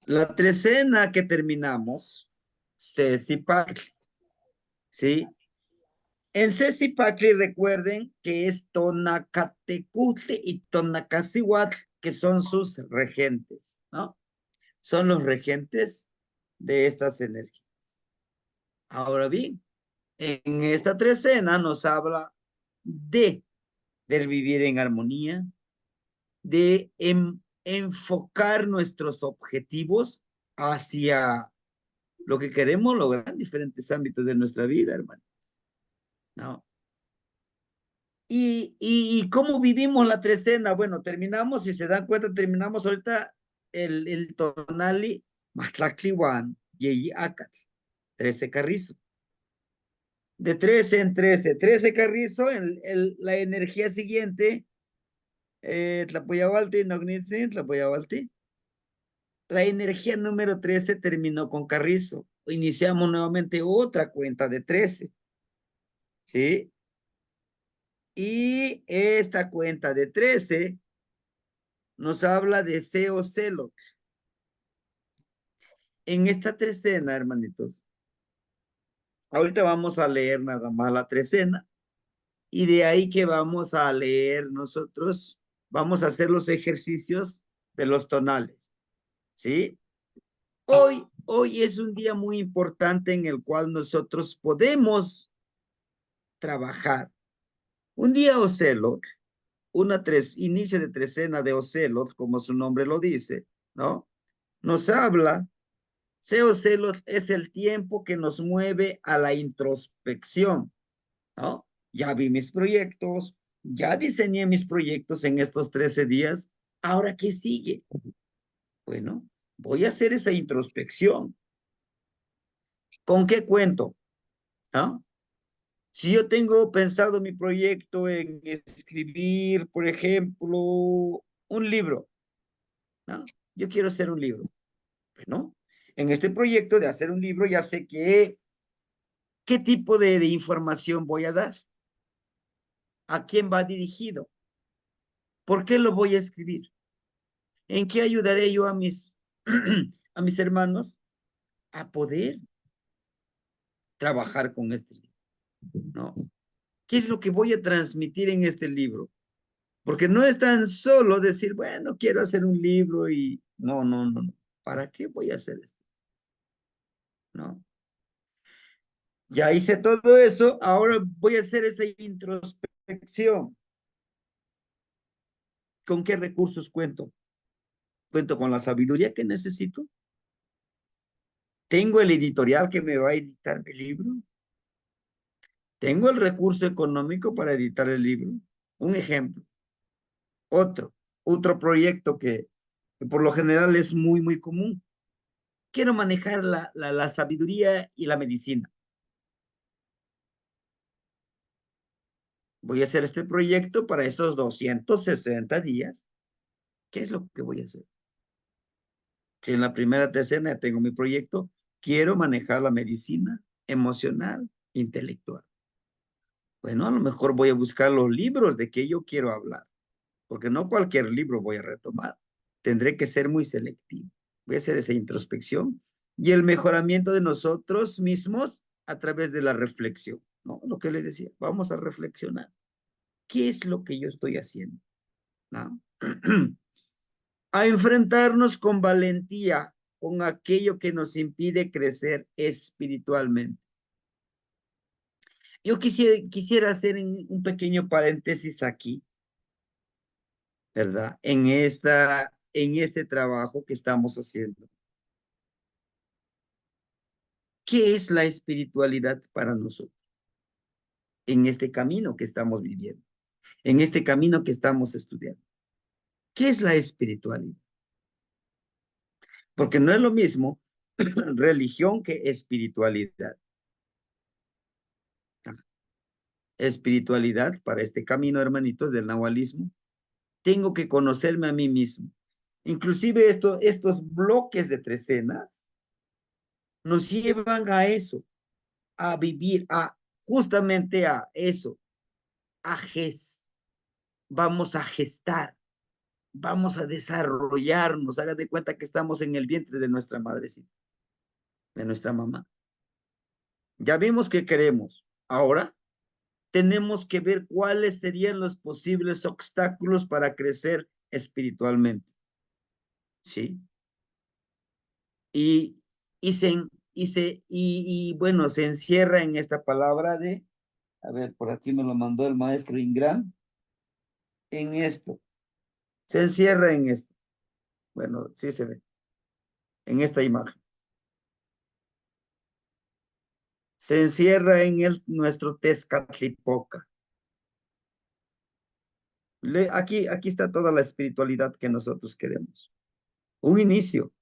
La trecena que terminamos, Cecipacli, ¿sí? En Cecipacli recuerden que es Tonacatecutli y Tonacacihuatl, que son sus regentes, ¿no? Son los regentes de estas energías. Ahora bien, en esta trecena nos habla de del vivir en armonía, de enfocar nuestros objetivos hacia lo que queremos lograr en diferentes ámbitos de nuestra vida, hermano. ¿No? Y cómo vivimos la trecena. Bueno, terminamos, si se dan cuenta, terminamos ahorita el tonali, Matlacliwan, Yeyi Acat, 13 carrizo. De 13 en 13, 13 carrizo, la energía siguiente, Tlapoyahualti, Nognitzin, Tlapoyahualti. La energía número 13 terminó con carrizo. Iniciamos nuevamente otra cuenta de 13, ¿sí? Y esta cuenta de 13 nos habla de Seo Celo. En esta trecena, hermanitos, ahorita vamos a leer nada más la trecena y de ahí que vamos a leer nosotros, vamos a hacer los ejercicios de los tonales, ¿sí? Hoy es un día muy importante en el cual nosotros podemos trabajar. Un día Ocelot, inicio de trecena de Ocelot, como su nombre lo dice, ¿no? Nos habla, Ocelot es el tiempo que nos mueve a la introspección, ¿no? Ya vi mis proyectos, ya diseñé mis proyectos en estos 13 días, ¿ahora qué sigue? Bueno, voy a hacer esa introspección. ¿Con qué cuento? ¿No? Si yo tengo pensado mi proyecto en escribir, por ejemplo, un libro, ¿no? Yo quiero hacer un libro, ¿no? En este proyecto de hacer un libro ya sé qué tipo de información voy a dar, a quién va dirigido, por qué lo voy a escribir, en qué ayudaré yo a a mis hermanos a poder trabajar con este libro, ¿no? ¿Qué es lo que voy a transmitir en este libro? Porque no es tan solo decir, bueno, quiero hacer un libro y no, no, no, no. ¿Para qué voy a hacer esto? ¿No? Ya hice todo eso, ahora voy a hacer esa introspección. ¿Con qué recursos cuento? ¿Cuento con la sabiduría que necesito? ¿Tengo el editorial que me va a editar mi libro? ¿Tengo el recurso económico para editar el libro? Un ejemplo. Otro proyecto que por lo general es muy, muy común. Quiero manejar la sabiduría y la medicina. Voy a hacer este proyecto para estos 260 días. ¿Qué es lo que voy a hacer? Si en la primera decena tengo mi proyecto, quiero manejar la medicina emocional, intelectual. Bueno, a lo mejor voy a buscar los libros de que yo quiero hablar, porque no cualquier libro voy a retomar. Tendré que ser muy selectivo. Voy a hacer esa introspección y el mejoramiento de nosotros mismos a través de la reflexión, ¿no? Lo que les decía, vamos a reflexionar. ¿Qué es lo que yo estoy haciendo? ¿No? A enfrentarnos con valentía con aquello que nos impide crecer espiritualmente. Yo quisiera hacer un pequeño paréntesis aquí, ¿verdad? En este trabajo que estamos haciendo. ¿Qué es la espiritualidad para nosotros? En este camino que estamos viviendo, en este camino que estamos estudiando. ¿Qué es la espiritualidad? Porque no es lo mismo religión que espiritualidad. Espiritualidad para este camino, hermanitos, del nahualismo. Tengo que conocerme a mí mismo. Inclusive estos bloques de trecenas nos llevan a eso, a vivir, justamente a eso, a vamos a gestar, vamos a desarrollarnos. Haga de cuenta que estamos en el vientre de nuestra madrecita, de nuestra mamá. Ya vimos que queremos. Ahora tenemos que ver cuáles serían los posibles obstáculos para crecer espiritualmente. ¿Sí? Y, bueno, se encierra en esta palabra de, a ver, por aquí me lo mandó el maestro Ingram, en esto. Se encierra en esto. Bueno, sí se ve, en esta imagen. Se encierra en nuestro Tezcatlipoca. Aquí está toda la espiritualidad que nosotros queremos. Un inicio,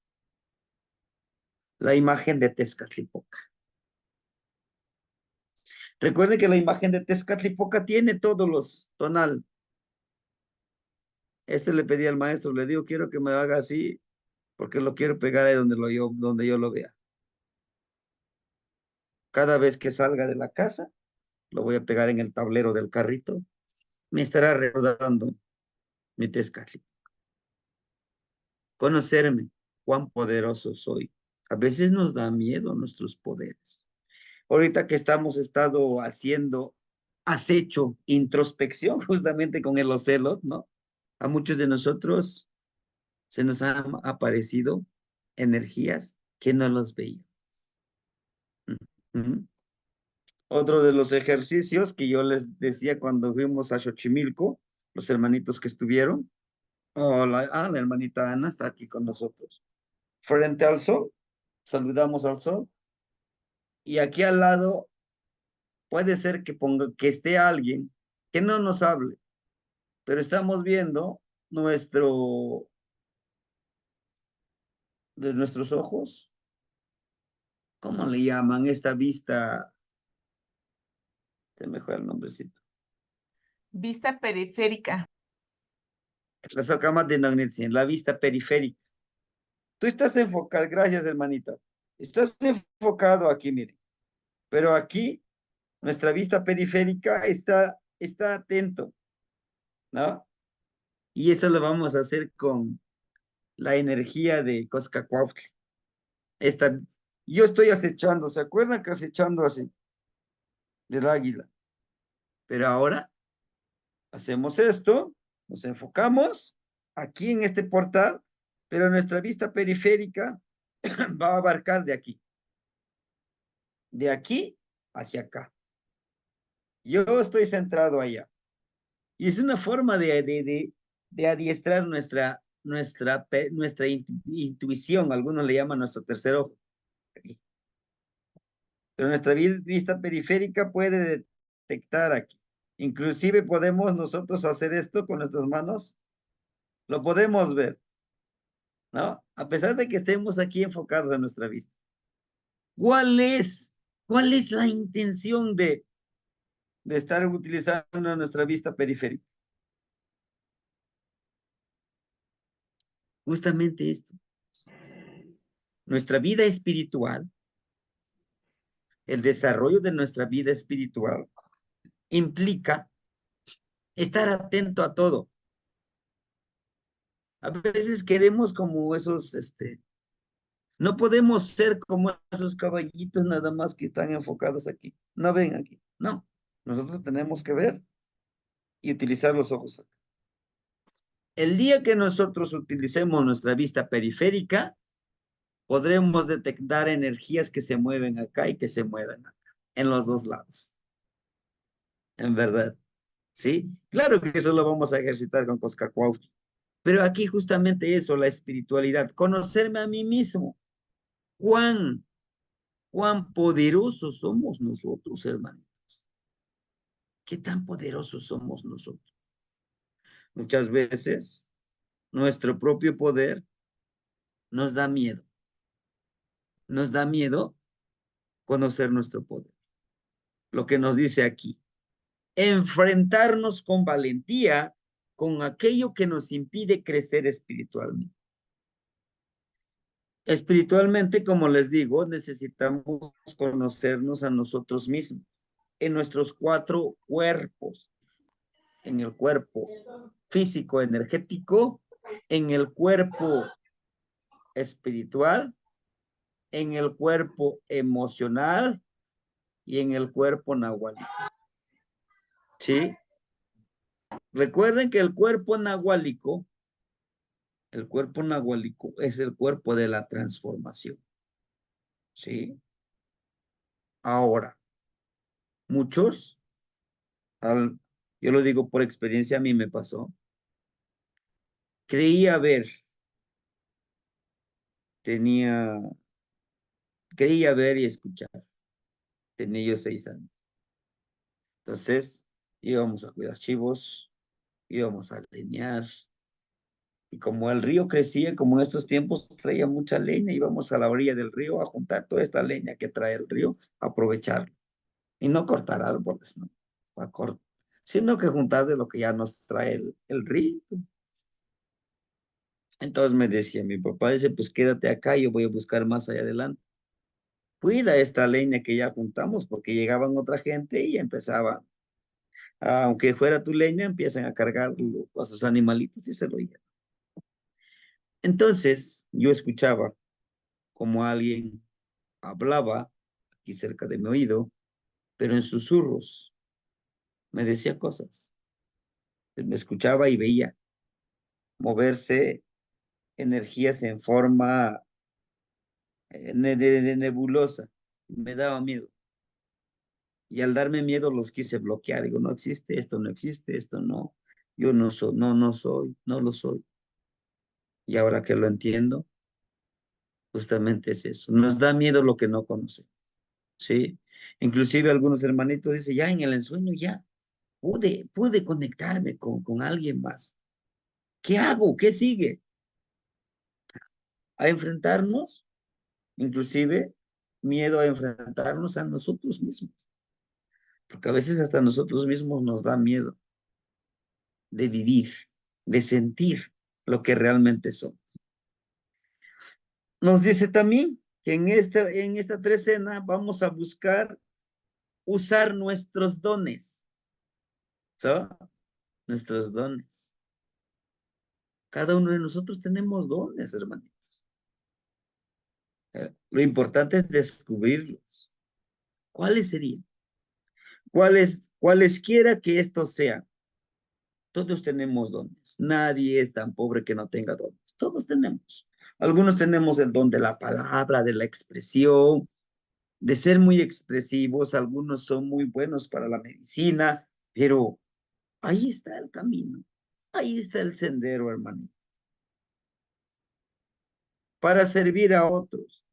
la imagen de Tezcatlipoca. Recuerde que la imagen de Tezcatlipoca tiene todos los tonal. Le pedí al maestro, le digo, quiero que me haga así, porque lo quiero pegar ahí donde yo lo vea. Cada vez que salga de la casa, lo voy a pegar en el tablero del carrito. Me estará recordando mi Tezcatlipoca. Conocerme, cuán poderoso soy. A veces nos da miedo nuestros poderes. Ahorita que estado haciendo acecho, introspección, justamente con el Ocelot, ¿no? A muchos de nosotros se nos han aparecido energías que no los veía. Ujú. Otro de los ejercicios que yo les decía cuando fuimos a Xochimilco, los hermanitos que estuvieron, la hermanita Ana está aquí con nosotros. Frente al sol, saludamos al sol, y aquí al lado puede ser que esté alguien que no nos hable, pero estamos viendo de nuestros ojos, ¿cómo le llaman esta vista? Se me fue el nombrecito. Vista periférica. La vista periférica. Tú estás enfocado, gracias hermanita. Estás enfocado aquí, mire. Pero aquí, nuestra vista periférica está atento, ¿no? Y eso lo vamos a hacer con la energía de Coscacuautli. Yo estoy acechando, ¿se acuerdan que acechando así? Del águila. Pero ahora hacemos esto, nos enfocamos aquí en este portal, pero nuestra vista periférica va a abarcar de aquí hacia acá. Yo estoy centrado allá. Y es una forma de adiestrar nuestra intuición, algunos le llaman nuestro tercer ojo. Pero nuestra vista periférica puede detectar aquí. Inclusive podemos nosotros hacer esto con nuestras manos, lo podemos ver, ¿no? A pesar de que estemos aquí enfocados en nuestra vista. ¿Cuál es, cuál es la intención de estar utilizando nuestra vista periférica? Justamente esto. Nuestra vida espiritual, el desarrollo de nuestra vida espiritual, implica estar atento a todo. A veces queremos como no podemos ser como esos caballitos nada más que están enfocados aquí. No ven aquí. No. Nosotros tenemos que ver y utilizar los ojos acá. El día que nosotros utilicemos nuestra vista periférica, podremos detectar energías que se mueven acá y que se mueven acá, en los dos lados. En verdad. ¿Sí? Claro que eso lo vamos a ejercitar con Coscacuautli. Pero aquí justamente eso, la espiritualidad, conocerme a mí mismo. Cuán poderosos somos nosotros, hermanitos. ¿Qué tan poderosos somos nosotros? Muchas veces nuestro propio poder nos da miedo. Nos da miedo conocer nuestro poder. Lo que nos dice aquí, enfrentarnos con valentía con aquello que nos impide crecer espiritualmente. Espiritualmente, como les digo, necesitamos conocernos a nosotros mismos en nuestros 4 cuerpos, en el cuerpo físico, energético, en el cuerpo espiritual, en el cuerpo emocional y en el cuerpo nahuálico. ¿Sí? Recuerden que el cuerpo nahuálico es el cuerpo de la transformación. ¿Sí? Ahora, muchos, yo lo digo por experiencia, a mí me pasó, creía ver, creía ver y escuchar. Tenía yo 6 años. Entonces, íbamos a cuidar chivos, íbamos a leñar. Y como el río crecía, como en estos tiempos traía mucha leña, íbamos a la orilla del río a juntar toda esta leña que trae el río, aprovecharlo. Y no cortar árboles, ¿no? Sino que juntar de lo que ya nos trae el río. Entonces me decía, mi papá dice, pues quédate acá, yo voy a buscar más allá adelante. Cuida esta leña que ya juntamos, porque llegaban otra gente y empezaban, aunque fuera tu leña, empiezan a cargar a sus animalitos y se lo llevan. Entonces yo escuchaba como alguien hablaba aquí cerca de mi oído, pero en susurros me decía cosas. Me escuchaba y veía moverse energías en forma de nebulosa. Me daba miedo. Y al darme miedo los quise bloquear. Digo, no existe esto, no existe esto, no. Yo no soy, no soy, no lo soy. Y ahora que lo entiendo, justamente es eso. Nos da miedo lo que no conocemos, ¿sí? Inclusive algunos hermanitos dicen, ya en el ensueño ya pude conectarme con alguien más. ¿Qué hago? ¿Qué sigue? A enfrentarnos, inclusive miedo a enfrentarnos a nosotros mismos, porque a veces hasta nosotros mismos nos da miedo de vivir, de sentir lo que realmente somos. Nos dice también que en esta trecena vamos a buscar usar nuestros dones, ¿so? Nuestros dones. Cada uno de nosotros tenemos dones, hermanitos. Lo importante es descubrirlos. ¿Cuáles serían? Cualesquiera que estos sean. Todos tenemos dones. Nadie es tan pobre que no tenga dones. Todos tenemos. Algunos tenemos el don de la palabra, de la expresión, de ser muy expresivos. Algunos son muy buenos para la medicina, pero ahí está el camino. Ahí está el sendero, hermano. Para servir a otros.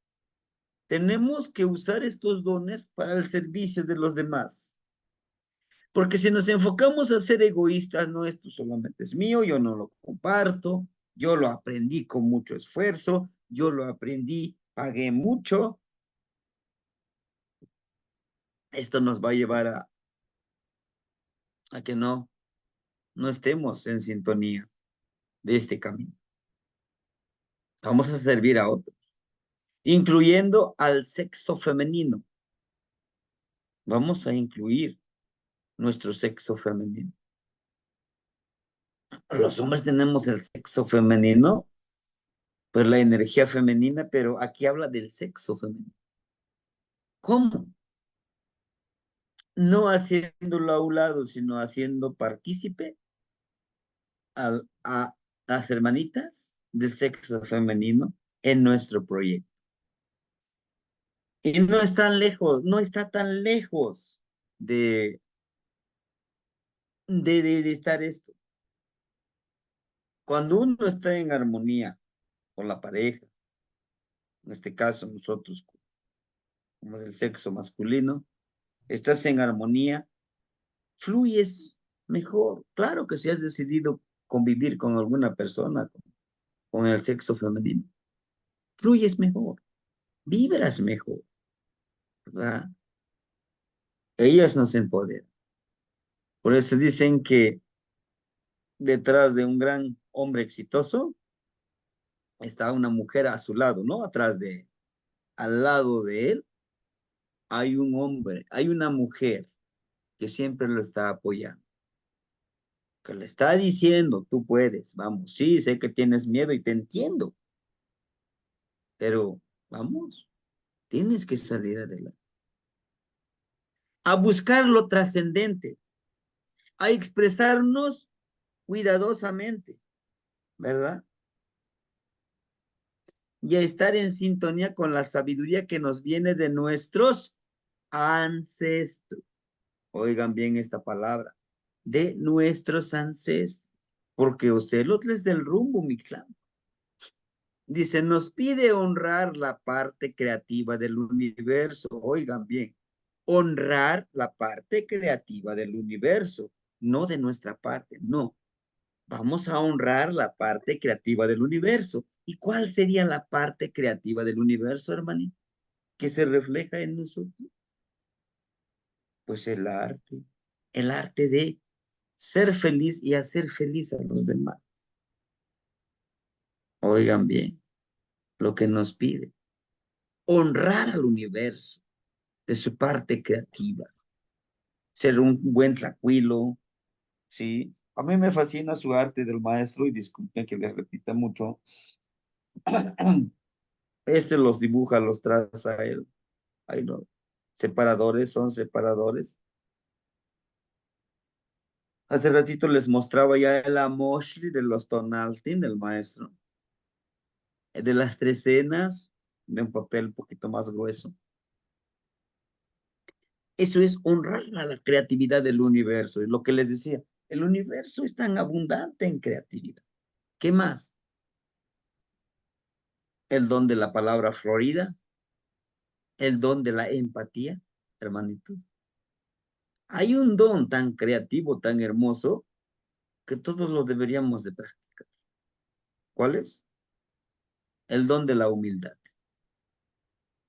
Tenemos que usar estos dones para el servicio de los demás. Porque si nos enfocamos a ser egoístas, no, esto solamente es mío, yo no lo comparto, yo lo aprendí con mucho esfuerzo, yo lo aprendí, pagué mucho, esto nos va a llevar a que no estemos en sintonía de este camino. Vamos a servir a otros, incluyendo al sexo femenino. Vamos a incluir nuestro sexo femenino. Los hombres tenemos el sexo femenino, pues la energía femenina, pero aquí habla del sexo femenino. ¿Cómo? No haciéndolo a un lado, sino haciendo partícipe a las hermanitas del sexo femenino en nuestro proyecto. Y no está lejos, no está tan lejos de, de estar esto. Cuando uno está en armonía con la pareja, en este caso nosotros como del sexo masculino, estás en armonía, fluyes mejor. Claro que si has decidido convivir con alguna persona con el sexo femenino, fluyes mejor, vibras mejor, ¿verdad? Ellas nos empoderan. Por eso dicen que detrás de un gran hombre exitoso está una mujer a su lado, no atrás de él. Al lado de él hay un hombre, hay una mujer que siempre lo está apoyando. que le está diciendo, tú puedes, vamos, sí, sé que tienes miedo y te entiendo, pero vamos, tienes que salir adelante. A buscar lo trascendente, a expresarnos cuidadosamente, ¿verdad? Y a estar en sintonía con la sabiduría que nos viene de nuestros ancestros. Oigan bien esta palabra, de nuestros ancestros, porque Ocelotl del rumbo, mi clan. Dice, nos pide honrar la parte creativa del universo. Oigan bien, honrar la parte creativa del universo, no de nuestra parte, no. Vamos a honrar la parte creativa del universo. ¿Y cuál sería la parte creativa del universo, hermanito? Que se refleja en nosotros. Pues el arte de ser feliz y hacer feliz a los demás. Oigan bien lo que nos pide. Honrar al universo de su parte creativa. Ser un buen tlacuilo, ¿sí? A mí me fascina su arte del maestro y disculpen que les repita mucho. Este los dibuja, los traza él. Ay, no. Separadores, son separadores. Hace ratito les mostraba ya el Amoshli de los Tonaltin del maestro. De las trecenas, de un papel un poquito más grueso. Eso es honrar a la creatividad del universo. Es lo que les decía. El universo es tan abundante en creatividad. ¿Qué más? El don de la palabra florida, el don de la empatía, hermanitos. Hay un don tan creativo, tan hermoso, que todos lo deberíamos de practicar. ¿Cuál es? El don de la humildad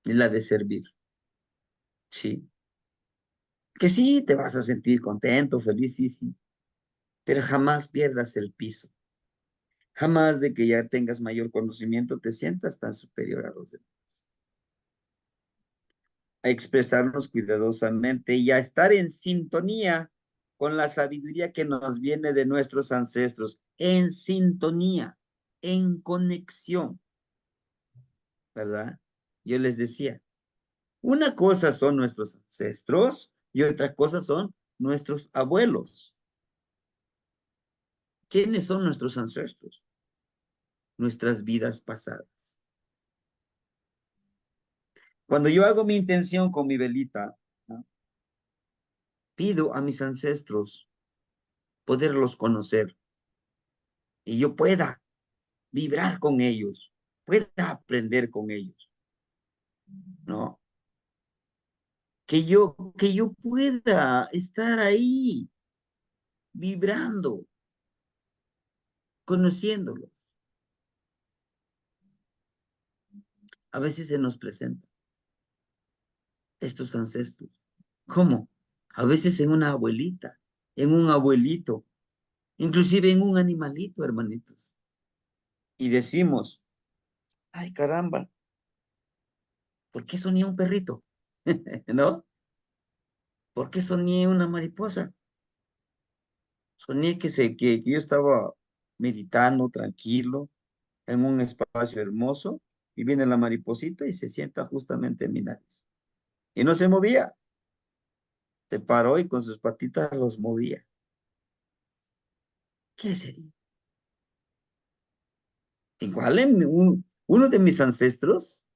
y la de servir. Sí. Que sí, te vas a sentir contento, feliz, sí, sí, pero jamás pierdas el piso. Jamás de que ya tengas mayor conocimiento te sientas tan superior a los demás. A expresarnos cuidadosamente y a estar en sintonía con la sabiduría que nos viene de nuestros ancestros, en sintonía, en conexión, ¿verdad? Yo les decía, una cosa son nuestros ancestros y otra cosa son nuestros abuelos. ¿Quiénes son nuestros ancestros? Nuestras vidas pasadas. Cuando yo hago mi intención con mi velita, ¿no? Pido a mis ancestros poderlos conocer y yo pueda vibrar con ellos, pueda aprender con ellos, ¿no? Que yo pueda estar ahí vibrando, conociéndolos. A veces se nos presentan estos ancestros. ¿Cómo? A veces en una abuelita, en un abuelito, inclusive en un animalito, hermanitos. Y decimos, ay caramba, ¿por qué soñé un perrito? ¿No? ¿Por qué soñé una mariposa? Soñé que yo estaba meditando tranquilo en un espacio hermoso y viene la mariposita y se sienta justamente en mi nariz. Y no se movía, se paró y con sus patitas los movía. ¿Qué sería? Igual uno de mis ancestros,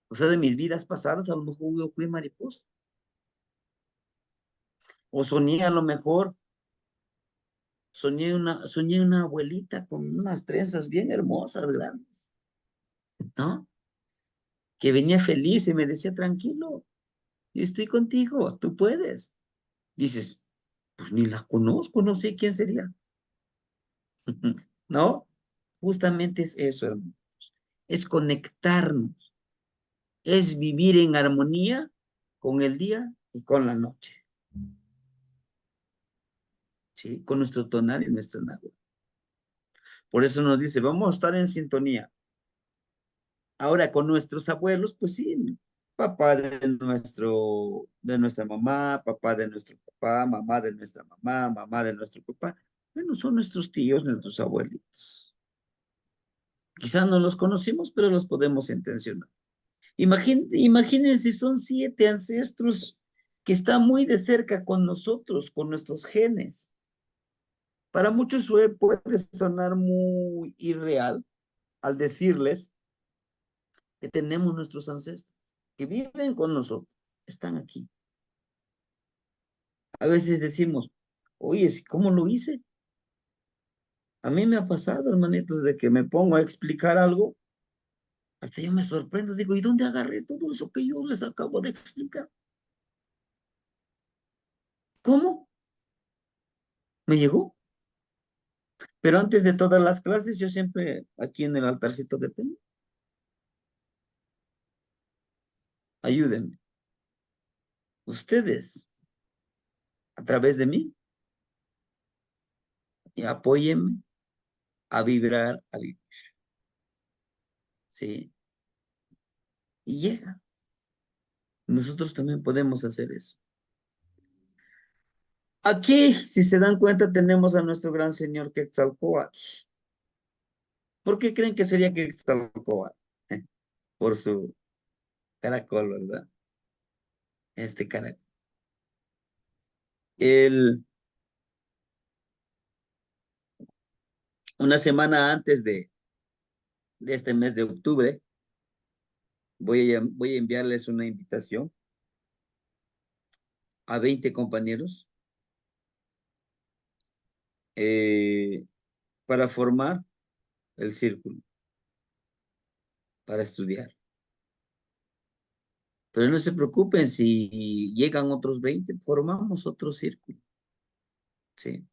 o sea, de mis vidas pasadas, a lo mejor yo fui mariposa. O soñé a lo mejor, soñé una abuelita con unas trenzas bien hermosas, grandes, ¿no? Que venía feliz y me decía, tranquilo, yo estoy contigo, tú puedes. Dices, pues ni la conozco, no sé quién sería. ¿No? Justamente es eso, hermano. Es conectarnos, es vivir en armonía con el día y con la noche, ¿sí? Con nuestro tonal y nuestro náhuatl. Por eso nos dice, vamos a estar en sintonía. Ahora, con nuestros abuelos, pues sí, papá de nuestra mamá, papá de nuestro papá, mamá de nuestra mamá, mamá de nuestro papá. Bueno, son nuestros tíos, nuestros abuelitos. Quizás no los conocimos, pero los podemos intencionar. Imagínense, son 7 ancestros que están muy de cerca con nosotros, con nuestros genes. Para muchos puede sonar muy irreal al decirles que tenemos nuestros ancestros, que viven con nosotros, están aquí. A veces decimos, oye, ¿cómo lo hice? A mí me ha pasado, hermanito, de que me pongo a explicar algo, hasta yo me sorprendo, digo, ¿y dónde agarré todo eso que yo les acabo de explicar? ¿Cómo? ¿Me llegó? Pero antes de todas las clases, yo siempre, aquí en el altarcito que tengo, ayúdenme. Ustedes, a través de mí, y apóyenme a vibrar, ¿sí? Y llega. Nosotros también podemos hacer eso. Aquí, si se dan cuenta, tenemos a nuestro gran señor Quetzalcóatl. ¿Por qué creen que sería Quetzalcóatl? Por su caracol, ¿verdad? Este caracol. El, una semana antes de este mes de octubre, voy a enviarles una invitación a 20 compañeros eh, para formar el círculo, para estudiar. Pero no se preocupen si llegan otros 20, formamos otro círculo, ¿sí?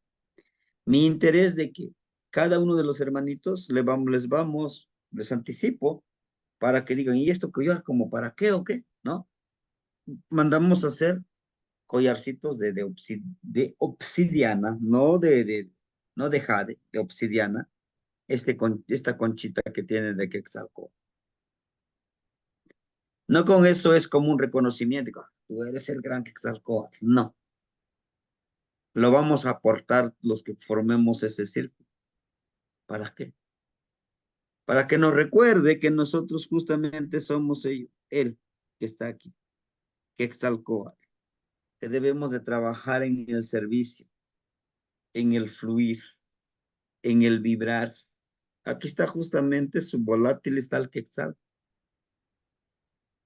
Mi interés de que cada uno de los hermanitos les anticipo para que digan, ¿y esto collar como para qué o qué? ¿No? Mandamos a hacer collarcitos de obsidiana, no de jade, de obsidiana, esta conchita que tiene de Quetzalcóatl. No con eso es como un reconocimiento, tú eres el gran Quetzalcóatl, no. Lo vamos a aportar los que formemos ese círculo. ¿Para qué? Para que nos recuerde que nosotros justamente somos él que está aquí, Quetzalcóatl, que debemos de trabajar en el servicio, en el fluir, en el vibrar. Aquí está justamente su volátil, está el Quetzal.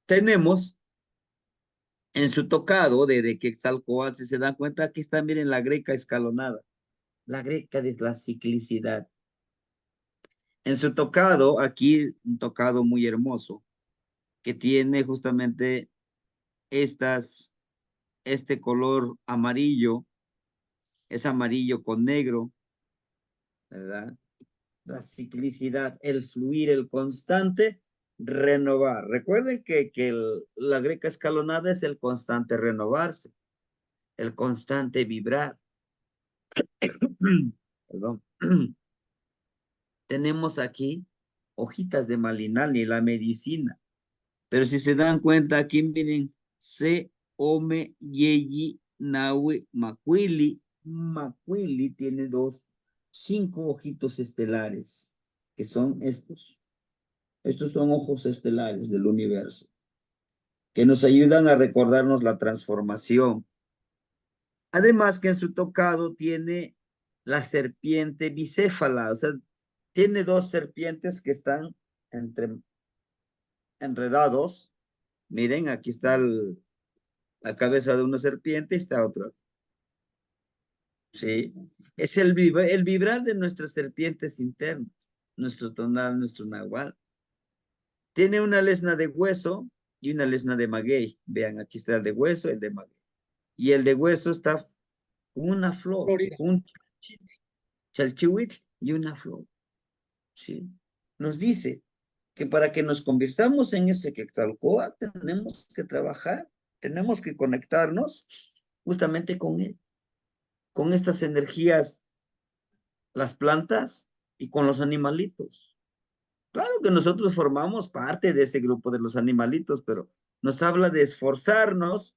Tenemos en su tocado de Quetzalcóatl, si se dan cuenta, aquí está, miren, la greca escalonada, la greca de la ciclicidad. En su tocado, aquí un tocado muy hermoso, que tiene justamente este color amarillo, es amarillo con negro, ¿verdad? La ciclicidad, el fluir, el constante renovar. Recuerden que la greca escalonada es el constante renovarse, el constante vibrar. Perdón. Tenemos aquí hojitas de malinali, la medicina. Pero si se dan cuenta, aquí miren, se, ome, yeyi, nahui, macuili. Macuili tiene 5 ojitos estelares, que son estos. Estos son ojos estelares del universo, que nos ayudan a recordarnos la transformación. Además que en su tocado tiene la serpiente bicéfala, o sea, tiene 2 serpientes que están entre, enredados. Miren, aquí está la cabeza de una serpiente y está otra. Sí, es el vibrar de nuestras serpientes internas, nuestro tonal, nuestro nahual. Tiene una lesna de hueso y una lesna de maguey. Vean, aquí está el de hueso, el de maguey. Y el de hueso está con una flor, Florida. un chalchihuitl y una flor. ¿Sí? Nos dice que para que nos convirtamos en ese Quetzalcóatl tenemos que trabajar, tenemos que conectarnos justamente con él, con estas energías, las plantas y con los animalitos. Claro que nosotros formamos parte de ese grupo de los animalitos, pero nos habla de esforzarnos,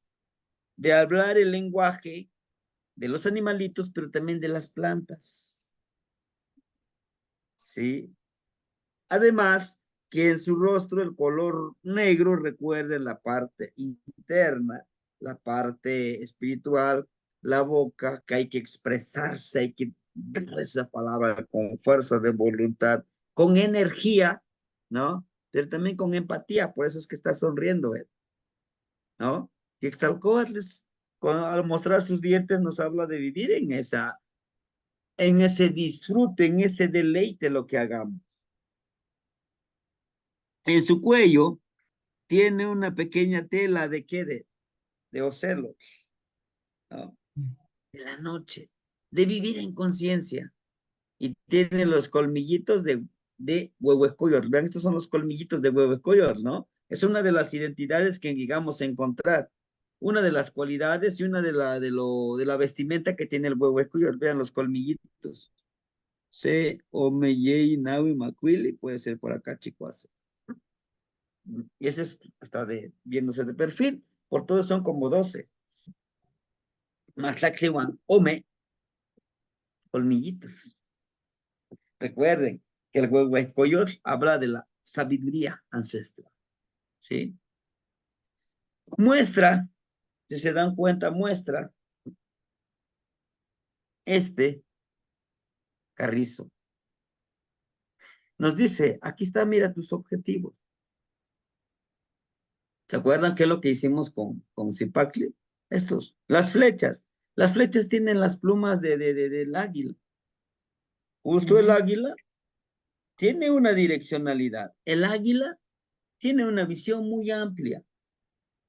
de hablar el lenguaje de los animalitos, pero también de las plantas. ¿sí? Además, que en su rostro el color negro recuerde la parte interna, la parte espiritual, la boca, que hay que expresarse, hay que dar esa palabra con fuerza de voluntad, con energía, ¿no? Pero también con empatía, por eso es que está sonriendo él, ¿no? Y Quetzalcóatl, al mostrar sus dientes, nos habla de vivir en ese disfrute, en ese deleite lo que hagamos. En su cuello tiene una pequeña tela de qué, de ocelos, ¿no? De la noche, de vivir en conciencia. Y tiene los colmillitos de Huehuecoyotl. Vean, estos son los colmillitos de Huehuecoyotl, ¿no? Es una de las identidades que llegamos a encontrar. Una de las cualidades y una de la vestimenta que tiene el Huehuecoyotl. Vean los colmillitos. C, Omeyei, Naui, Macuili, puede ser por acá, Chicuazo. Y ese está viéndose de perfil. Por todos son como 12. Matlacliwan, Ome, colmillitos. Recuerden que el Huehuecoyotl habla de la sabiduría ancestral. ¿Sí? Muestra, si se dan cuenta, muestra este carrizo. Nos dice, aquí está, mira tus objetivos. ¿Se acuerdan qué es lo que hicimos con Zipacli? Estos, las flechas. Las flechas tienen las plumas del águila. Justo el águila tiene una direccionalidad. El águila tiene una visión muy amplia.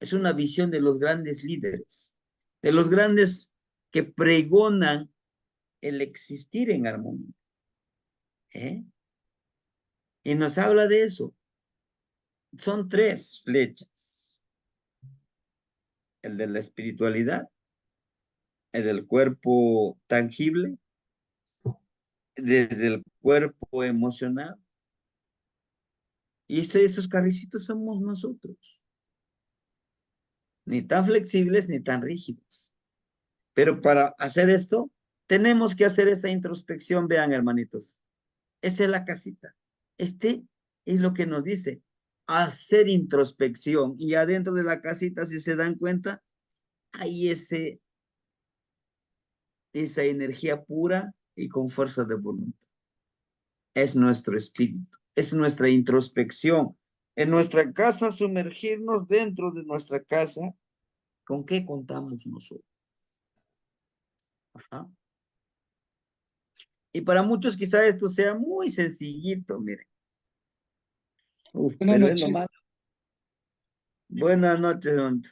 Es una visión de los grandes líderes, de los grandes que pregonan el existir en armonía. ¿Eh? Y nos habla de eso. Son 3 flechas. El de la espiritualidad, el del cuerpo tangible, desde el cuerpo emocional. Y esos carricitos somos nosotros. Ni tan flexibles ni tan rígidos. Pero para hacer esto, tenemos que hacer esa introspección. Vean, hermanitos. Esta es la casita. Este es lo que nos dice. Hacer introspección. Y adentro de la casita, si se dan cuenta, hay esa energía pura y con fuerza de voluntad. Es nuestro espíritu. Es nuestra introspección. En nuestra casa, sumergirnos dentro de nuestra casa. ¿Con qué contamos nosotros? Ajá. Y para muchos quizá esto sea muy sencillito, miren. Uf, Buenas pero es lo más. noches. Buenas noches, don.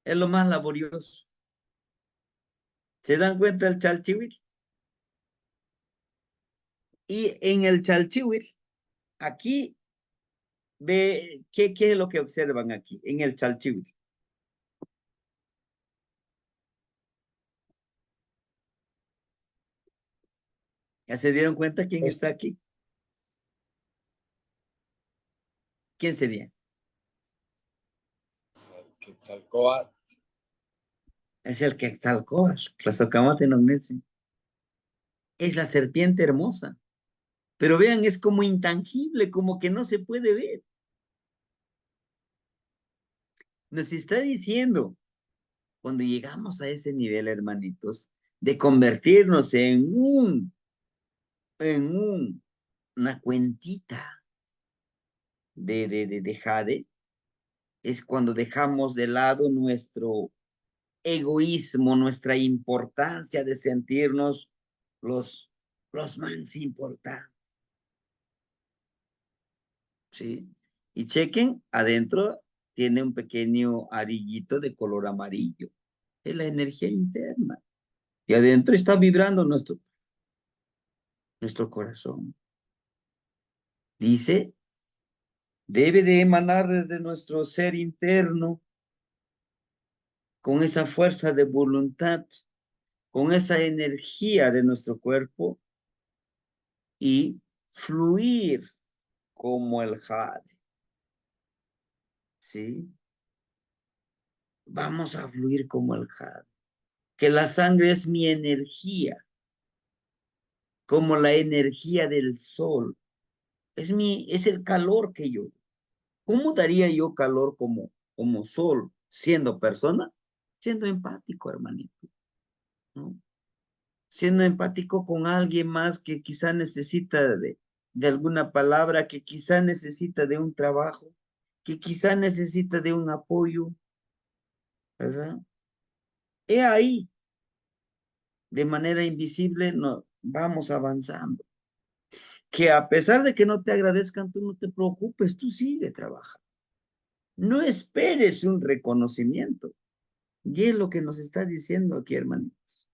Es lo más laborioso. ¿Se dan cuenta el chalchihuitl? Y en el chalchihuitl, aquí ve, ¿qué es lo que observan aquí? En el chalchihuitl. ¿Ya se dieron cuenta quién Pues, está aquí? ¿Quién sería? Quetzalcóatl. Es el Quetzalcóatl, Tlazocamate Nognetzin. Es la serpiente hermosa. Pero vean, es como intangible, como que no se puede ver. Nos está diciendo, cuando llegamos a ese nivel, hermanitos, de convertirnos en una cuentita de jade, es cuando dejamos de lado nuestro egoísmo, nuestra importancia de sentirnos los, los más importantes, ¿sí? Y chequen, adentro tiene un pequeño arillito de color amarillo. Es la energía interna. Y adentro está vibrando nuestro corazón. Dice, debe de emanar desde nuestro ser interno con esa fuerza de voluntad, con esa energía de nuestro cuerpo y fluir como el jade, ¿sí? Vamos a fluir como el jade. Que la sangre es mi energía, como la energía del sol. Es el calor que yo. ¿Cómo daría yo calor como sol siendo persona? Siendo empático, hermanito, ¿no? Siendo empático con alguien más que quizá necesita de alguna palabra, que quizá necesita de un trabajo, que quizá necesita de un apoyo, ¿verdad? He ahí, de manera invisible, no, vamos avanzando. Que a pesar de que no te agradezcan, tú no te preocupes, tú sigue trabajando. No esperes un reconocimiento. Y es lo que nos está diciendo aquí, hermanitos.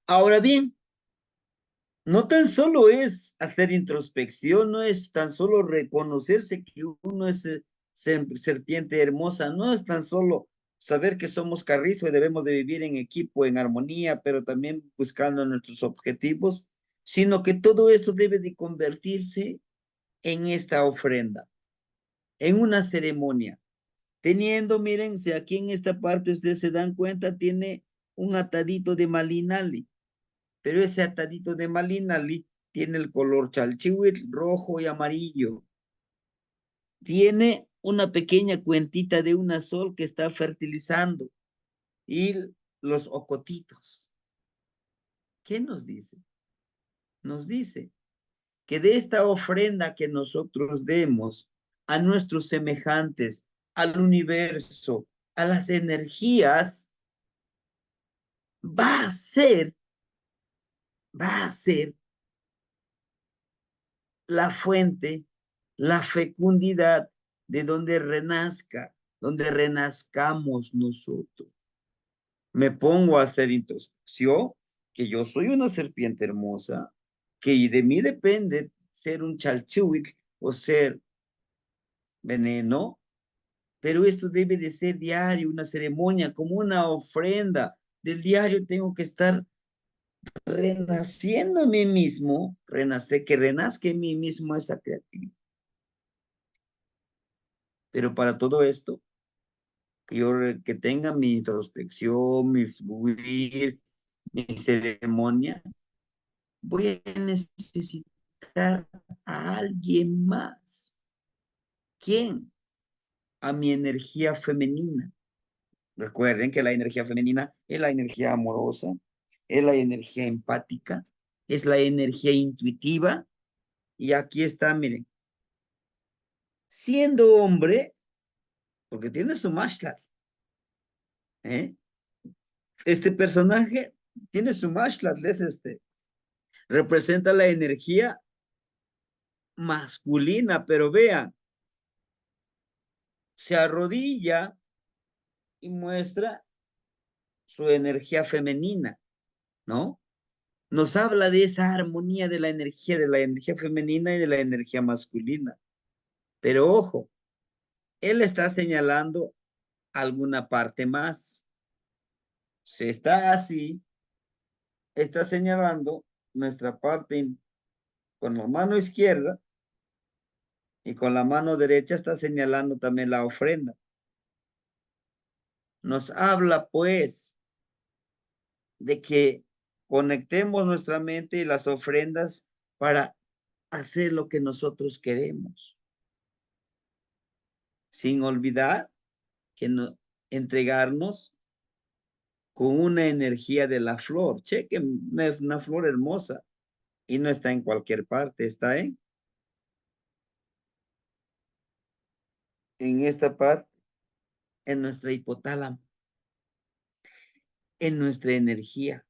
Ahora bien, no tan solo es hacer introspección, no es tan solo reconocerse que uno es serpiente hermosa, no es tan solo saber que somos carrizo y debemos de vivir en equipo, en armonía, pero también buscando nuestros objetivos, sino que todo esto debe de convertirse en esta ofrenda, en una ceremonia. Teniendo, miren, si aquí en esta parte ustedes se dan cuenta, tiene un atadito de malinali, pero ese atadito de malinali tiene el color chalchihuitl, rojo y amarillo. Tiene una pequeña cuentita de una sol que está fertilizando y los ocotitos. ¿Qué nos dice? Nos dice que de esta ofrenda que nosotros demos a nuestros semejantes, al universo, a las energías, va a ser, va a ser la fuente, la fecundidad de donde renazcamos nosotros. Me pongo a hacer introspección, que yo soy una serpiente hermosa, que de mí depende ser un chalchuitl o ser veneno, pero esto debe de ser diario, una ceremonia, como una ofrenda. Del diario tengo que estar renaciendo en mí mismo, que renazca en mí mismo esa creatividad. Pero para todo esto, que tenga mi introspección, mi fluir, mi ceremonia, voy a necesitar a alguien más. ¿Quién? A mi energía femenina. Recuerden que la energía femenina es la energía amorosa, es la energía empática, es la energía intuitiva. Y aquí está, miren, siendo hombre, porque tiene su mashlat, ¿eh? Este personaje tiene su mashlat, es representa la energía masculina, pero vean, se arrodilla y muestra su energía femenina, ¿no? Nos habla de esa armonía de la energía femenina y de la energía masculina. Pero ojo, él está señalando alguna parte más. Se está así, está señalando nuestra parte con la mano izquierda y con la mano derecha está señalando también la ofrenda. Nos habla pues de que conectemos nuestra mente y las ofrendas para hacer lo que nosotros queremos, sin olvidar que entregarnos con una energía de la flor. Chequen, es una flor hermosa y no está en cualquier parte, está en esta parte, en nuestra hipotálamo, en nuestra energía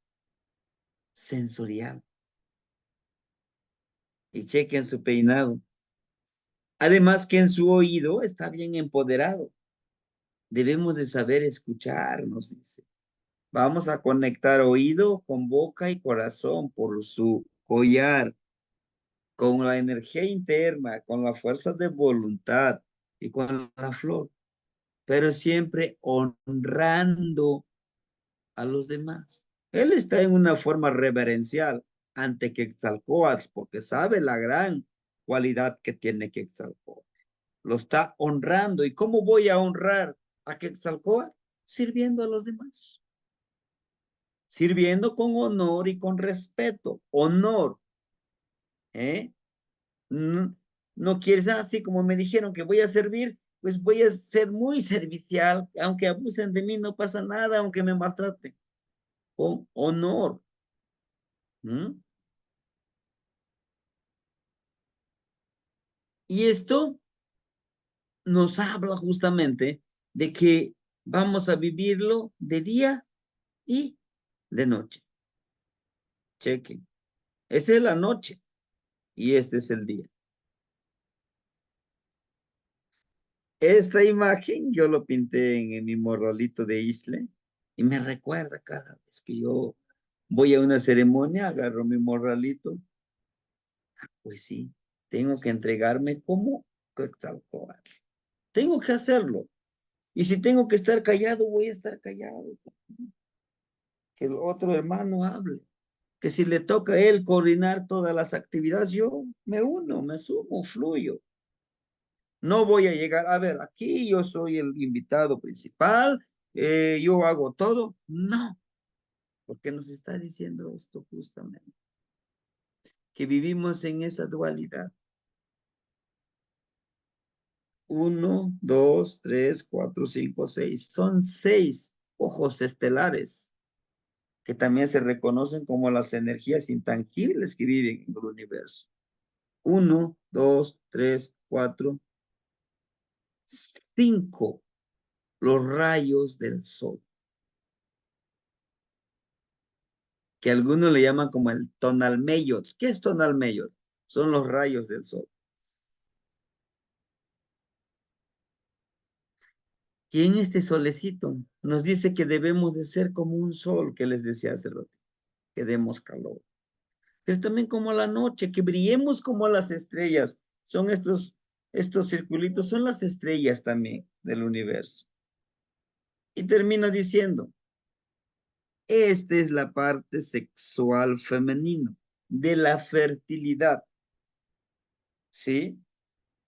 sensorial. Y chequen su peinado. Además que en su oído está bien empoderado. Debemos de saber escuchar, nos dice. Vamos a conectar oído con boca y corazón por su collar, con la energía interna, con la fuerza de voluntad y con la flor, pero siempre honrando a los demás. Él está en una forma reverencial ante Quetzalcóatl porque sabe la gran cualidad que tiene Quetzalcóatl. Lo está honrando. ¿Y cómo voy a honrar a Quetzalcóatl? Sirviendo a los demás. sirviendo con honor y con respeto. Honor, ¿eh? No, no quieres, así como me dijeron que voy a servir, pues voy a ser muy servicial, aunque abusen de mí, no pasa nada, aunque me maltraten. Con honor. ¿Mm? Y esto nos habla justamente de que vamos a vivirlo de día y de noche. Chequen. Esta es la noche y este es el día. Esta imagen yo lo pinté en mi morralito de Isle y me recuerda cada vez que yo voy a una ceremonia, agarro mi morralito, pues sí, tengo que entregarme como tal cual. Tengo que hacerlo. Y si tengo que estar callado, voy a estar callado. Que el otro hermano hable. Que si le toca a él coordinar todas las actividades, yo me uno, me sumo, fluyo. No voy a llegar, a ver, aquí yo soy el invitado principal, yo hago todo. No, porque nos está diciendo esto justamente, que vivimos en esa dualidad. Uno, dos, tres, cuatro, cinco, seis. Son seis ojos estelares que también se reconocen como las energías intangibles que viven en el universo. Uno, dos, tres, cuatro, cinco, los rayos del sol, que algunos le llaman como el tonal mayor. ¿Qué es tonal mayor? Son los rayos del sol. Y en este solecito nos dice que debemos de ser como un sol, que les decía hace rato, que demos calor. Pero también como la noche, que brillemos como las estrellas. Son estos circulitos, son las estrellas también del universo. Y termina diciendo, esta es la parte sexual femenino de la fertilidad, ¿sí?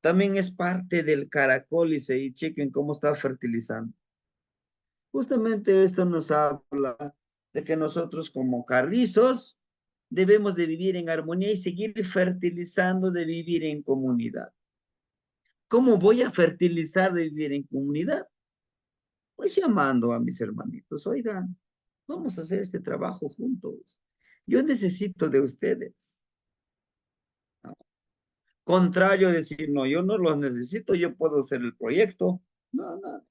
También es parte del caracol y chequen cómo está fertilizando. Justamente esto nos habla de que nosotros como carrizos debemos de vivir en armonía y seguir fertilizando de vivir en comunidad. ¿Cómo voy a fertilizar de vivir en comunidad? Pues llamando a mis hermanitos, oigan, vamos a hacer este trabajo juntos. Yo necesito de ustedes. ¿No? Contrario a decir, no, yo no los necesito, yo puedo hacer el proyecto. No, no,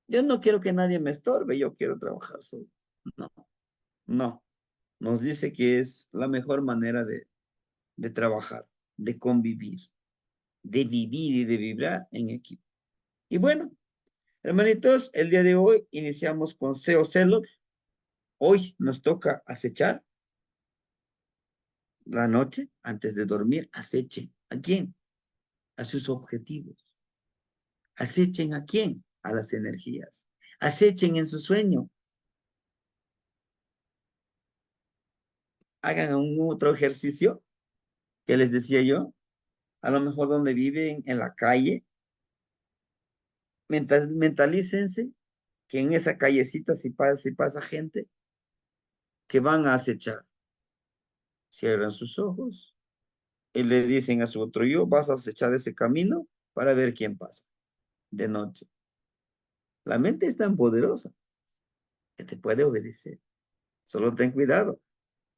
yo no quiero que nadie me estorbe, yo quiero trabajar solo. No, no. Nos dice que es la mejor manera de trabajar, de convivir, de vivir y de vibrar en equipo. Y bueno, hermanitos, el día de hoy iniciamos con SEO Celo. Hoy nos toca acechar la noche antes de dormir. Acechen. ¿A quién? A sus objetivos. Acechen a quién? A las energías. Acechen en su sueño. Hagan un otro ejercicio que les decía yo. A lo mejor donde viven en la calle. Mentalícense que en esa callecita si pasa gente que van a acechar. Cierran sus ojos y le dicen a su otro yo, vas a acechar ese camino para ver quién pasa de noche. La mente es tan poderosa que te puede obedecer. Solo ten cuidado.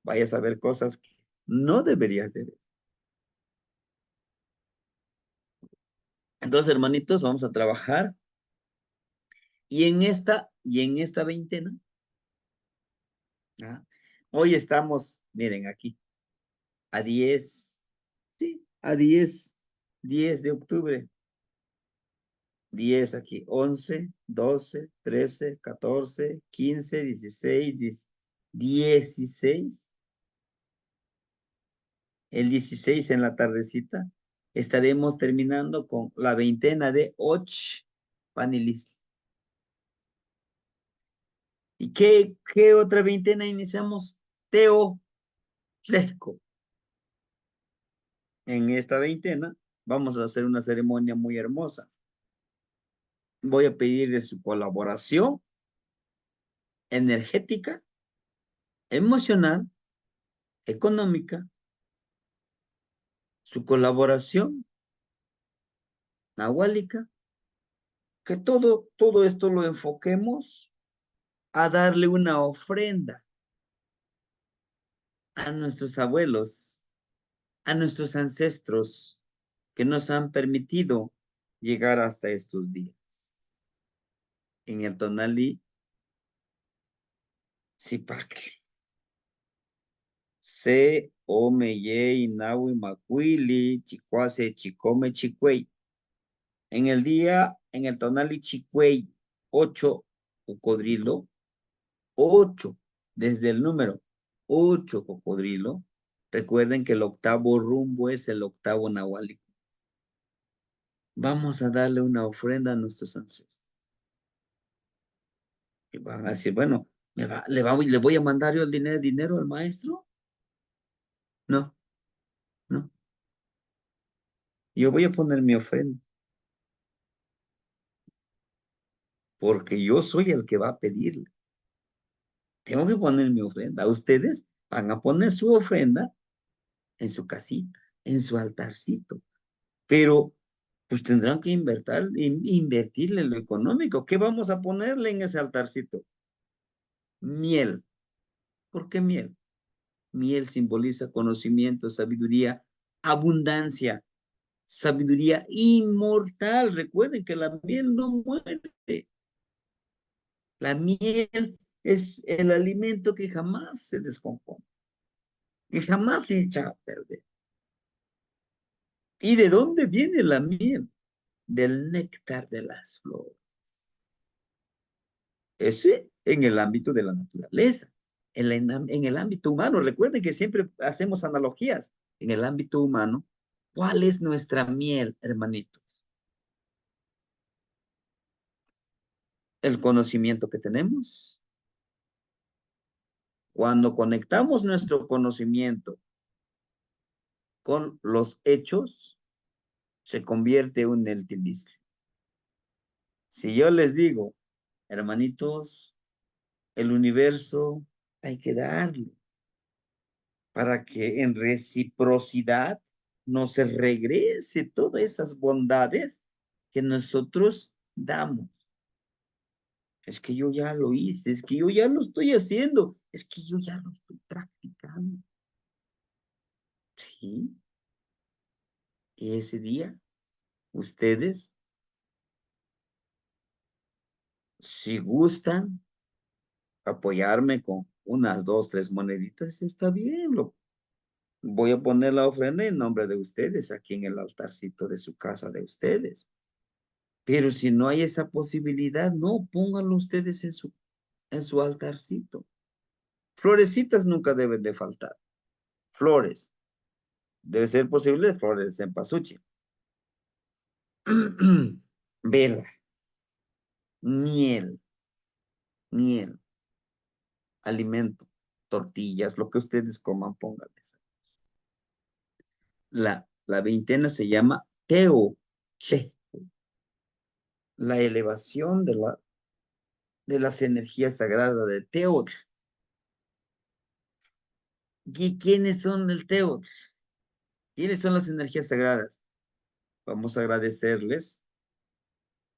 Vayas a ver cosas que no deberías de ver. Entonces, hermanitos, vamos a trabajar y en esta veintena, ¿ah? Hoy estamos, miren aquí, a 10, sí, a 10 de octubre. 10 aquí, 11, 12, 13, 14, 15, 16, 16. El 16 en la tardecita estaremos terminando con la veintena de 8 panelistas. ¿Y qué otra veintena iniciamos? Teo Fresco. En esta veintena vamos a hacer una ceremonia muy hermosa. Voy a pedir de su colaboración energética, emocional, económica, su colaboración, nahuálica, que todo esto lo enfoquemos a darle una ofrenda a nuestros abuelos, a nuestros ancestros que nos han permitido llegar hasta estos días. En el tonalí, Zipacli. Se, ome, ye, nahui, macuili, chicuase, chicome, chicuey. En el día, en el tonali chicuey, 8, cocodrilo, 8, desde el número 8 cocodrilo. Recuerden que el octavo rumbo es el octavo nahuali. Vamos a darle una ofrenda a nuestros ancestros. Y van a decir, bueno, ¿le voy a mandar yo el dinero al maestro? No, no. Yo voy a poner mi ofrenda. Porque yo soy el que va a pedirle. Tengo que poner mi ofrenda. Ustedes van a poner su ofrenda en su casita, en su altarcito. Pero pues tendrán que invertirle en lo económico. ¿Qué vamos a ponerle en ese altarcito? Miel. ¿Por qué miel? Miel simboliza conocimiento, sabiduría, abundancia, sabiduría inmortal. Recuerden que la miel no muere. La miel es el alimento que jamás se descompone, que jamás se echa a perder. ¿Y de dónde viene la miel? Del néctar de las flores. Ese en el ámbito de la naturaleza. En el ámbito humano, recuerden que siempre hacemos analogías. En el ámbito humano, ¿cuál es nuestra miel, hermanitos? El conocimiento que tenemos. Cuando conectamos nuestro conocimiento con los hechos, se convierte en el tilísimo. Si yo les digo, hermanitos, el universo hay que darle para que en reciprocidad nos regrese todas esas bondades que nosotros damos. Es que yo ya lo hice, es que yo ya lo estoy haciendo, es que yo ya lo estoy practicando. Sí, y ese día, ustedes, si gustan apoyarme con unas 2, 3 moneditas, está bien, voy a poner la ofrenda en nombre de ustedes aquí en el altarcito de su casa de ustedes. Pero si no hay esa posibilidad, no, pónganlo ustedes en su altarcito. Florecitas nunca deben de faltar. Flores. Debe ser posible flores de cempasúchil. Vela. Miel. Miel. Alimento. Tortillas. Lo que ustedes coman, pónganles. La veintena se llama Teo. Che. La elevación de las energías sagradas de Teo. ¿Y quiénes son el Teo? ¿Quiénes son las energías sagradas? Vamos a agradecerles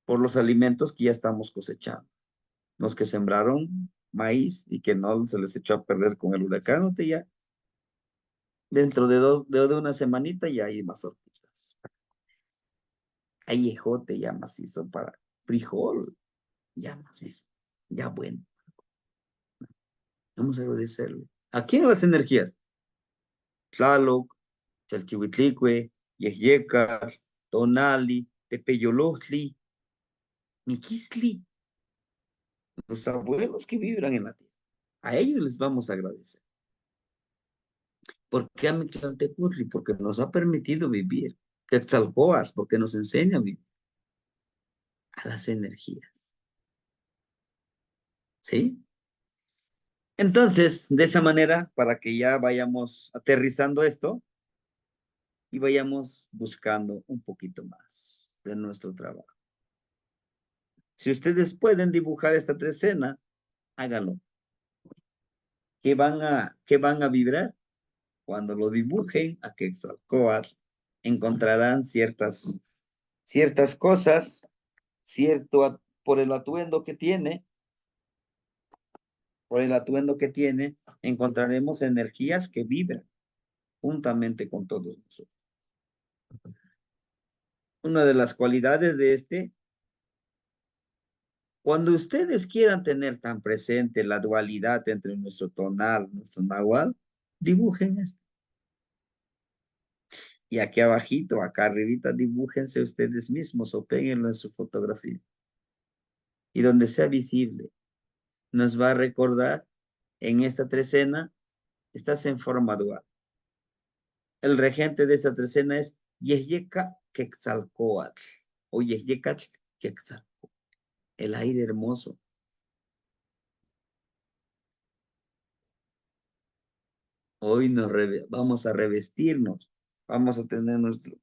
por los alimentos que ya estamos cosechando. Los que sembraron maíz y que no se les echó a perder con el huracán, ya dentro de una semanita ya hay más hortalizas. Hay ejote ya macizo para frijol, ya macizo, ya bueno. Vamos a agradecerle. ¿A quién las energías? Tlaloc, Chalchihuitlicue, Yehyecas, Tonali, Tepeyolojli, Miquisli, los abuelos que vibran en la tierra. A ellos les vamos a agradecer. ¿Por qué a Mictlantecutli? Porque nos ha permitido vivir. Quetzalcóatl, porque nos enseña a vivir. A las energías. ¿Sí? Entonces, de esa manera, para que ya vayamos aterrizando esto y vayamos buscando un poquito más de nuestro trabajo. Si ustedes pueden dibujar esta trecena Háganlo. ¿Qué van a vibrar? Cuando lo dibujen a Quetzalcóatl, encontrarán ciertas cosas, por el atuendo que tiene, encontraremos energías que vibran juntamente con todos nosotros. Una de las cualidades de cuando ustedes quieran tener tan presente la dualidad entre nuestro tonal, nuestro nahual, dibujen esto. Y aquí abajito, acá arribita, dibújense ustedes mismos o péguenlo en su fotografía. Y donde sea visible, nos va a recordar en esta trecena, estás en forma dual. El regente de esta trecena es Yehyeca Quetzalcóatl o Yehyeca Quetzalcóatl, el aire hermoso. Hoy vamos a revestirnos, vamos a tener nuestro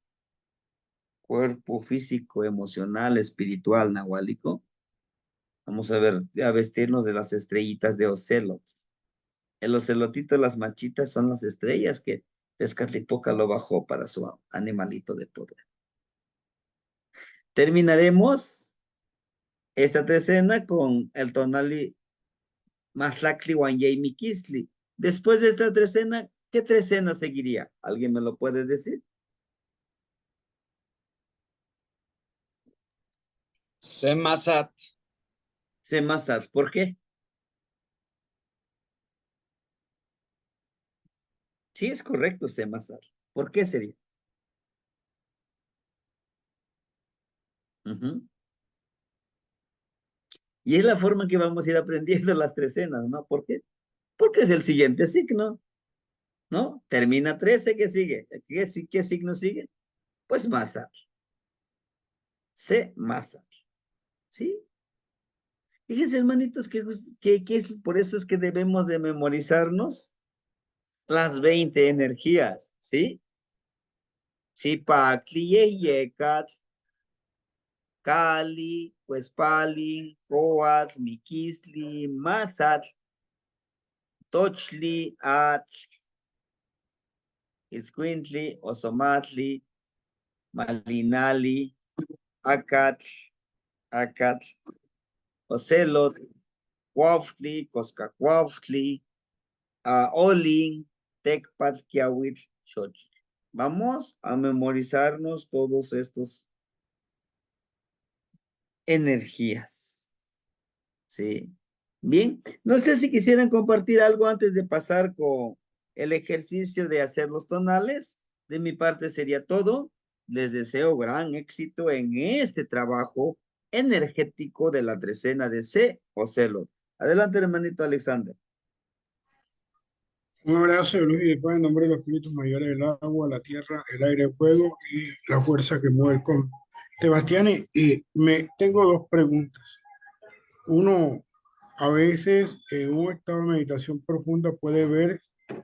cuerpo físico, emocional, espiritual, nahuálico. Vamos a vestirnos de las estrellitas de Ocelo. El ocelotito, las manchitas son las estrellas que Tezcatlipoca lo bajó para su animalito de poder. Terminaremos esta trecena con el tonali Matlacli Wanyei Miquisli. Después de esta trecena, ¿qué trecena seguiría? ¿Alguien me lo puede decir? Semasat. Semasat. ¿Por qué? Sí, es correcto, Semasat. ¿Por qué sería? Ujú. Y es la forma que vamos a ir aprendiendo las trecenas, ¿no? ¿Por qué? Porque es el siguiente signo, ¿no? Termina 13, ¿qué sigue? ¿Qué signo sigue? Pues Masat. Masat. ¿Sí? Fíjense, hermanitos, que es, por eso es que debemos de memorizarnos las 20 energías, ¿sí? Zipacli, Yeyecat, Cali, Cuespali, Coatl, Miquisli, Mazatl, Tochli, Atl, Iscuintli, Osomatli, Malinali, Acatl, Ocelot, Cuautli, Coscacuautli, Olin, Tecpat, Kiawit, Xochitl. Vamos a memorizarnos todos estos energías. ¿Sí? Bien, no sé si quisieran compartir algo antes de pasar con el ejercicio de hacer los tonales. De mi parte sería todo. Les deseo gran éxito en este trabajo energético de la trecena de C o Celo. Adelante, hermanito Alexander. Un abrazo de luz y de paz en nombre de los espíritus mayores del agua, la tierra, el aire, el fuego y la fuerza que mueve el con. Sebastián, tengo dos preguntas. Uno, a veces en un estado de meditación profunda puede ver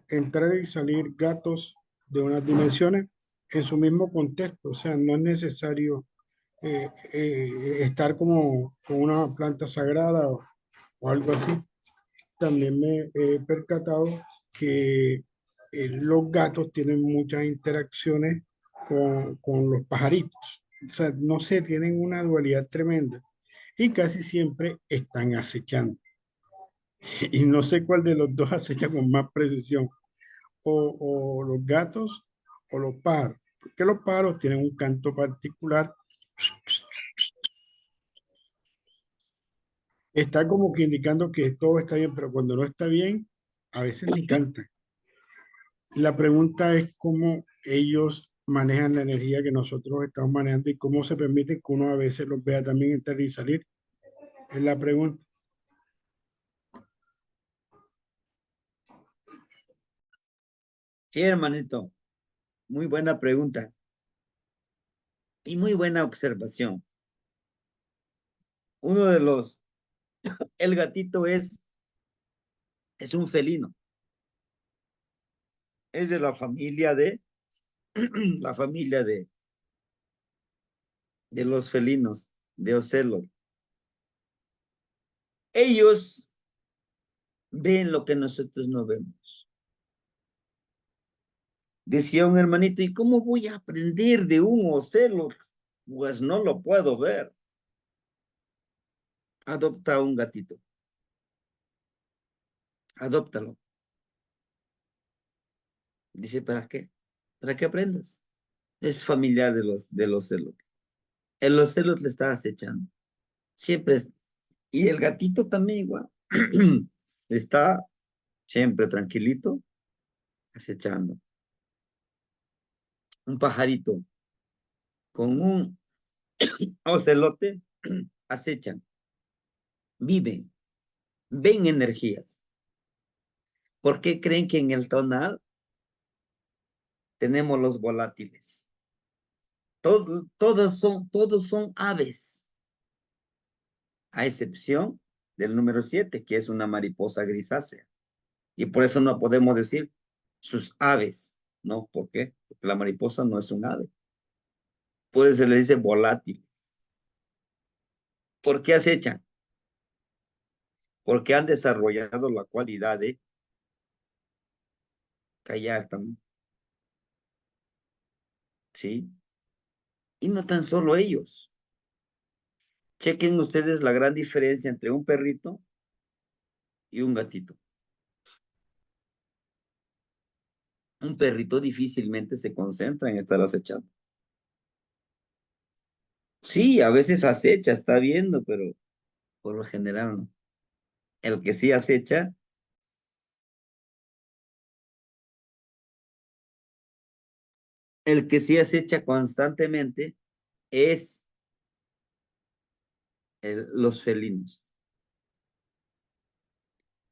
entrar y salir gatos de unas dimensiones en su mismo contexto. O sea, no es necesario estar como con una planta sagrada o algo así. También me he percatado que los gatos tienen muchas interacciones con los pajaritos. O sea, no sé, tienen una dualidad tremenda y casi siempre están acechando. Y no sé cuál de los dos acecha con más precisión, o los gatos o los pájaros, porque los pájaros tienen un canto particular. Está como que indicando que todo está bien, pero cuando no está bien, a veces ni cantan. La pregunta es cómo ellos manejan la energía que nosotros estamos manejando y cómo se permite que uno a veces los vea también entrar y salir. Es la pregunta. Sí, hermanito. Muy buena pregunta y muy buena observación. Uno de el gatito es un felino. Es de la familia la familia de los felinos, de Ocelo. Ellos ven lo que nosotros no vemos. Decía un hermanito, ¿y cómo voy a aprender de un ocelo? Pues no lo puedo ver. Adopta un gatito. Adóptalo. Dice, ¿para qué? Para que aprendas. Es familiar de los celos. En los celos le está acechando. Siempre es. Y el gatito también igual. Está siempre tranquilito, acechando. Un pajarito con un ocelote acechan, viven, ven energías. ¿Por qué creen que en el tonal tenemos los volátiles? Todos son aves, a excepción del número 7, que es una mariposa grisácea. Y por eso no podemos decir sus aves, ¿no? ¿Por qué? Porque la mariposa no es un ave. Por eso se le dice volátiles. ¿Por qué acechan? Porque han desarrollado la cualidad de callar también, ¿sí? Y no tan solo ellos. Chequen ustedes la gran diferencia entre un perrito y un gatito. Un perrito difícilmente se concentra en estar acechando. Sí, a veces acecha, está viendo, pero por lo general no. El que sí acecha, el que sí acecha constantemente es los felinos.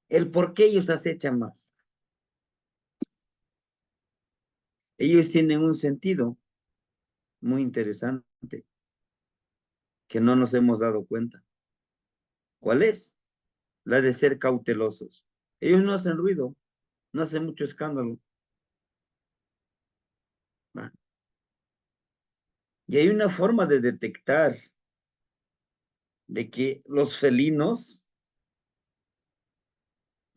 El por qué ellos acechan más. Ellos tienen un sentido muy interesante que no nos hemos dado cuenta. ¿Cuál es? La de ser cautelosos. Ellos no hacen ruido, no hacen mucho escándalo. ¿Va? Y hay una forma de detectar de que los felinos,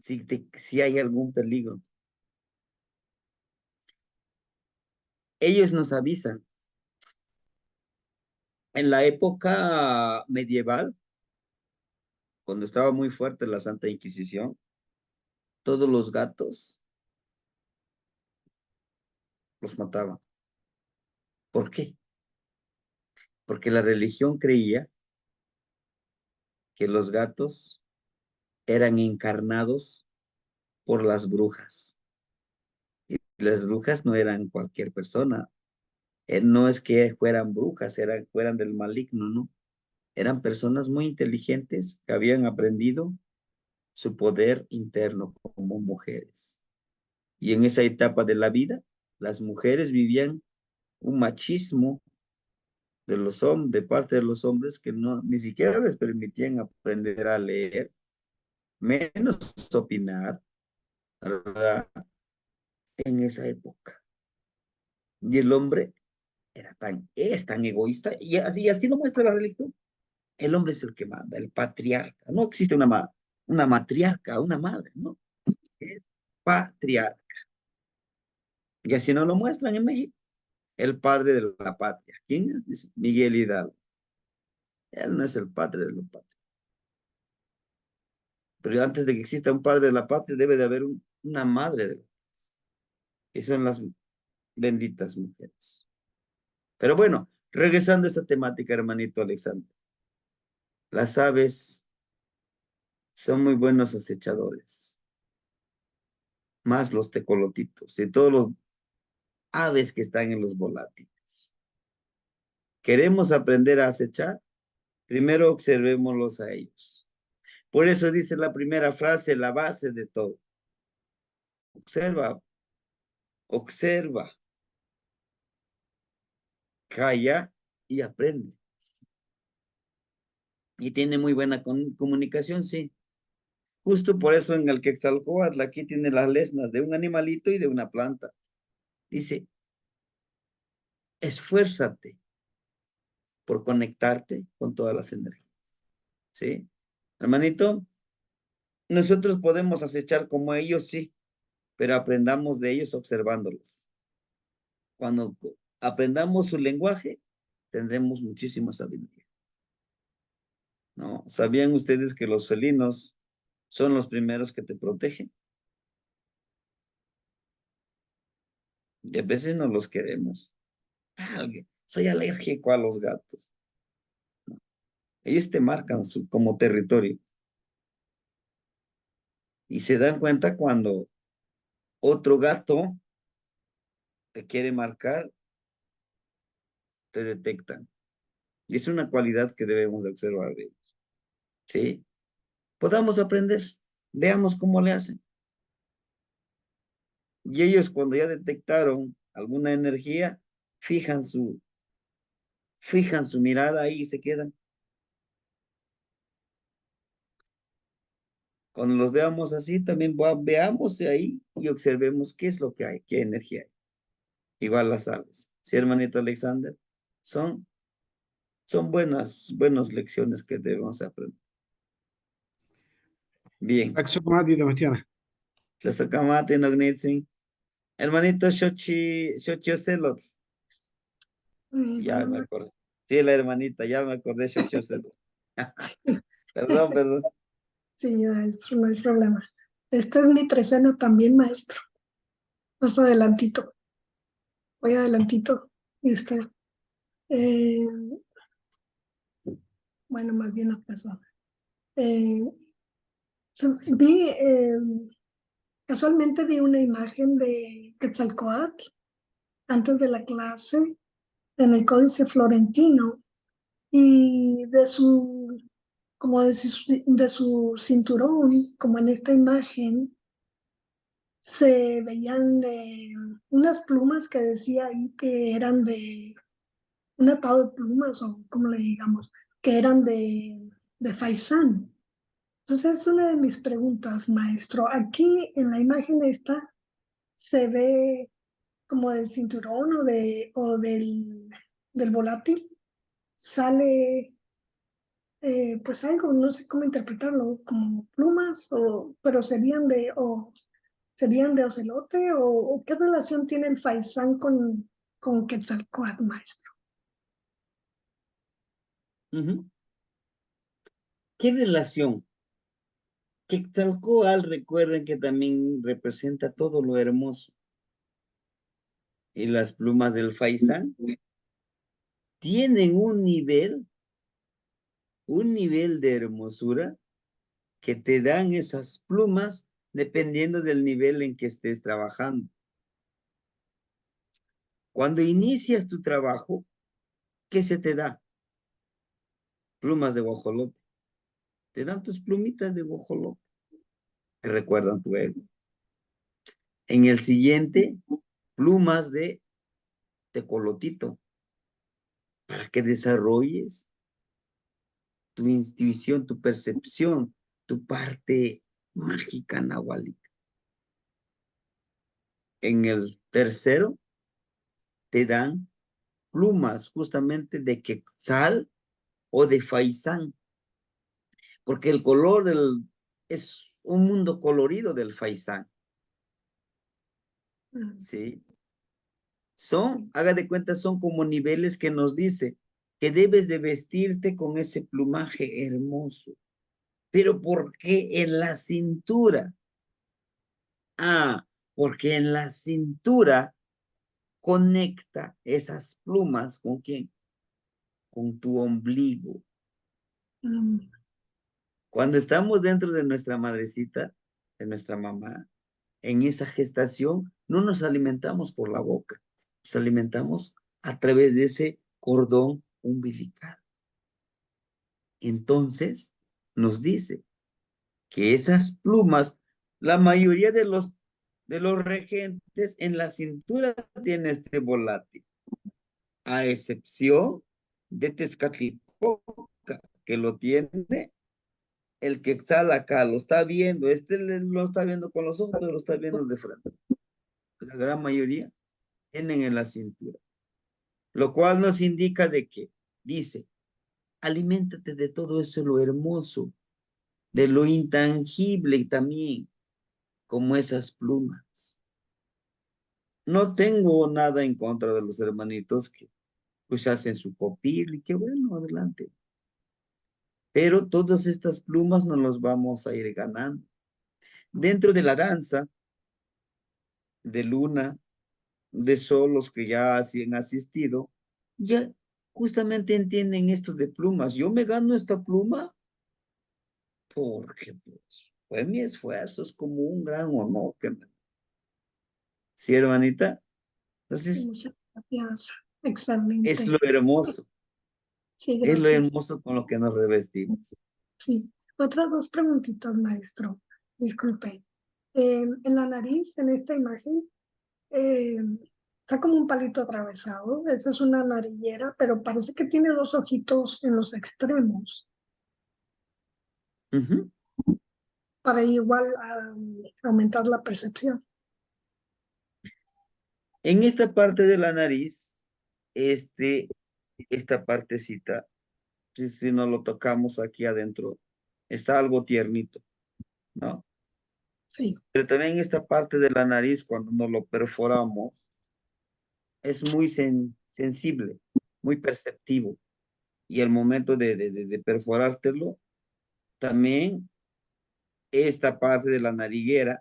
si hay algún peligro, ellos nos avisan. En la época medieval, cuando estaba muy fuerte la Santa Inquisición, todos los gatos los mataban. ¿Por qué? Porque la religión creía que los gatos eran encarnados por las brujas. Y las brujas no eran cualquier persona. No es que fueran brujas, fueran del maligno, ¿no? Eran personas muy inteligentes que habían aprendido su poder interno como mujeres. Y en esa etapa de la vida, las mujeres vivían un machismo de parte de los hombres que no, ni siquiera les permitían aprender a leer, menos opinar, ¿verdad? En esa época. Y el hombre es tan egoísta, y así lo muestra la religión. El hombre es el que manda, el patriarca. No existe una matriarca, una madre, ¿no? Es patriarca. Y así no lo muestran en México. El padre de la patria. ¿Quién es? Dice Miguel Hidalgo. Él no es el padre de la patria. Pero antes de que exista un padre de la patria, debe de haber una madre de la patria. Y son las benditas mujeres. Pero bueno, regresando a esta temática, hermanito Alexander. Las aves son muy buenos acechadores. Más los tecolotitos y todos los aves que están en los volátiles. ¿Queremos aprender a acechar? Primero observémoslos a ellos. Por eso dice la primera frase, la base de todo. Observa, observa, calla y aprende. Y tiene muy buena comunicación, sí. Justo por eso en el Quetzalcóatl aquí tiene las lesnas de un animalito y de una planta. Dice, esfuérzate por conectarte con todas las energías. ¿Sí? Hermanito, Nosotros podemos acechar como ellos, sí, pero aprendamos de ellos observándolos. Cuando aprendamos su lenguaje, tendremos muchísima sabiduría. ¿No? ¿Sabían ustedes que los felinos son los primeros que te protegen? Y a veces no los queremos. Soy alérgico a los gatos. Ellos te marcan como territorio. Y se dan cuenta cuando otro gato te quiere marcar, te detectan. Y es una cualidad que debemos de observar de ellos. ¿Sí? Podamos aprender. Veamos cómo le hacen. Y ellos cuando ya detectaron alguna energía, fijan su mirada ahí y se quedan. Cuando los veamos así, también veamos ahí y observemos qué es lo que hay, qué energía hay. Igual las aves. Sí, hermanito Alexander, son, son buenas lecciones que debemos aprender. Bien. Axomati, Tamastiana. Tlazokamate, Nognitzin. Hermanito Xochi Ocelot. Ya me acordé. Sí, la hermanita, ya me acordé, Xochi Ocelot. Perdón. Sí, maestro, no hay problema. Esta es mi trecena también, maestro. Más adelantito. Voy adelantito. Y usted. Eh, bueno, más bien atrasado. Eh, vi, casualmente vi una imagen de Quetzalcóatl antes de la clase en el Códice Florentino y como de su cinturón, como en esta imagen, se veían unas plumas que decía ahí que eran de un atado de plumas o como le digamos, que eran de faisán. Entonces es una de mis preguntas, maestro. Aquí en la imagen esta se ve como del cinturón del volátil, sale pues algo, no sé cómo interpretarlo, como plumas, pero serían de ocelote, o qué relación tiene el faisán con Quetzalcóatl, maestro. ¿Qué relación? Quetzalcóatl, recuerden que también representa todo lo hermoso. Y las plumas del faisán tienen un nivel de hermosura que te dan esas plumas dependiendo del nivel en que estés trabajando. Cuando inicias tu trabajo, ¿qué se te da? Plumas de guajolote. Te dan tus plumitas de guajolote. Te recuerdan tu ego. En el siguiente, plumas de tecolotito, para que desarrolles tu intuición, tu percepción, tu parte mágica nahuálica. En el tercero, te dan plumas justamente de quetzal o de faisán, porque el color es un mundo colorido del faisán, ¿sí? Haga de cuenta, son como niveles que nos dice que debes de vestirte con ese plumaje hermoso. Pero ¿por qué en la cintura? Porque en la cintura conecta esas plumas ¿con quién? Con tu ombligo. Cuando estamos dentro de nuestra madrecita, de nuestra mamá, en esa gestación, no nos alimentamos por la boca, nos alimentamos a través de ese cordón umbilical. Entonces, nos dice que esas plumas, la mayoría de los regentes en la cintura tiene este volátil, a excepción de Tezcatlipoca, que lo tiene el quetzal acá, lo está viendo, lo está viendo con los ojos, pero lo está viendo de frente. La gran mayoría tienen en la cintura, lo cual nos indica de que, dice, aliméntate de todo eso, lo hermoso, de lo intangible también, como esas plumas. No tengo nada en contra de los hermanitos que pues hacen su copil y qué bueno, adelante. Pero todas estas plumas nos las vamos a ir ganando. Dentro de la danza, de luna, de sol, los que ya han asistido, ya justamente entienden esto de plumas. Yo me gano esta pluma porque pues, fue mi esfuerzo, es como un gran honor que me... Sí, hermanita. Sí, Entonces, muchas gracias. es lo Excelente. hermoso, Sí, es lo gracias. hermoso con lo que nos revestimos. Sí. Otras dos preguntitas, maestro. Disculpe. En la nariz, en esta imagen, eh, está como un palito atravesado. Esa es una nariguera, pero parece que tiene dos ojitos en los extremos Ujú. para igual aumentar la percepción. En esta parte de la nariz, esta partecita, si nos lo tocamos aquí adentro, está algo tiernito, ¿no? Sí. Pero también esta parte de la nariz, cuando nos lo perforamos, es muy sensible, muy perceptivo. Y al momento de perforártelo, también esta parte de la nariguera,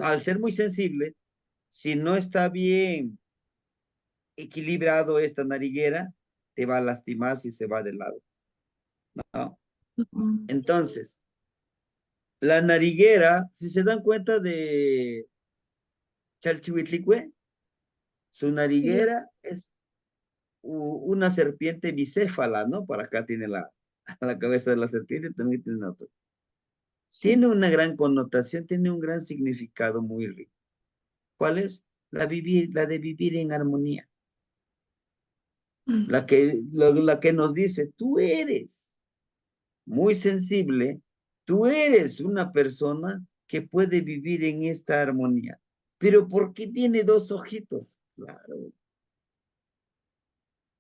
al ser muy sensible, si no está bien equilibrado esta nariguera, te va a lastimar si se va de lado, ¿no? Ujú. Entonces, la nariguera, si se dan cuenta de Chalchihuitlicue, su Sí, la- nariguera es una serpiente bicéfala, ¿no? Por acá tiene la cabeza de la serpiente, también tiene otro. sí. Tiene una gran connotación, tiene un gran significado muy rico. ¿Cuál es? La de vivir en armonía. Mm. La que nos dice, tú eres muy sensible, tú eres una persona que puede vivir en esta armonía. Pero ¿por qué tiene dos ojitos? Claro,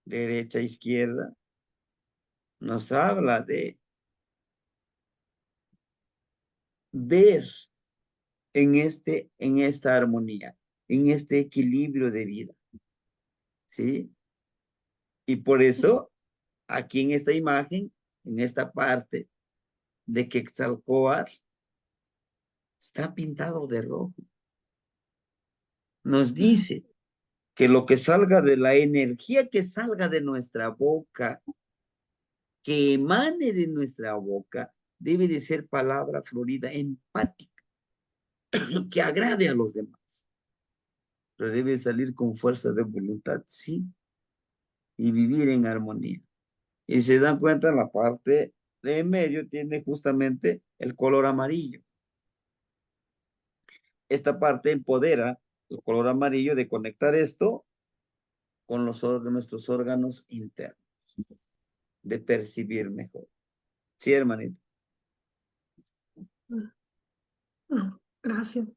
derecha, izquierda, nos habla de ver en esta armonía, en este equilibrio de vida, ¿sí? Y por eso, aquí en esta imagen, en esta parte de Quetzalcóatl, está pintado de rojo. Nos Mm. dice que lo que salga de la energía que salga de nuestra boca, que emane de nuestra boca, debe de ser palabra florida, empática, que agrade a los demás. Pero debe salir con fuerza de voluntad, sí, y vivir en armonía. Y se dan cuenta, la parte de en medio tiene justamente el color amarillo. Esta parte empodera el color amarillo de conectar esto con nuestros órganos internos, de percibir mejor. Sí, hermanito. Mm. No, gracias.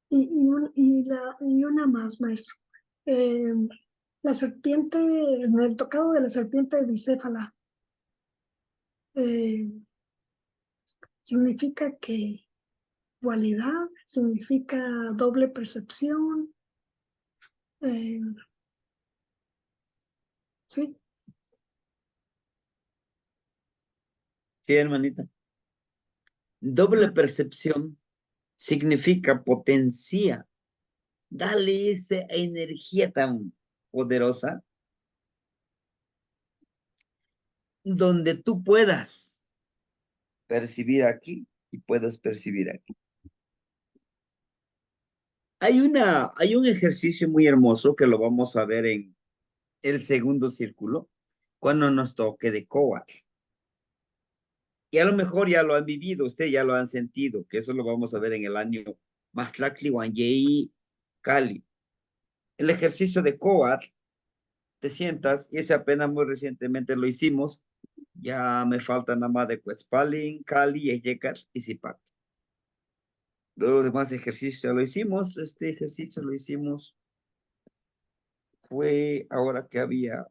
Y una más, maestro. Eh, la serpiente, en el tocado de la serpiente bicéfala, eh, significa que dualidad, significa doble percepción. eh, sí. Sí, hermanita. Doble Ah, percepción significa potencia. Dale esa energía tan poderosa donde tú puedas percibir aquí y puedas percibir aquí. Hay un ejercicio muy hermoso que lo vamos a ver en el segundo círculo cuando nos toque de Coatl. Y a lo mejor ya lo han vivido, ustedes ya lo han sentido, que eso lo vamos a ver en el año Maxtlactli Wanyei Cali. El ejercicio de Coatl, te sientas, y ese apenas muy recientemente lo hicimos, ya me falta nada más de Cuetzpalin, Cali, Eyecar y Zipac. Los demás ejercicios ya lo hicimos, este ejercicio lo hicimos, fue ahora que había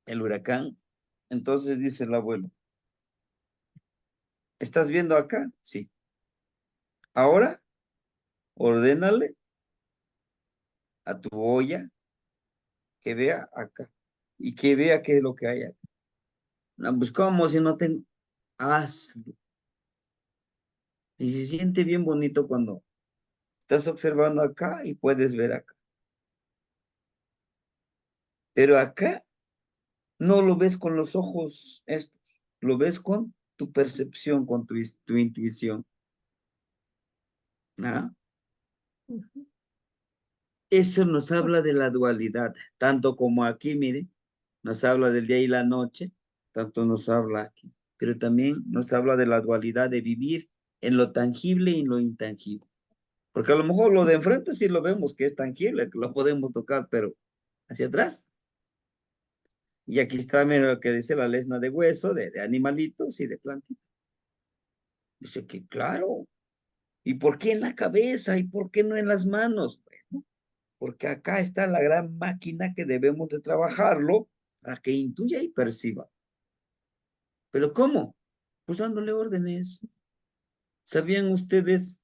el huracán, Entonces dice el abuelo, ¿estás viendo acá? Sí. Ahora, ordénale a tu olla que vea acá y que vea qué es lo que hay acá. No, pues ¿cómo si no tengo? Hazlo. Y se siente bien bonito cuando estás observando acá y puedes ver acá. Pero acá no lo ves con los ojos estos, lo ves con tu percepción, con tu intuición. ¿Ah? Ujú. Eso nos habla de la dualidad, tanto como aquí, mire, nos habla del día y la noche, tanto nos habla aquí, pero también nos habla de la dualidad de vivir en lo tangible y en lo intangible. Porque a lo mejor lo de enfrente sí lo vemos que es tangible, que lo podemos tocar, pero hacia atrás. Y aquí está, mira lo que dice la lesna de hueso, de animalitos y de plantitas. Dice que claro. ¿Y por qué en la cabeza? ¿Y por qué no en las manos? Bueno, porque acá está la gran máquina que debemos de trabajarlo para que intuya y perciba. ¿Pero cómo? Pues dándole órdenes. ¿Sabían ustedes?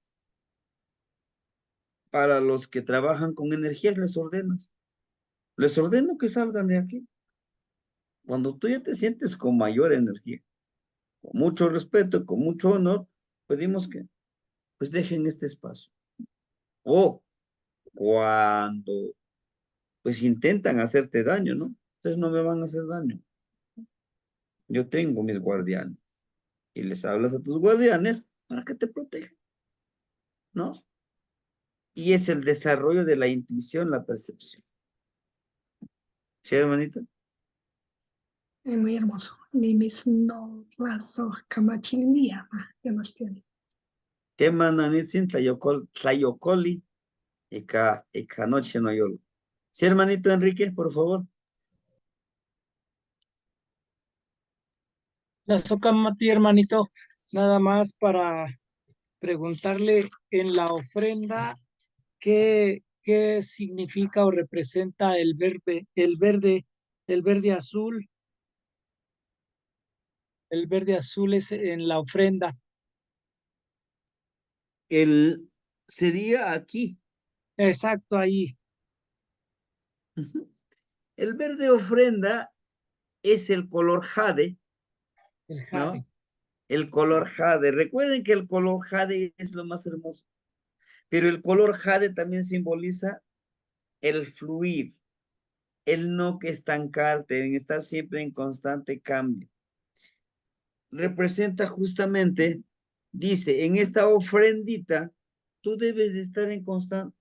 Para los que trabajan con energías les ordenas. Les ordeno que salgan de aquí. Cuando tú ya te sientes con mayor energía, con mucho respeto, con mucho honor, pedimos que pues dejen este espacio. O cuando pues intentan hacerte daño, ¿no? Ustedes no me van a hacer daño. Yo tengo mis guardianes. Y les hablas a tus guardianes para que te protejan, ¿no? Y es el desarrollo de la intuición, la percepción. ¿Sí, hermanita? Es muy hermoso. Nimis no razo kamachilia, que nos tiene. ¿Qué mananitzin tlayocoli y noche no yolo? Sí, hermanito Enrique, por favor. La Socamati, hermanito, nada más para preguntarle en la ofrenda qué significa o representa el verde azul es en la ofrenda. El sería aquí. Exacto, ahí, Ujú. El verde ofrenda es el color jade, el jade. ¿no? El color jade. Recuerden que el color jade es lo más hermoso, pero el color jade también simboliza el fluir, el no que estancarte, en estar siempre en constante cambio. Representa justamente, dice, en esta ofrendita, tú debes de estar en constante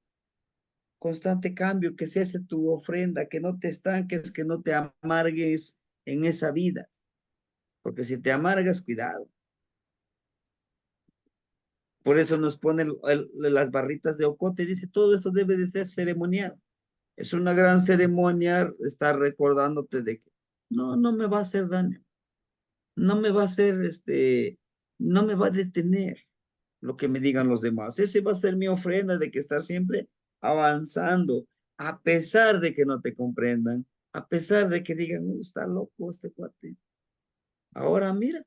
cambio, que se hace tu ofrenda, que no te estanques, que no te amargues en esa vida, porque si te amargas, cuidado. Por eso nos pone las barritas de ocote, dice, todo eso debe de ser ceremonial. Es una gran ceremonia estar recordándote de que no me va a hacer daño, no me va a hacer, no me va a detener lo que me digan los demás. Ese va a ser mi ofrenda de que estar siempre avanzando, a pesar de que no te comprendan, a pesar de que digan, está loco este cuate. Ahora mira,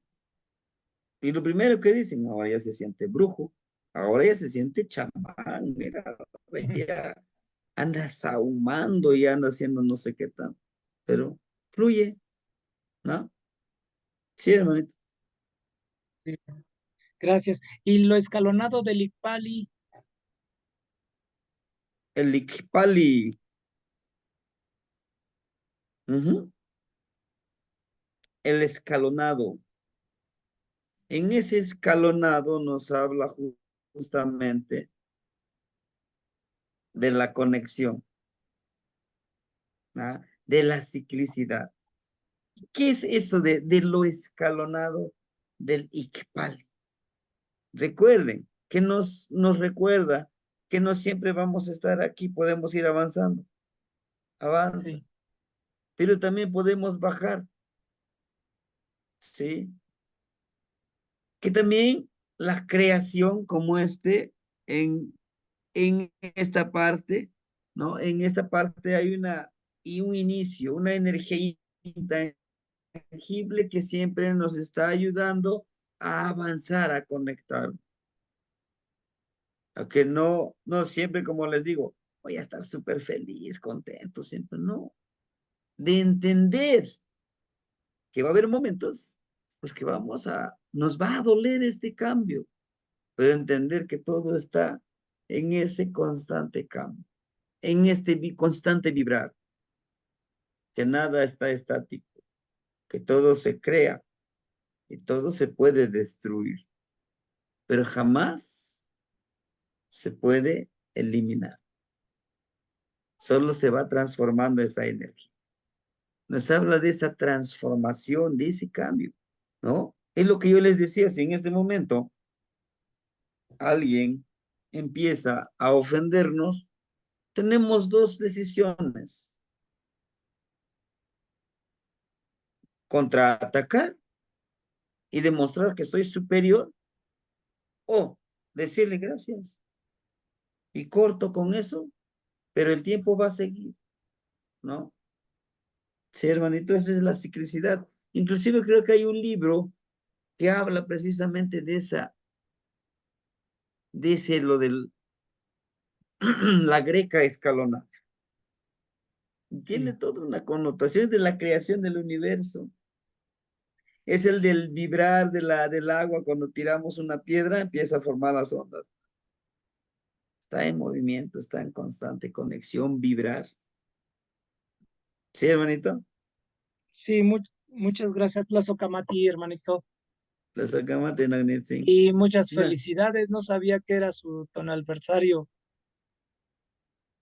y lo primero que dicen, ahora ya se siente brujo, ahora ya se siente chamán, mira, ahora ya anda sahumando y anda haciendo no sé qué tan, pero fluye, ¿no? Sí, hermanito. Sí, gracias. Y lo escalonado del Icpali, El Icpali, ujú, el escalonado. En ese escalonado nos habla justamente de la conexión, ¿ah? De la ciclicidad. ¿Qué es eso de lo escalonado del Icpali? Recuerden que nos recuerda que no siempre vamos a estar aquí, podemos ir avanzando, avanza, sí, pero también podemos bajar, ¿sí? Que también la creación como en esta parte, ¿no? En esta parte hay y un inicio, una energía intangible intangible que siempre nos está ayudando a avanzar, a conectar. A que no siempre, como les digo, voy a estar súper feliz, contento, siempre no. De entender que va a haber momentos, pues que nos va a doler este cambio, pero entender que todo está en ese constante cambio, en este constante vibrar, que nada está estático, que todo se crea y todo se puede destruir, pero jamás se puede eliminar. Solo se va transformando esa energía. Nos habla de esa transformación, de ese cambio, ¿no? Es lo que yo les decía, si en este momento alguien empieza a ofendernos, tenemos dos decisiones: contraatacar y demostrar que soy superior, o decirle gracias y corto con eso, pero el tiempo va a seguir, ¿no? Sí, hermanito, esa es la ciclicidad. Inclusive creo que hay un libro que habla precisamente dice lo del la greca escalonada. Tiene Sí. toda una connotación de la creación del universo. Es el del vibrar del agua. Cuando tiramos una piedra, empieza a formar las ondas. Está en movimiento, está en constante conexión, vibrar. ¿Sí, hermanito? Sí, muchas gracias, Tlazocamati, hermanito. La sacamos de Nagnetsin. Y muchas Mira, felicidades. No sabía que era su tonalversario.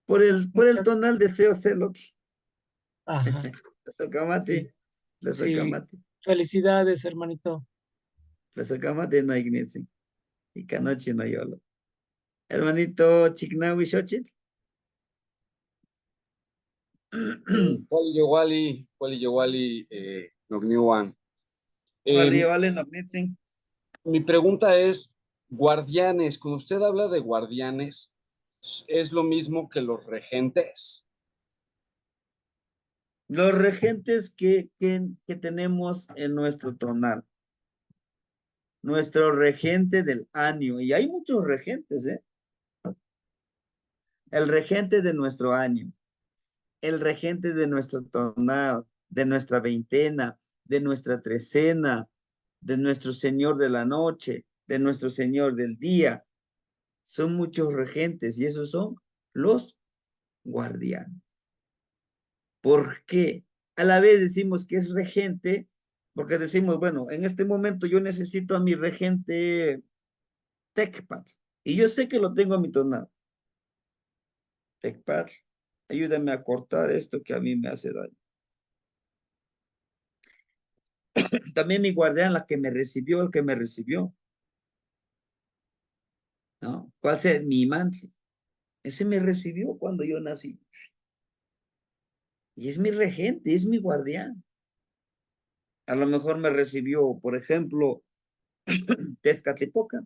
por el Muchas. tonal deseo serlo. Ajá. La sacamate, Sí, la sí. sacamate, Felicidades, hermanito. la sacamate no Ignetsin. Y canoche no yolo. Hermanito Chignawi Xochitl. Poli Yowali, Nogniwan. Vale, vale, Nagnetsin. Mi pregunta es, guardianes, cuando usted habla de guardianes, ¿es lo mismo que los regentes? Los regentes que tenemos en nuestro tonal. Nuestro regente del año. Y hay muchos regentes, ¿eh? El regente de nuestro año. El regente de nuestro tonal, de nuestra veintena, de nuestra trecena, de nuestro Señor de la noche, de nuestro Señor del día. Son muchos regentes y esos son los guardianes. ¿Por qué? A la vez decimos que es regente, porque decimos, bueno, en este momento yo necesito a mi regente Tecpat, y yo sé que lo tengo a mi tonal. Tecpat, ayúdame a cortar esto que a mí me hace daño. También mi guardián, la que me recibió, el que me recibió, ¿no? ¿Cuál es mi imante? Ese me recibió cuando yo nací. Y es mi regente, es mi guardián. A lo mejor me recibió, por ejemplo, Tezcatlipoca,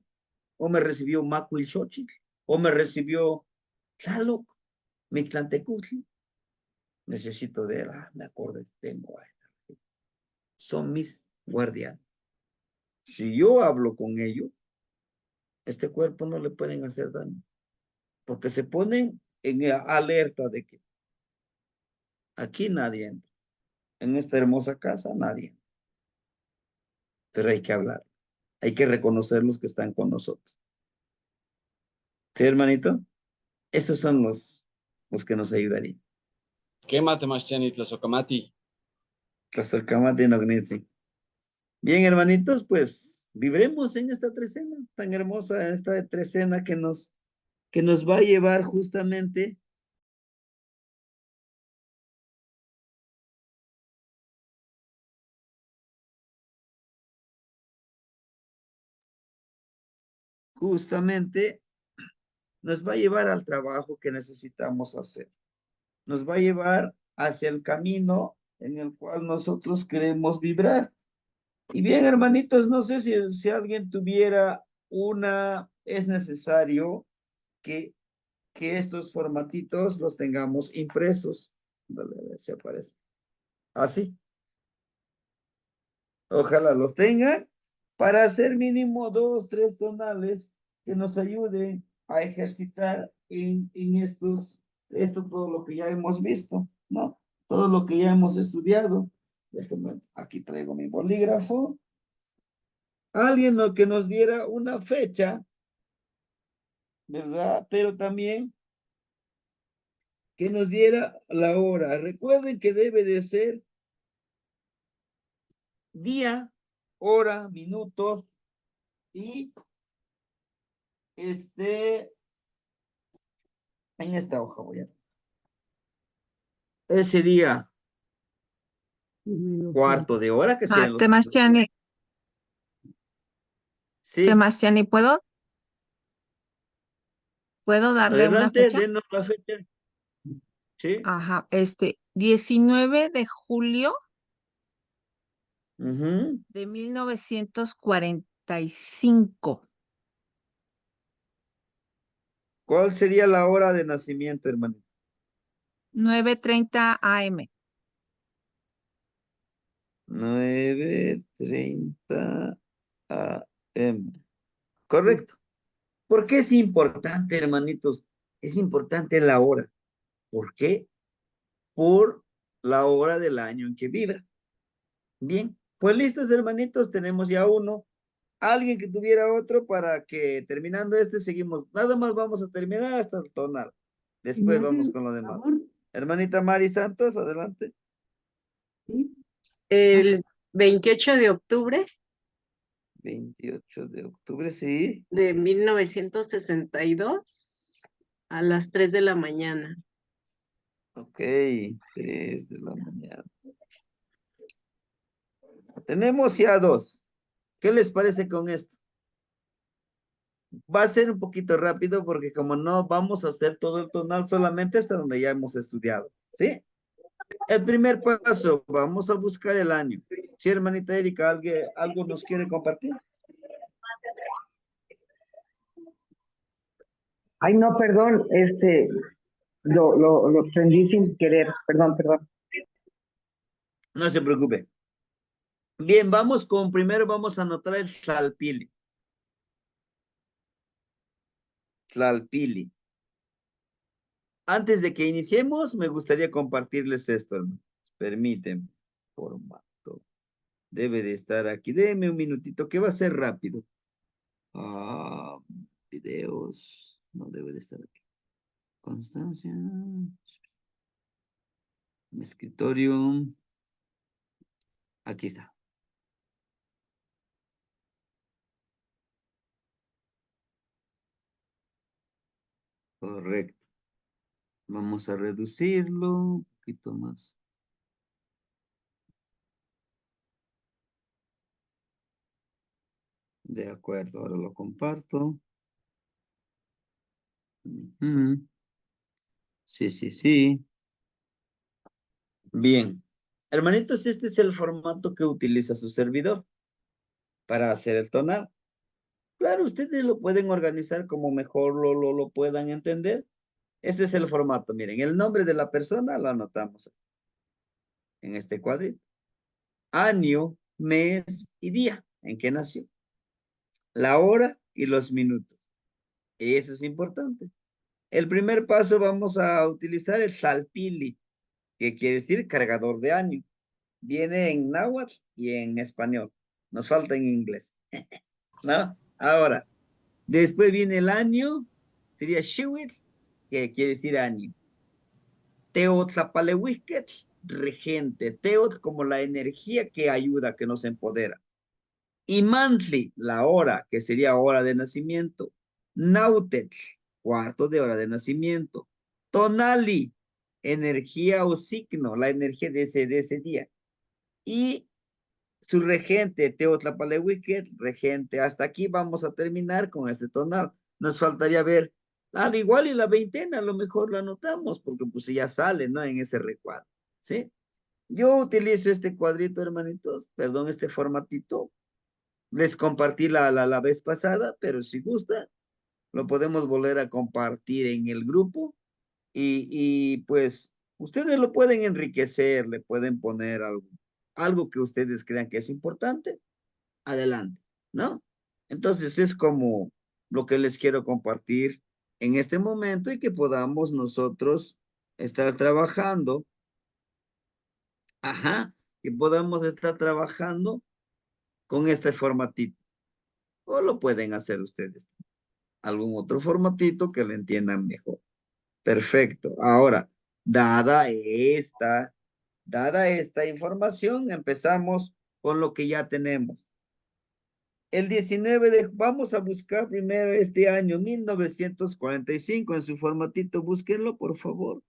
o me recibió Macuilxochitl, o me recibió Tlaloc, Mictlantecutli. Necesito de él, me acordé, tengo a esta. Son mis guardianes. Si yo hablo con ellos, este cuerpo no le pueden hacer daño, porque se ponen en alerta de que aquí nadie entra, en esta hermosa casa nadie entra. Pero hay que hablar, hay que reconocer los que están con nosotros. ¿Sí, hermanito? Estos son los que nos ayudarían. ¿Qué Matemachani, Tlazocamati? Tlazolcamati Nognitzi. Bien, hermanitos, pues vibremos en esta trecena tan hermosa, esta trecena que nos va a llevar justamente nos va a llevar al trabajo que necesitamos hacer. Nos va a llevar hacia el camino en el cual nosotros queremos vibrar. Y bien, hermanitos, no sé si alguien tuviera es necesario que, que estos formatitos los tengamos impresos. Dale, a ver si aparece. Así. Ojalá los tengan para hacer mínimo 2, 3 tonales que nos ayuden a ejercitar en esto todo lo que ya hemos visto, ¿no? Todo lo que ya hemos estudiado. Déjenme, aquí traigo mi bolígrafo. Alguien lo que nos diera una fecha, ¿verdad? Pero también que nos diera la hora. Recuerden que debe de ser día, hora, minutos y en esta hoja voy a. Ese día, cuarto de hora que sean los. Temaztiani, Sí, Temaztiani, ¿puedo darle una adelante, fecha? denos la fecha. Sí. Ajá, 19 de julio Ujú. de 1945. ¿Cuál sería la hora de nacimiento, hermanito? 9:30 AM. 9:30 AM. Correcto. ¿Por qué es importante, hermanitos? Es importante la hora. ¿Por qué? Por la hora del año en que vibra. Bien, pues listos, hermanitos, tenemos ya uno. Alguien que tuviera otro para que terminando seguimos. Nada más vamos a terminar hasta el tonal. Después vamos con lo demás. Hermanita Mari Santos, adelante. El 28 de octubre 28 de octubre, sí. de 1962 a las 3 de la mañana. Ok, 3 de la mañana. Tenemos ya dos. ¿Qué les parece con esto? Va a ser un poquito rápido porque como no vamos a hacer todo el tonal solamente hasta donde ya hemos estudiado, ¿sí? El primer paso, vamos a buscar el año. Sí, hermanita Erika, ¿algo nos quiere compartir? Ay, no, perdón, lo prendí sin querer, perdón. No se preocupe. Bien, primero vamos a anotar el Tlalpili. Tlalpili. Antes de que iniciemos, me gustaría compartirles esto, hermano. Permítanme. Formato. Debe de estar aquí. Deme un minutito, que va a ser rápido. Videos. No debe de estar aquí. Constancia. Escritorio. Aquí está. Correcto. Vamos a reducirlo un poquito más. De acuerdo, ahora lo comparto. Ujú. Sí. Bien. Hermanitos, este es el formato que utiliza su servidor para hacer el tonal. Claro, ustedes lo pueden organizar como mejor lo puedan entender. Este es el formato. Miren, el nombre de la persona lo anotamos en este cuadrito. Año, mes y día en que nació. La hora y los minutos. Eso es importante. El primer paso vamos a utilizar el Tlalpili, que quiere decir cargador de año. Viene en náhuatl y en español. Nos falta en inglés. ¿No? Ahora, después viene el año, sería Shiwit, que quiere decir año. Teotlapalehuisquetl, regente. Teot como la energía que ayuda, que nos empodera. Y Mantli, la hora, que sería hora de nacimiento. Nautetl, cuarto de hora de nacimiento. Tonali, energía o signo, la energía de ese día. Y su regente, Teotlapalehuiquetl, regente. Hasta aquí vamos a terminar con este tonal. Nos faltaría ver, al igual y la veintena, a lo mejor la anotamos, porque pues ya sale, ¿no? En ese recuadro, ¿sí? Yo utilizo este cuadrito, hermanitos, perdón, este formatito. Les compartí la vez pasada, pero si gusta, lo podemos volver a compartir en el grupo y pues ustedes lo pueden enriquecer, le pueden poner algo que ustedes crean que es importante, adelante, ¿no? Entonces es como lo que les quiero compartir en este momento y que podamos nosotros estar trabajando, ajá, que podamos estar trabajando con este formatito. O lo pueden hacer ustedes, algún otro formatito que lo entiendan mejor. Perfecto. Ahora, dada esta información, empezamos con lo que ya tenemos. El 19 de, vamos a buscar primero este año, 1945, en su formatito, búsquenlo, por favor.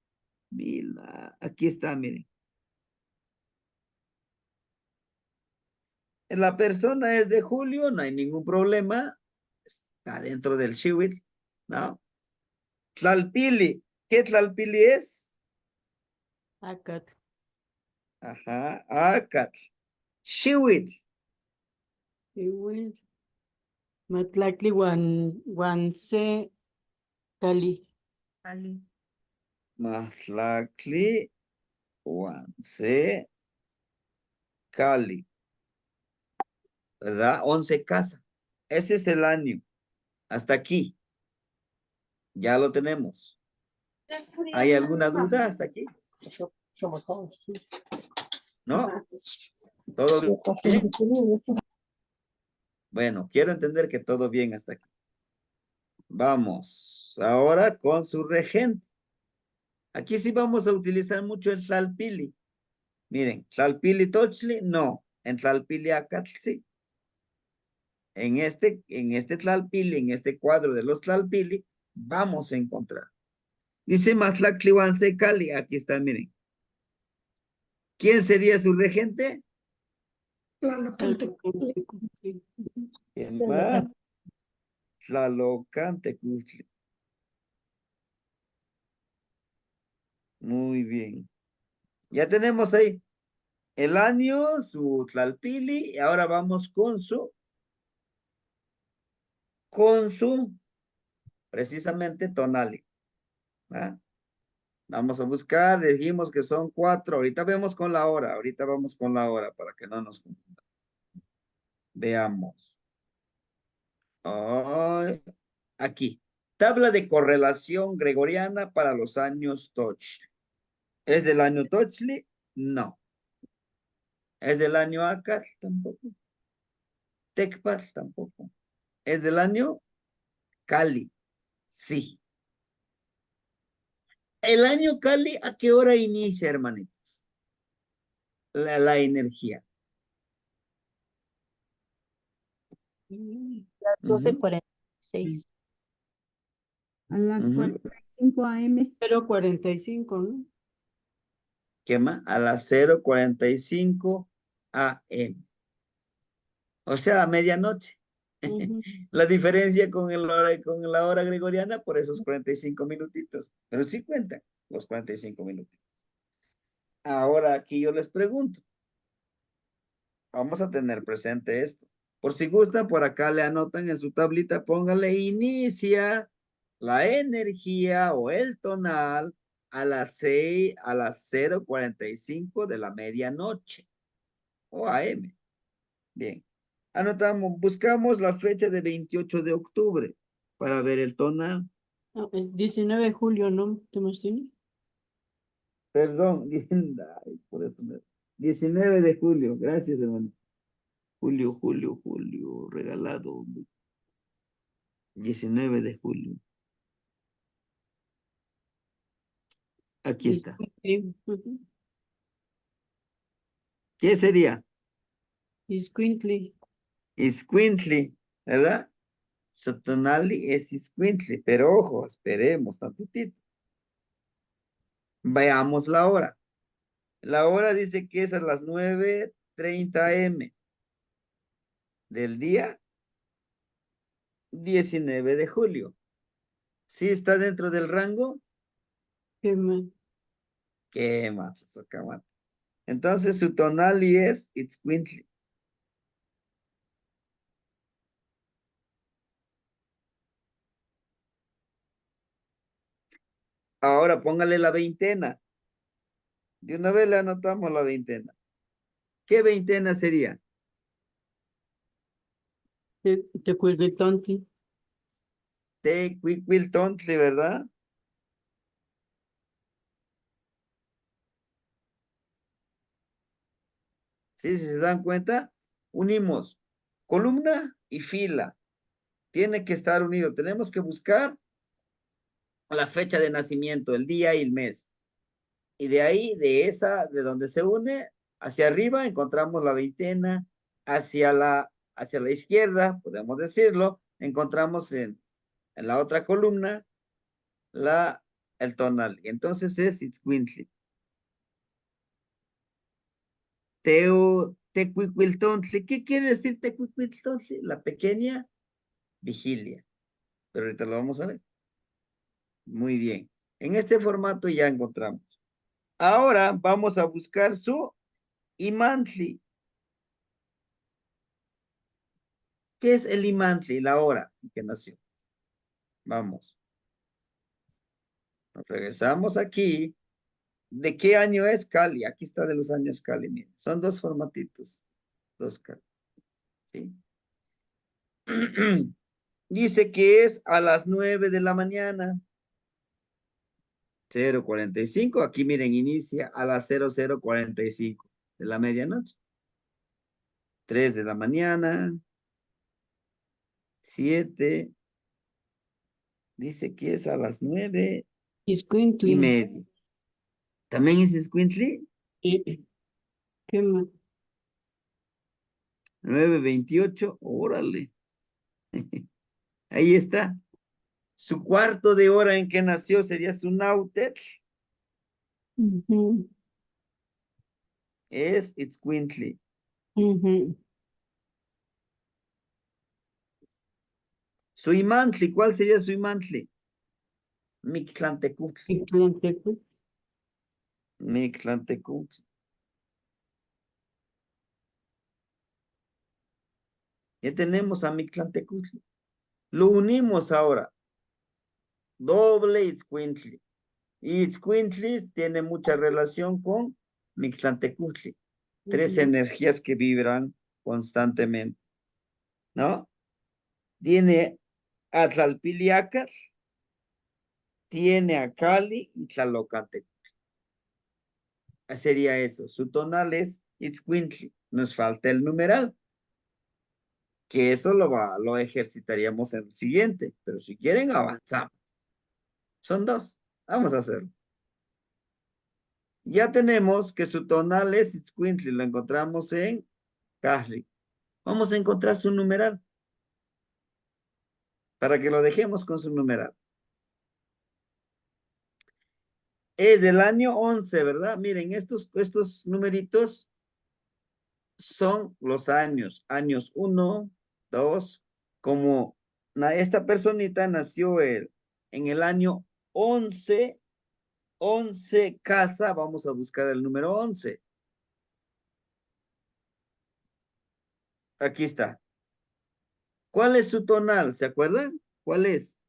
Aquí está, miren. La persona es de julio, no hay ningún problema. Está dentro del Shiwit, ¿no? Tlalpili. ¿Qué Tlalpili es? Acat. Ajá, Acat. Shiwit. Igual. Matlacli Guanse Cali. Ali. Matlacli, Huanse, Cali. ¿Verdad? 11 casas. Ese es el año. Hasta aquí. Ya lo tenemos. ¿Hay alguna duda hasta aquí? ¿No? ¿Todo bien? Bueno, quiero entender que todo bien hasta aquí. Vamos. Ahora con su regente. Aquí sí vamos a utilizar mucho el Tlalpili. Miren, Tlalpili Tochli, no. En Tlalpili Acatl, sí. En este Tlalpili, en este cuadro de los Tlalpili, vamos a encontrar. Dice Matlactlihuanse Cali, aquí está, miren. ¿Quién sería su regente? ¿Quién más? Tlalocantecutli. Muy bien. Ya tenemos ahí el año, su Tlalpili, y ahora vamos con su, precisamente, tonali. ¿Ah? Vamos a buscar, dijimos que son 4, ahorita vemos con la hora, ahorita vamos con la hora para que no nos confundamos. Veamos. Ay, aquí, tabla de correlación gregoriana para los años Tochli. ¿Es del año Tochli? No. ¿Es del año Acar? Tampoco. Tecpat? Tampoco. ¿Es del año Cali? Sí. El año Cali, ¿a qué hora inicia, hermanitos? La energía. Ujú, 12:46. A las ujú. 45 AM. 0:45, ¿no? ¿Qué más? A las 0:45 AM. O sea, a medianoche. Ujú. La diferencia con la hora gregoriana por esos 45 minutitos. Pero sí cuentan los 45 minutitos. Ahora aquí yo les pregunto. Vamos a tener presente esto. Por si gustan, por acá le anotan en su tablita, póngale inicia la energía o el tonal a las 6, a las 0:45 de la medianoche o AM. Bien. Anotamos, buscamos la fecha de 28 de octubre para ver el tonal. No, es 19 de julio, ¿no, Tomastini? Perdón, ay, por eso 19 de julio. Gracias, hermano. Julio, regalado. 19 de julio. Aquí está. Ujú. ¿Qué sería? Iscuintli. Iscuintli, ¿verdad? Satonali es Iscuintli, pero ojo, esperemos tantitito. Veamos la hora. La hora dice que es a las 9:30 M del día 19 de julio. ¿Sí está dentro del rango? Qué mal. ¿Qué más? Socamate. Entonces su tonali es Itzcuintli. Ahora póngale la veintena. De una vez le anotamos la veintena. ¿Qué veintena sería? Tecuiquitontli. Tecuicuiltontli, ¿verdad? Sí, si se dan cuenta, unimos columna y fila. Tiene que estar unido. Tenemos que buscar la fecha de nacimiento, el día y el mes. Y de ahí, de donde se une, hacia arriba encontramos la veintena, hacia la izquierda, podemos decirlo, encontramos en la otra columna el tonal. Entonces es Itzcuintli. Tecuicuiltontli. ¿Qué quiere decir Tecuicuiltontli? La pequeña vigilia. Pero ahorita lo vamos a ver. Muy bien. En este formato ya encontramos. Ahora vamos a buscar su imantli. ¿Qué es el imantli? La hora en que nació. Vamos. Nos regresamos aquí. ¿De qué año es Cali? Aquí está de los años Cali. Miren. Son dos formatitos. Dos Cali. ¿Sí? Dice que es a las 9 de la mañana. 0:45. Aquí miren, inicia a las 00:45 de la medianoche. 3 de la mañana. 7. Dice que es a las 9:30. ¿También es Escuintli? ¿Qué más? 9:28. Órale. Ahí está. Su cuarto de hora en que nació sería su Nautet. Es Itzcuintli. Su imantli, ¿cuál sería su imantli? Mictlantecutli. Mictlantecutli. Ya tenemos a Mictlantecutli. Lo unimos ahora. Doble Itzcuintli. Y Itzcuintli tiene mucha relación con Mictlantecutli. Tres energías que vibran constantemente. ¿No? Tiene a Tlalpiliacal, tiene a Cali y Tlalocantecutli. Sería eso. Su tonal es Itzcuintli. Nos falta el numeral. Que eso lo ejercitaríamos en el siguiente. Pero si quieren, avanzamos. Son dos. Vamos a hacerlo. Ya tenemos que su tonal es Itzcuintli. Lo encontramos en Cajli. Vamos a encontrar su numeral. Para que lo dejemos con su numeral. Es del año 11, ¿verdad? Miren, estos numeritos son los años. Años 1, 2, como esta personita nació en el año 11, 11 casa, vamos a buscar el número 11. Aquí está. ¿Cuál es su tonal? ¿Se acuerdan? ¿Cuál es?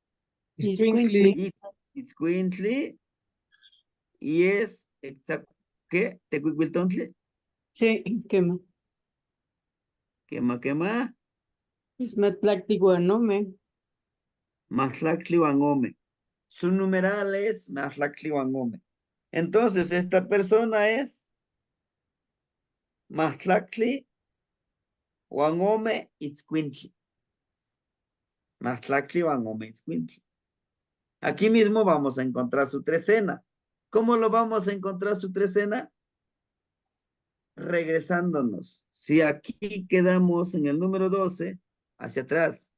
Itzcuintli. Itzcuintli. Y es, ¿qué? ¿Tecuicuiltontli? Sí, quema. Quema. Es Matlactiguanome. Matlactlihuanome. Su numeral es Matlactlihuanome. Entonces, esta persona es Matlactlihuanome Itzcuintli. Matlactlihuanome Itzcuintli. Aquí mismo vamos a encontrar su trecena. ¿Cómo lo vamos a encontrar su trecena? Regresándonos. Si aquí quedamos en el número 12, hacia atrás.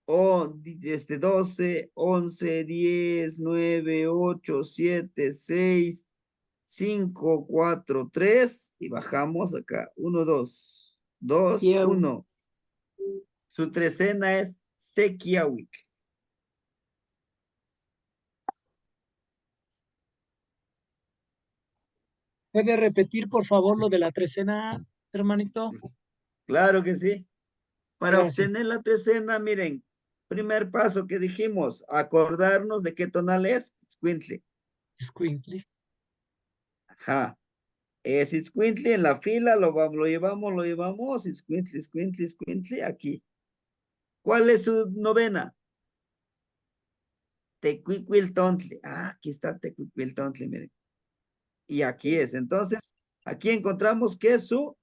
O 12, 11, 10, 9, 8, 7, 6, 5, 4, 3 y bajamos acá. 1, 2, 2, 1. Su trecena es Sequiahuitl. ¿Puede repetir, por favor, lo de la trecena, hermanito? Claro que sí. Para Gracias. obtener la trecena, miren, primer paso que dijimos, acordarnos de qué tonal es, Escuintli. Escuintli. Ajá. Es Iscuintli en la fila, lo llevamos, Iscuintli, aquí. ¿Cuál es su novena? Tecuicuiltontli. Ah, aquí está Tecuicuiltontli, miren. Y aquí es. Entonces, aquí encontramos que es su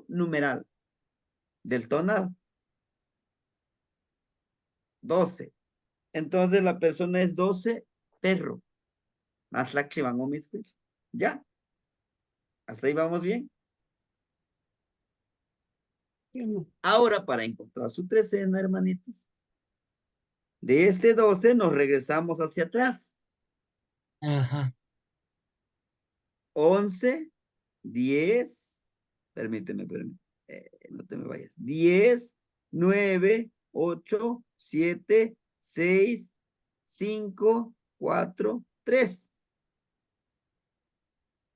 numeral del tonal. 12. Entonces la persona es 12, perro. ¿Ya? ¿Hasta ahí vamos bien? ¿Qué más? Ahora, para encontrar su trecena, hermanitos, de este 12 nos regresamos hacia atrás. Ajá. 11, 10, permíteme, no te me vayas. 10, 9, 8, 7, 6, 5, 4, 3.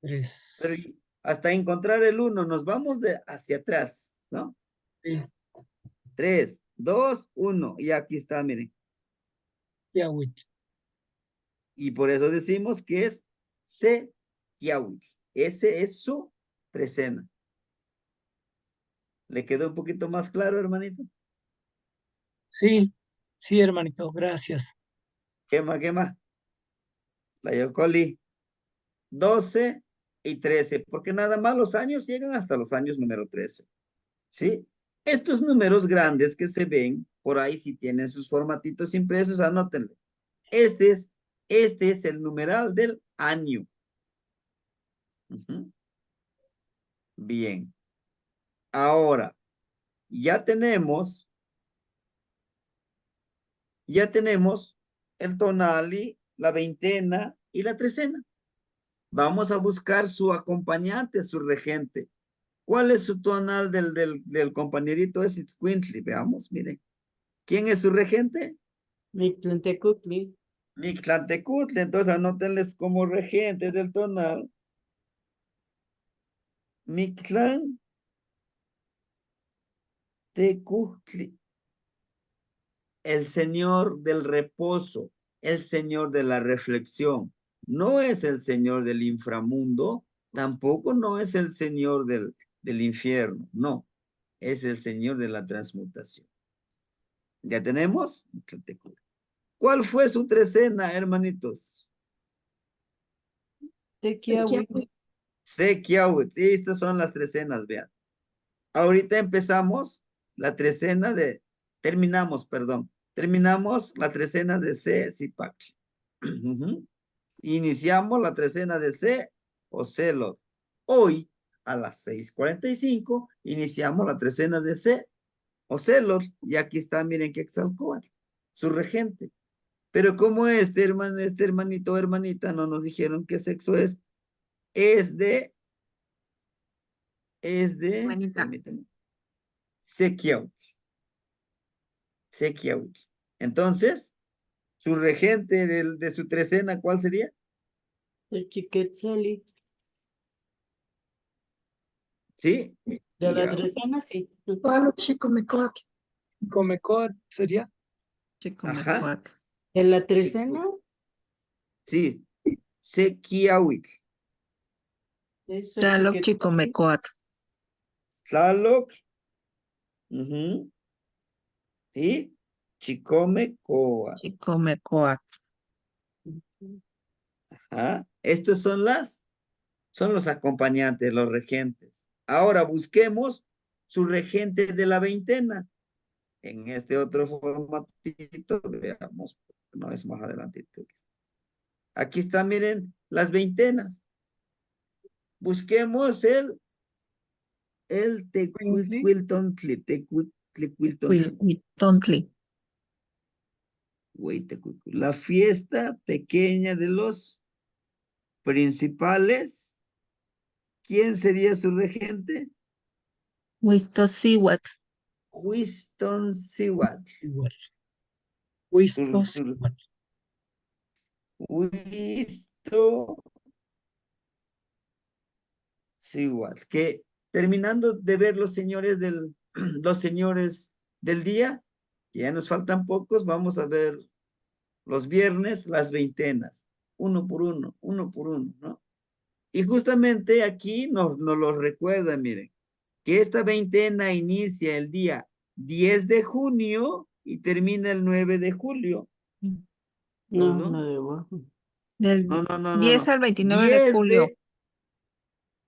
Pero 3. hasta encontrar el 1, nos vamos hacia atrás, ¿no? Sí. 3, 2, 1. Y aquí está, miren. Kiawit. Y por eso decimos que es Sequiawit. Ese es su trecena. ¿Le quedó un poquito más claro, hermanito? Sí, sí, hermanito, gracias. ¿Qué más? La Yocoli. 12 y 13, porque nada más los años llegan hasta los años número 13. ¿Sí? Estos números grandes que se ven por ahí, si tienen sus formatitos impresos, anótenlo. Este es el numeral del año. Bien. Ahora, ya tenemos el tonali, la veintena y la trecena. Vamos a buscar su acompañante, su regente. ¿Cuál es su tonal del compañerito? Es Itzcuintli. Veamos, miren. ¿Quién es su regente? Mictlantecutli. Mictlantecutli. Entonces anótenles como regente del tonal. Mictlantecutli. El señor del reposo, el señor de la reflexión. No es el señor del inframundo, tampoco no es el señor del infierno, no. Es el señor de la transmutación. ¿Ya tenemos? ¿Cuál fue su trecena, hermanitos? Tequiawit. Sequiawit. Estas son las trecenas, vean. Ahorita empezamos la trecena terminamos la trecena de Zipac. Iniciamos la trecena de C o Celot. Hoy, a las 6:45, iniciamos la trecena de C o Celot. Y aquí está, miren, Quetzalcóatl, su regente. Pero como este hermanito o hermanita no nos dijeron qué sexo es de, permítanme, Sequiaut. Entonces, su regente de su trecena, ¿cuál sería? Techiquetzali. ¿Sí? De la Ya. trecena, sí. Claro, Chicomecoatl. Comecot sería. Ajá. Chicomecoatl. ¿De la trecena? Sí. Sequiahuitl. Es Tlaloc, Techiquetzali. Chicomecoatl. Tlaloc. Y Chicomecoatl. Chicomecoatl. Ajá. Estos son los acompañantes, los regentes. Ahora busquemos su regente de la veintena. En este otro formatito, veamos, no es más adelantito. Aquí está, miren, las veintenas. Busquemos el Tecuicuiltontli. Huitontli. La fiesta pequeña de los principales. ¿Quién sería su regente? Huistocihuatl. Huistonzihuatl. Igual. Huistocihuatl. Huistocihuatl. Que terminando de ver los señores los señores del día, que ya nos faltan pocos, vamos a ver los viernes, las veintenas. uno por uno, ¿no? Y justamente aquí nos lo recuerda, miren, que esta veintena inicia el día 10 de junio y termina el 9 de julio. No, ¿No? la de abajo. Del No. 10 al 29 de 10 julio.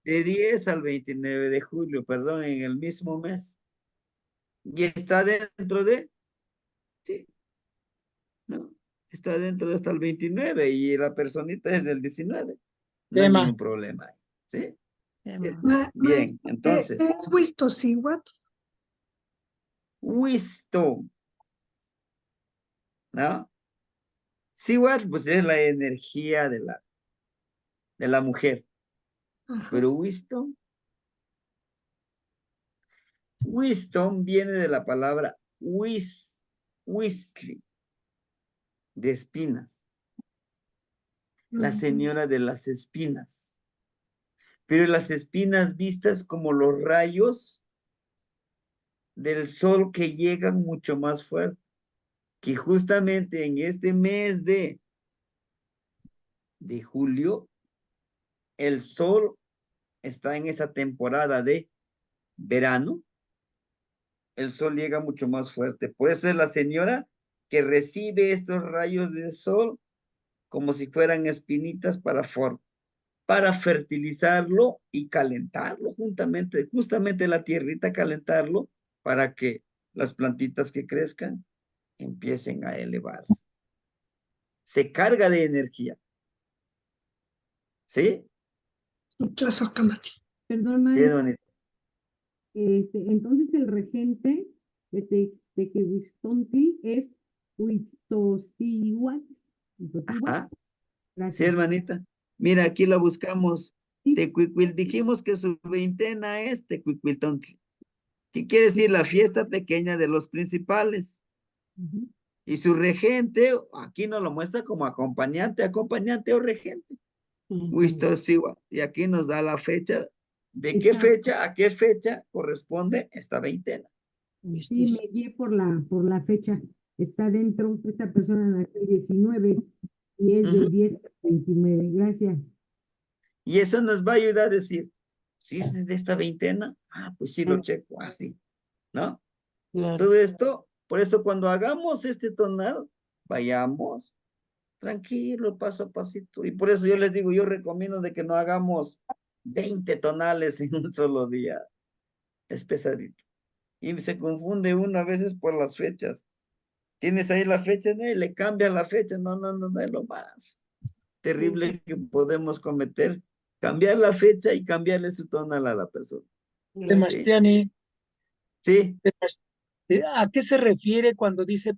de 10 al 29 de julio, perdón, en el mismo mes. Y está dentro de, sí, ¿no? Está dentro de hasta el 29 y la personita es del 19. No hay Tema. ningún problema ahí, ¿sí? Ma- Bien, ¿Qué entonces, es visto, Siwat? wisdom, ¿no? Siwat, pues es la energía de la mujer, Ajá. pero wisdom viene de la palabra Whistly, de espinas, la señora de las espinas, pero las espinas vistas como los rayos del sol que llegan mucho más fuerte, que justamente en este mes de julio, el sol está en esa temporada de verano, el sol llega mucho más fuerte. Por eso es la señora que recibe estos rayos de sol como si fueran espinitas para fertilizarlo y calentarlo justamente la tierrita, calentarlo para que las plantitas que crezcan empiecen a elevarse. Se carga de energía. ¿Sí? Perdón, Qué maestro. bonito. Entonces el regente de Tequistonti es Huitzotzihuatl. Ajá. Sí, Gracias. hermanita. Mira, aquí la buscamos. Sí. Tecuicuil. Dijimos que su veintena es Tecuicuiltontli. ¿Qué quiere decir? La fiesta pequeña de los principales. Ujú. Y su regente, aquí nos lo muestra como acompañante o regente. Huitzotzihuatl. Y aquí nos da la fecha. ¿De qué fecha a qué fecha corresponde esta veintena? Sí, me guié por la fecha. Está dentro, esta persona nació el 19 y es del 10 al 29. Gracias. Y eso nos va a ayudar a decir, si es de esta veintena, pues sí lo checo así, ¿no? Claro. Todo esto, por eso cuando hagamos este tonal, vayamos tranquilo, paso a pasito. Y por eso yo les digo, yo recomiendo de que no hagamos 20 tonales en un solo día. Es pesadito. Y se confunde uno a veces por las fechas. Tienes ahí la fecha, ¿no? Y le cambia la fecha. No, es lo más terrible que podemos cometer. Cambiar la fecha y cambiarle su tonal a la persona. ¿Sí? Sebastiani, Sí. ¿a qué se refiere cuando dice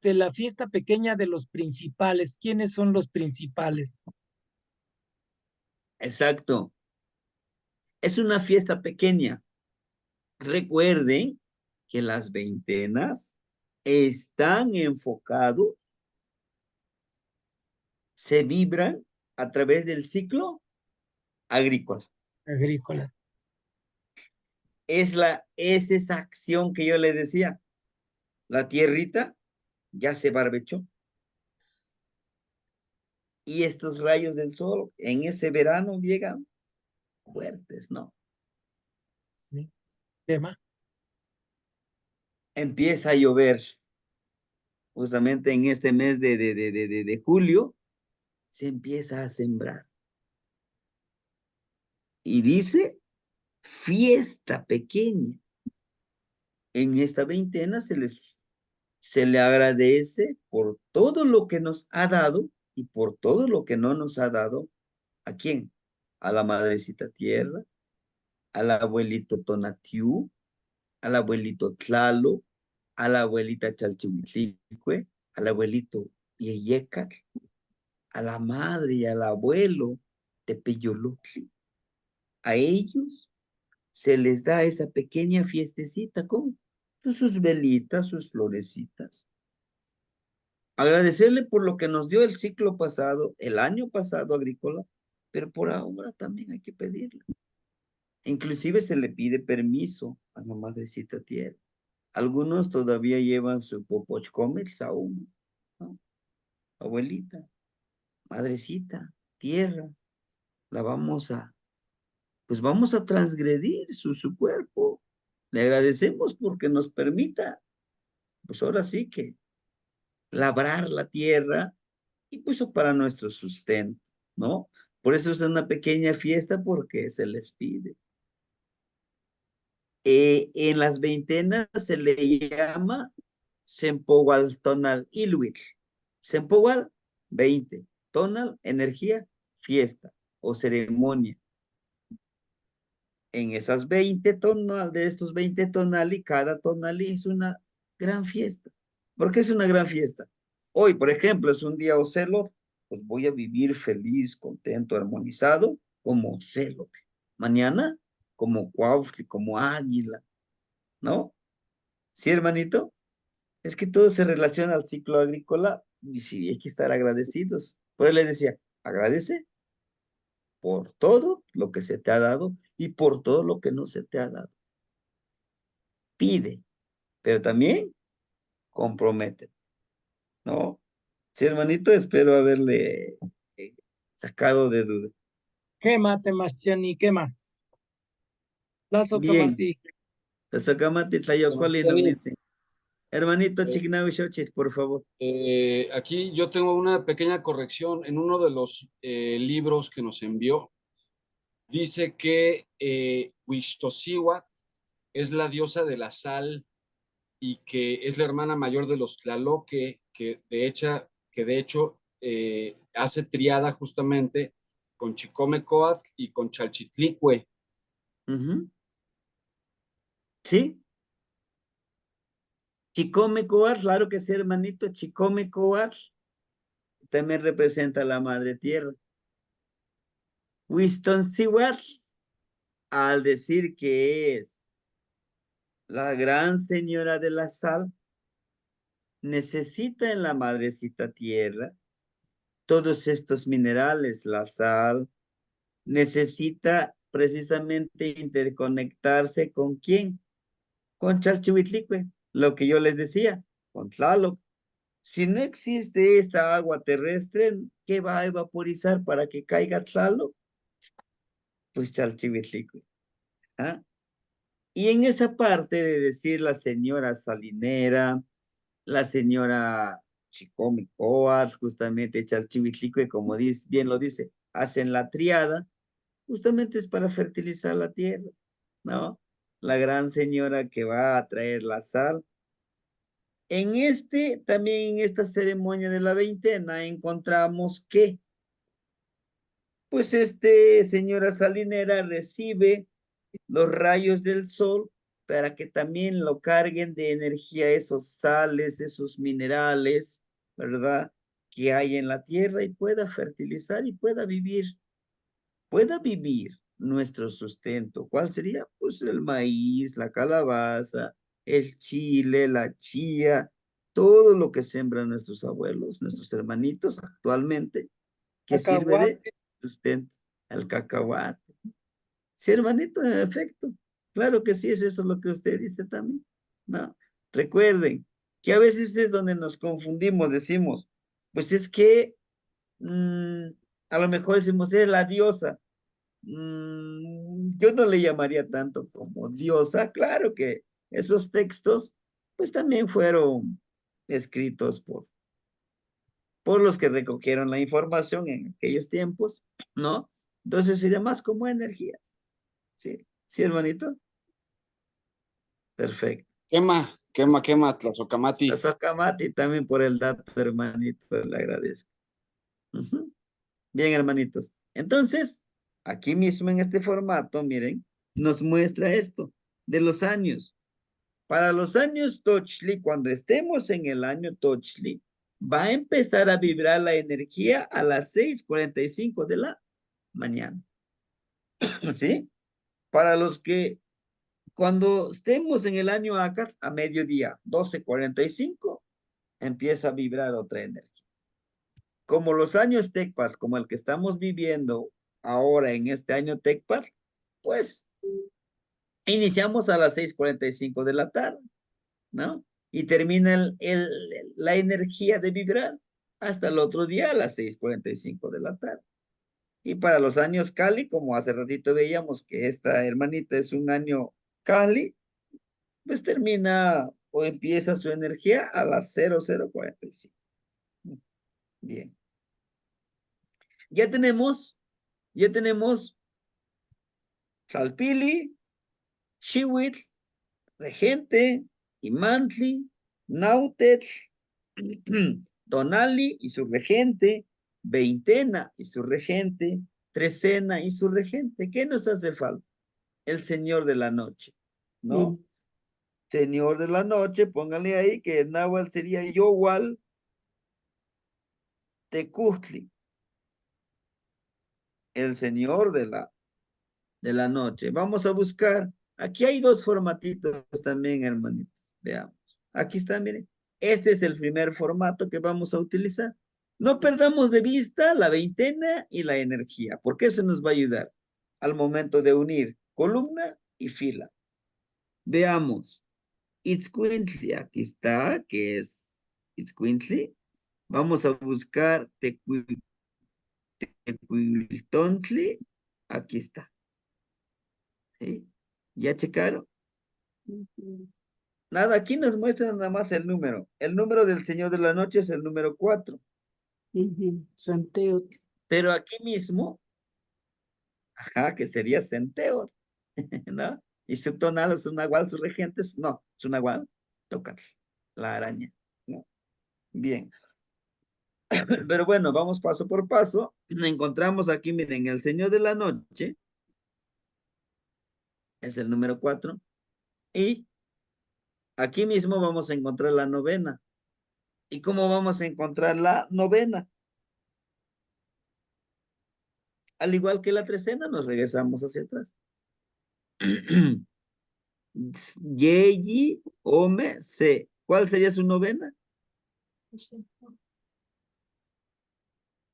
la fiesta pequeña de los principales? ¿Quiénes son los principales? Exacto. Es una fiesta pequeña. Recuerden que las veintenas están enfocados, se vibran a través del ciclo agrícola. Agrícola. Es esa acción que yo les decía. La tierrita ya se barbechó. Y estos rayos del sol en ese verano llegan fuertes, ¿no? Sí. Tema. Empieza a llover. Justamente en este mes de julio se empieza a sembrar. Y dice fiesta pequeña. En esta veintena se le agradece por todo lo que nos ha dado y por todo lo que no nos ha dado. ¿A quién? A la madrecita tierra, al abuelito Tonatiuh, al abuelito Tlalo, a la abuelita Chalchihuitlicue, al abuelito Yeyecat, a la madre y al abuelo Tepeyolotli. A ellos se les da esa pequeña fiestecita con sus velitas, sus florecitas. Agradecerle por lo que nos dio el ciclo pasado, el año pasado agrícola, pero por ahora también hay que pedirle. Inclusive se le pide permiso a la madrecita tierra. Algunos todavía llevan su popochcomel aún, ¿no? Abuelita, madrecita, tierra, la vamos a, pues vamos a transgredir su cuerpo. Le agradecemos porque nos permita, pues ahora sí que labrar la tierra y puso para nuestro sustento, ¿no? Por eso es una pequeña fiesta porque se les pide. En las veintenas se le llama Sempowal Tonal Ilhuitl. Sempowal, 20. Tonal, energía, fiesta o ceremonia. En esas 20 tonal, de estos 20 tonali, cada tonali es una gran fiesta. ¿Por qué es una gran fiesta? Hoy, por ejemplo, es un día Ocelot, pues voy a vivir feliz, contento, armonizado, como Ocelot. Mañana, como Cuautli, como Águila, ¿no? ¿Sí, hermanito? Es que todo se relaciona al ciclo agrícola y sí, hay que estar agradecidos. Por eso les decía, agradece por todo lo que se te ha dado y por todo lo que no se te ha dado. Pide, pero también compromete, ¿no? Sí, hermanito, espero haberle sacado de duda. Quema, Temastiani, quema. Lazo Bien, Camati. Tazokamati Tlayocoli Sebastián, Nonitzi. Hermanito eh, Chignawi Xochitl, por favor. aquí yo tengo una pequeña corrección. En uno de los libros que nos envió, dice que Huixtocihuatl es la diosa de la sal y que es la hermana mayor de los Tlaloque, que de hecho hace triada justamente con Chicomecoatl y con Chalchitlicue. Ujú. ¿Sí? Chicomecoatl, claro que sí, hermanito. Chicomecoatl también representa a la madre tierra. Wistonsihuatl, al decir que es la gran señora de la sal, necesita en la madrecita tierra todos estos minerales, la sal, necesita precisamente interconectarse con quién, con Chalchihuitlicue, lo que yo les decía, con Tlaloc. Si no existe esta agua terrestre, ¿qué va a evaporizar para que caiga Tlaloc? Pues Chalchihuitlicue. ¿Ah? Y en esa parte de decir la señora salinera, la señora Chicomicoatl, justamente Chalchihuitlicue, como bien lo dice, hacen la triada, justamente es para fertilizar la tierra, ¿no? La gran señora que va a traer la sal. También en esta ceremonia de la veintena, encontramos que, pues señora salinera recibe los rayos del sol para que también lo carguen de energía esos sales, esos minerales, ¿verdad? Que hay en la tierra y pueda fertilizar y pueda vivir nuestro sustento. ¿Cuál sería? Pues el maíz, la calabaza, el chile, la chía, todo lo que sembran nuestros abuelos, nuestros hermanitos actualmente, que sirve de Cacahuate. sustento, el cacahuate. Sí, hermanito, en efecto. Claro que sí, es eso lo que usted dice también. No, recuerden que a veces es donde nos confundimos, decimos, pues es que a lo mejor decimos, es la diosa. Yo no le llamaría tanto como diosa. Claro que esos textos, pues también fueron escritos por los que recogieron la información en aquellos tiempos, ¿no? Entonces sería más como energías. Sí, sí, hermanito. Perfecto. Quema, Tlazocamati. Socamati también por el dato, hermanito, le agradezco. Ujú. Bien, hermanitos. Entonces, aquí mismo en este formato, miren, nos muestra esto de los años. Para los años Tochli, cuando estemos en el año Tochli, va a empezar a vibrar la energía a las 6:45 de la mañana. ¿Sí? Para los que cuando estemos en el año Acat, a mediodía, 12:45, empieza a vibrar otra energía. Como los años Tecpat, como el que estamos viviendo ahora en este año Tecpat, pues iniciamos a las 6:45 de la tarde, ¿no? Y termina la energía de vibrar hasta el otro día a las 6:45 de la tarde. Y para los años Cali, como hace ratito veíamos que esta hermanita es un año Cali, pues termina o empieza su energía a las 00:45. Bien. Ya tenemos Tlalpili, Chihuitl, Regente, Imantli, Nautetl, Tonali y su regente, Veintena y su regente, Trecena y su regente. ¿Qué nos hace falta? El señor de la noche, ¿no? Sí. Señor de la noche, póngale ahí que en náhuatl sería Yowal Tecutli, el señor de la noche. Vamos a buscar. Aquí hay dos formatitos también, hermanitos. Veamos. Aquí está, miren. Este es el primer formato que vamos a utilizar. No perdamos de vista la veintena y la energía, porque eso nos va a ayudar al momento de unir columna y fila. Veamos. Itzcuintli, aquí está, que es Itzcuintli. Vamos a buscar Tecuiltontli. Aquí está. ¿Sí? ¿Ya checaron? Ujú. Nada, aquí nos muestra nada más el número. El número del Señor de la Noche es el número 4. Ujú. Santeotl. Pero aquí mismo, ajá, que sería Centeor, ¿no? Y su tonal es un nahual, sus regentes, no, es un nahual, toca la araña, ¿no? Bien. Pero bueno, vamos paso por paso. Encontramos aquí, miren, el Señor de la Noche es el número 4. Y aquí mismo vamos a encontrar la novena. ¿Y cómo vamos a encontrar la novena? Al igual que la trecena, nos regresamos hacia atrás. Yeyi, Ome, Se. ¿Cuál sería su novena?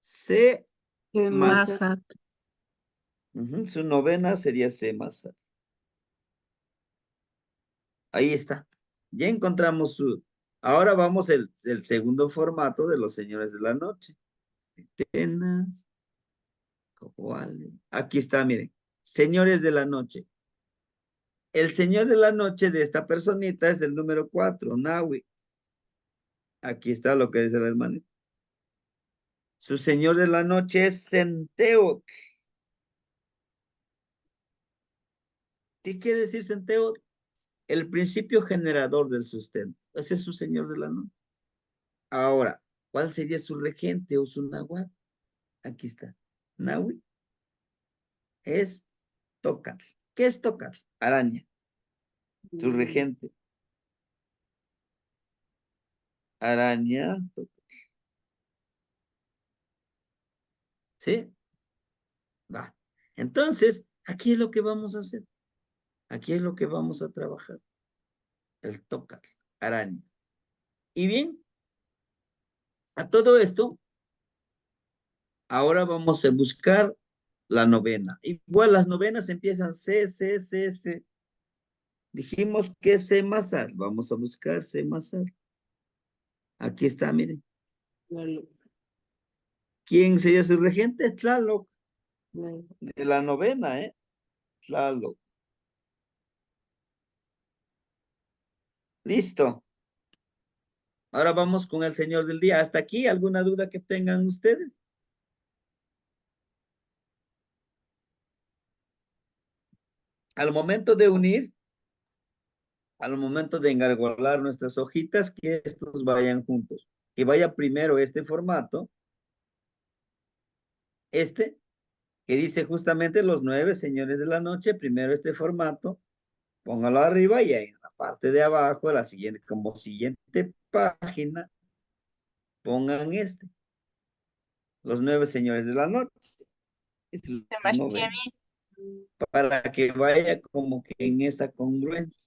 Se Mas. Masat. Su novena sería Se Masat. Ahí está. Ya encontramos su. Ahora vamos el segundo formato de los señores de la noche. Tenas, Cojuale. Aquí está, miren. Señores de la noche. El señor de la noche de esta personita es el número 4, Nahui. Aquí está lo que dice el hermano. Su señor de la noche es Centeot. ¿Qué quiere decir Centeot? El principio generador del sustento. Ese es su señor de la noche. Ahora, ¿cuál sería su regente o su nahuatl? Aquí está. Nahui es Tócatl. ¿Qué es Tócatl? Araña. Su regente. Araña. ¿Sí? Va. Entonces, aquí es lo que vamos a hacer. Aquí es lo que vamos a trabajar. El Tócatl, araña. Y bien, a todo esto, ahora vamos a buscar la novena. Igual las novenas empiezan C, C, C, C. Dijimos que C más A. Vamos a buscar C más A. Aquí está, miren. Claro. ¿Quién sería su regente? Tlaloc. Claro. De la novena, ¿eh? Tlaloc. Listo. Ahora vamos con el señor del día. ¿Hasta aquí alguna duda que tengan ustedes? Al momento de unir, al momento de engargolar nuestras hojitas, que estos vayan juntos. Que vaya primero este formato, que dice justamente los 9 señores de la noche, primero este formato, póngalo arriba y en la parte de abajo, la siguiente, como siguiente página, pongan los 9 señores de la noche. Es los 9, para que vaya como que en esa congruencia.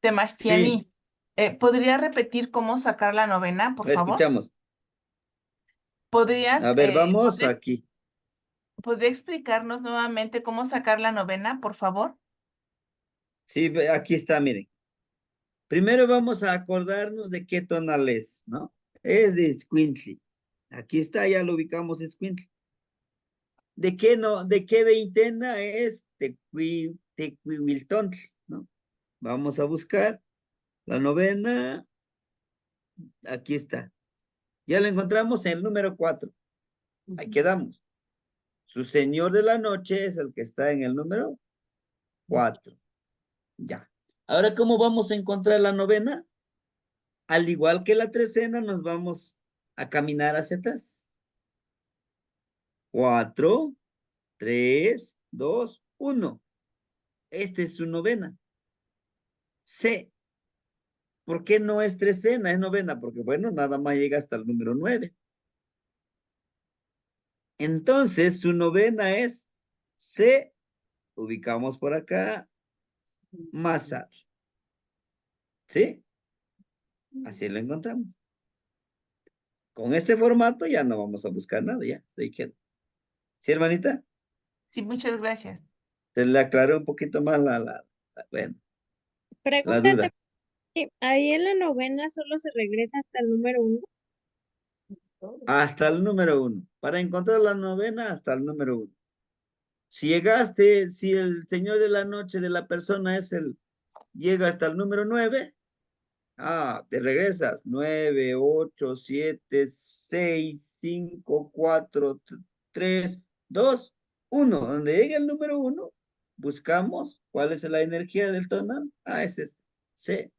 Temachtiani, Sí, ¿podría repetir cómo sacar la novena, por la favor? escuchamos. ¿Podrías, A ver, vamos aquí. ¿podría explicarnos nuevamente cómo sacar la novena, por favor? Sí, aquí está, miren. Primero vamos a acordarnos de qué tonal es, ¿no? Es de Squintly. Aquí está, ya lo ubicamos, escuincle. ¿De qué veintena es Tecuihuiltontli, ¿no? Vamos a buscar la novena. Aquí está. Ya lo encontramos en el número 4. Ahí quedamos. Su señor de la noche es el que está en el número 4. Ya. Ahora, ¿cómo vamos a encontrar la novena? Al igual que la trecena, nos vamos a caminar hacia atrás. 4, 3, 2, 1. Esta es su novena. C. ¿Por qué no es trecena, es novena? Porque, bueno, nada más llega hasta el número 9. Entonces, su novena es C. Ubicamos por acá. Masat. ¿Sí? Así lo encontramos. Con este formato ya no vamos a buscar nada, ya. Ahí queda. ¿Sí, hermanita? Sí, muchas gracias. Se le aclaró un poquito más bueno, la Pregúntate, duda. ahí en la novena solo se regresa hasta el número 1. Hasta el número 1. Para encontrar la novena, hasta el número 1. Si llegaste, si el señor de la noche de la persona llega hasta el número 9, te regresas. 9, 8, 7, 6, 5, 4, 3, 2, 1. Donde llegue el número 1, buscamos cuál es la energía del tonal. Es este. C.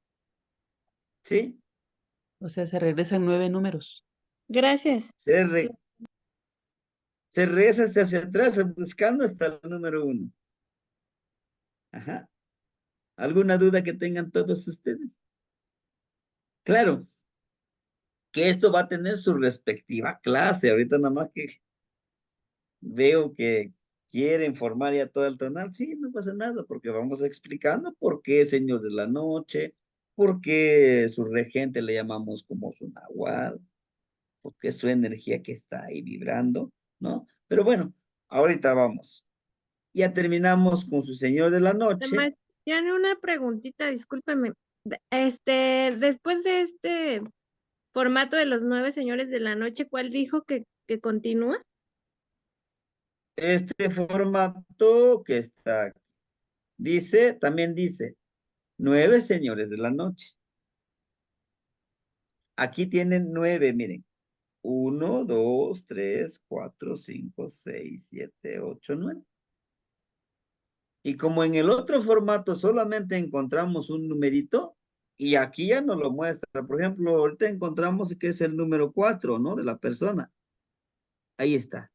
¿Sí? O sea, se regresan 9 números. Gracias. Se regresa hacia atrás buscando hasta el número 1. Ajá. ¿Alguna duda que tengan todos ustedes? Claro, que esto va a tener su respectiva clase. Ahorita nada más que veo que quieren formar ya todo el tonal. Sí, no pasa nada, porque vamos explicando por qué Señor de la Noche, por qué su regente le llamamos como su nahual, porque es su energía que está ahí vibrando, ¿no? Pero bueno, ahorita vamos. Ya terminamos con su Señor de la Noche. Tiene una preguntita, discúlpeme. Después de este formato de los 9 señores de la noche, ¿cuál dijo que continúa? Este formato que está aquí. También dice, 9 señores de la noche. Aquí tienen 9, miren. 1, 2, 3, 4, 5, 6, 7, 8, 9. Y como en el otro formato solamente encontramos un numerito, y aquí ya nos lo muestra. Por ejemplo, ahorita encontramos que es el número 4, ¿no? De la persona. Ahí está.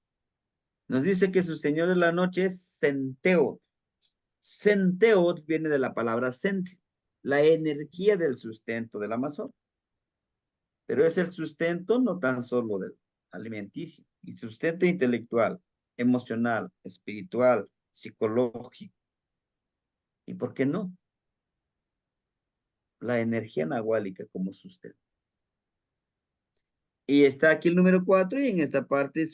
Nos dice que su señor de la noche es Centeot. Centeot viene de la palabra cent, la energía del sustento del Amazon. Pero es el sustento no tan solo del alimenticio, y sustento intelectual, emocional, espiritual, psicológico. ¿Y por qué no? La energía nahuálica como sustento. Y está aquí el número 4, y en esta parte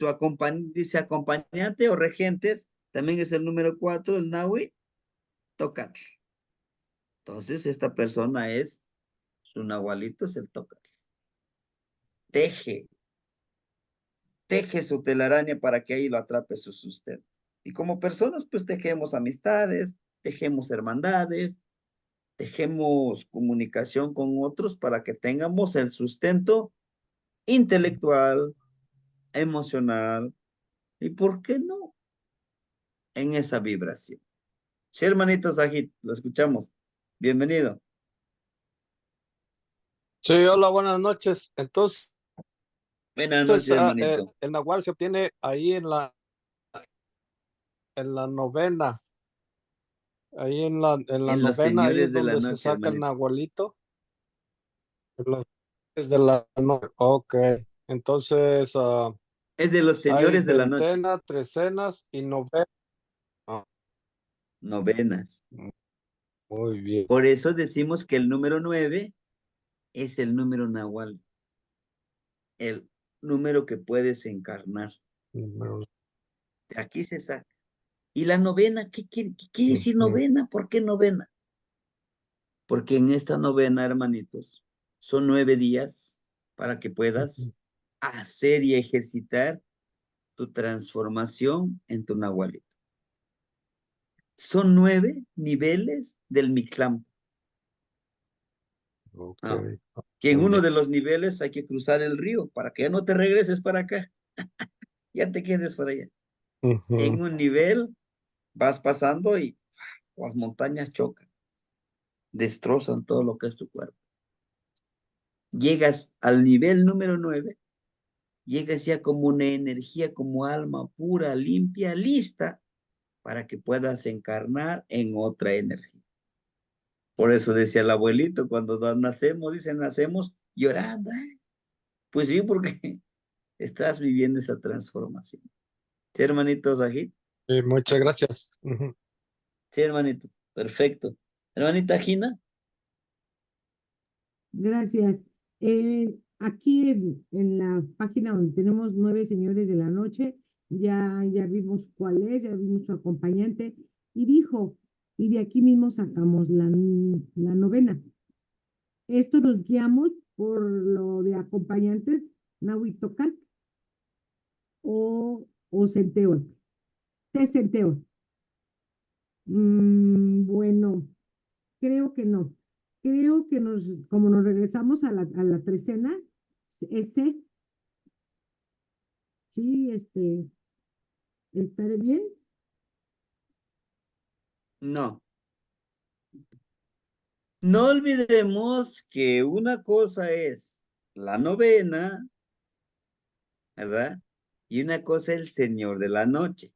dice acompañante o regentes, también es el número 4, el Nahui Tocatl. Entonces, esta persona su nahualito es el Tocatl. Teje su telaraña para que ahí lo atrape su sustento. Y como personas, pues tejemos amistades, tejemos hermandades, tejemos comunicación con otros para que tengamos el sustento intelectual, emocional, y ¿por qué no? En esa vibración. Sí, hermanito Sajid, lo escuchamos. Bienvenido. Sí, hola, buenas noches. Entonces, Buenas noches, hermanito. el nahual se obtiene ahí en la novena, ahí en la En los novena, ahí señores es de la donde se noche, saca el hermanito. nahualito. Es de la noche. Ok, entonces Es de los hay señores de la noche. veintena, trecenas y novena. Novenas. Muy bien. Por eso decimos que el número 9 es el número nahual. El número que puedes encarnar. De aquí se saca. ¿Y la novena? ¿Qué quiere decir novena? ¿Por qué novena? Porque en esta novena, hermanitos, son 9 días para que puedas hacer y ejercitar tu transformación en tu nahualito. Son 9 niveles del Mictlán. Ok. Que en Muy uno bien. de los niveles hay que cruzar el río para que ya no te regreses para acá. Ya te quedes por allá. En Ujú. un nivel vas pasando y las montañas chocan, destrozan todo lo que es tu cuerpo. Llegas al nivel número 9, llegas ya como una energía, como alma pura, limpia, lista para que puedas encarnar en otra energía. Por eso decía el abuelito, cuando nacemos, dicen, nacemos llorando. Pues sí, porque estás viviendo esa transformación. ¿Sí, hermanito Sajid? Muchas gracias. Ujú. Sí, hermanito. Perfecto. Hermanita Gina. Gracias. Aquí en la página donde tenemos 9 señores de la noche, ya vimos cuál es, ya vimos su acompañante, y dijo, y de aquí mismo sacamos la novena. Esto nos guiamos por lo de acompañantes, Nahuitocal o Centeol. Centeol. Bueno, creo que no. Creo que como nos regresamos a la trecena, ese, sí, ¿estaré bien? No. No olvidemos que una cosa es la novena, ¿verdad? Y una cosa es el Señor de la Noche.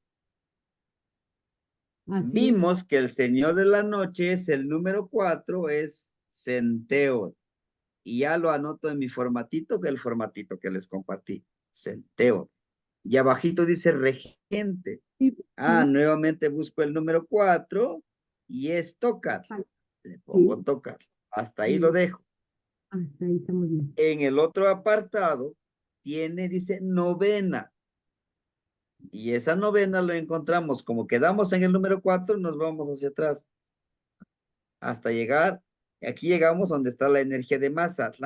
Así es. Vimos que el Señor de la Noche es el número 4, es Centeo. Y ya lo anoto en mi formatito, que el formatito que les compartí. Centeo. Y abajito dice regente. Sí, Nuevamente busco el número 4 y es tocar. Le pongo sí, tocar. Hasta ahí lo dejo. hasta ahí estamos bien. En el otro apartado dice novena. Y esa novena lo encontramos, como quedamos en el número 4, nos vamos hacia atrás. Hasta llegar, aquí llegamos donde está la energía de Mazat.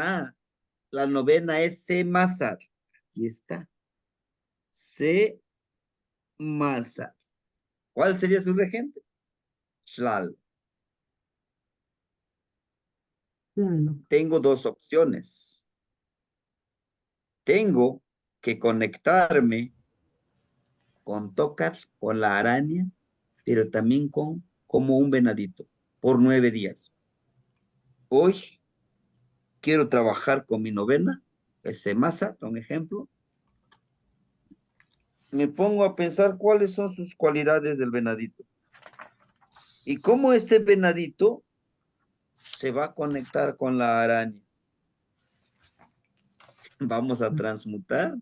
La novena es C Mazat. Aquí está. C Mazat. ¿Cuál sería su regente? Shlal. Claro. Tengo 2 opciones. Tengo que conectarme con Tócar, con la araña, pero también como un venadito, por 9 días. Hoy quiero trabajar con mi novena, ese masa, un ejemplo. Me pongo a pensar cuáles son sus cualidades del venadito. Y cómo este venadito se va a conectar con la araña. Vamos a transmutar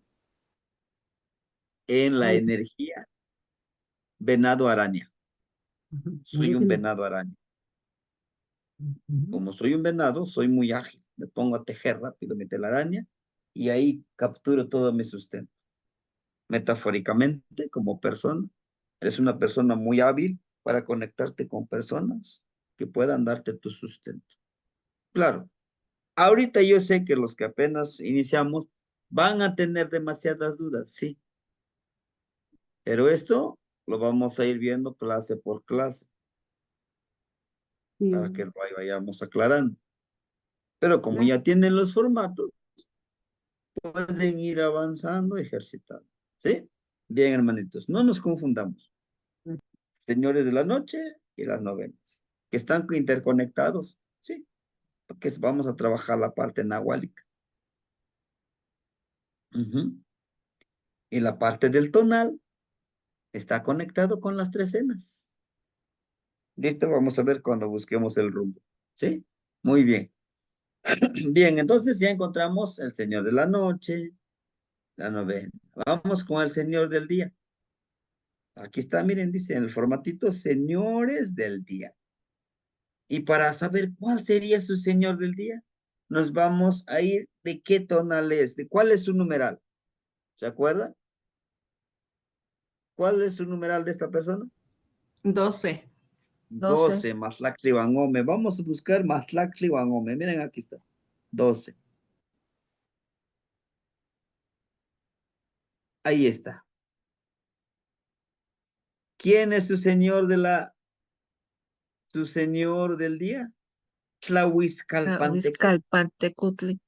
en la energía venado araña. Soy un venado araña. Como soy un venado, soy muy ágil. Me pongo a tejer rápido mi telaraña y ahí capturo todo mi sustento. Metafóricamente, como persona, eres una persona muy hábil para conectarte con personas que puedan darte tu sustento. Claro, ahorita yo sé que los que apenas iniciamos van a tener demasiadas dudas, sí. Pero esto lo vamos a ir viendo clase por clase para que lo vayamos aclarando. Pero como ya tienen los formatos, pueden ir avanzando, ejercitando. ¿Sí? Bien, hermanitos, no nos confundamos. Señores de la noche y las novenas, que están interconectados, ¿sí? Porque vamos a trabajar la parte nahuálica. Y la parte del tonal está conectado con las trecenas. Listo, vamos a ver cuando busquemos el rumbo. ¿Sí? Muy bien. Bien, entonces ya encontramos el Señor de la noche, la novena. Vamos con el Señor del día. Aquí está, miren, dice en el formatito, señores del día. Y para saber cuál sería su señor del día, nos vamos a ir de qué tonal es, de cuál es su numeral. ¿Se acuerda? ¿Cuál es su numeral de esta persona? 12. 12, Matlactli Banome. Vamos a buscar Matlactli Banome. Miren, aquí está. 12. Ahí está. ¿Quién es su señor del día? Tlahuizcalpantecutli. Huizcalpantecutli.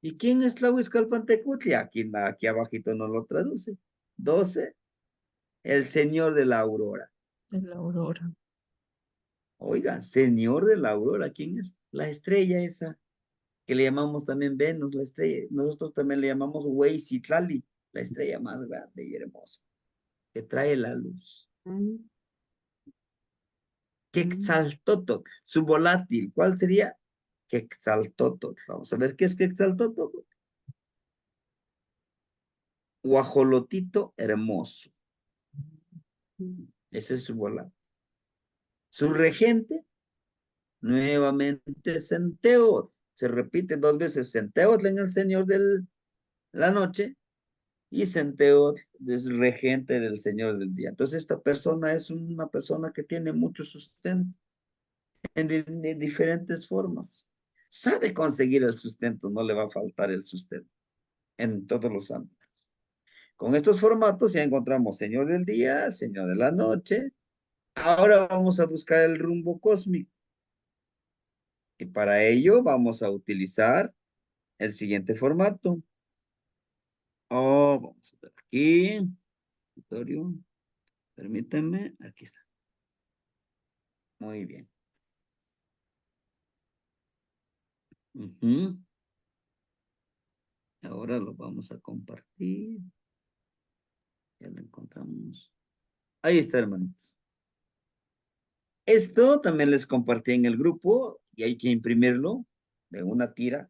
¿Y quién es Tlahuizcalpantecutli? Aquí abajito no lo traduce. 12. El señor de la aurora. De la aurora. Oigan, señor de la aurora, ¿quién es? La estrella esa, que le llamamos también Venus, la estrella. Nosotros también le llamamos Hueycitlali, la estrella más grande y hermosa, que trae la luz. Quetzaltótotl, su volátil, ¿cuál sería? Quetzaltótotl. Vamos a ver qué es Quetzaltótotl. Guajolotito hermoso. Ese es su volátil. Su regente, nuevamente Centeotl. Se repite 2 veces Centeotl en el Señor de la noche y Centeotl es regente del Señor del día. Entonces esta persona es una persona que tiene mucho sustento de diferentes formas. Sabe conseguir el sustento, no le va a faltar el sustento en todos los ámbitos. Con estos formatos ya encontramos Señor del día, Señor de la noche. Ahora vamos a buscar el rumbo cósmico. Y para ello vamos a utilizar el siguiente formato. Vamos a ver aquí. Escritorio. Permítanme. Aquí está. Muy bien. Ahora lo vamos a compartir. Ya lo encontramos. Ahí está, hermanitos. Esto también les compartí en el grupo y hay que imprimirlo de una tira.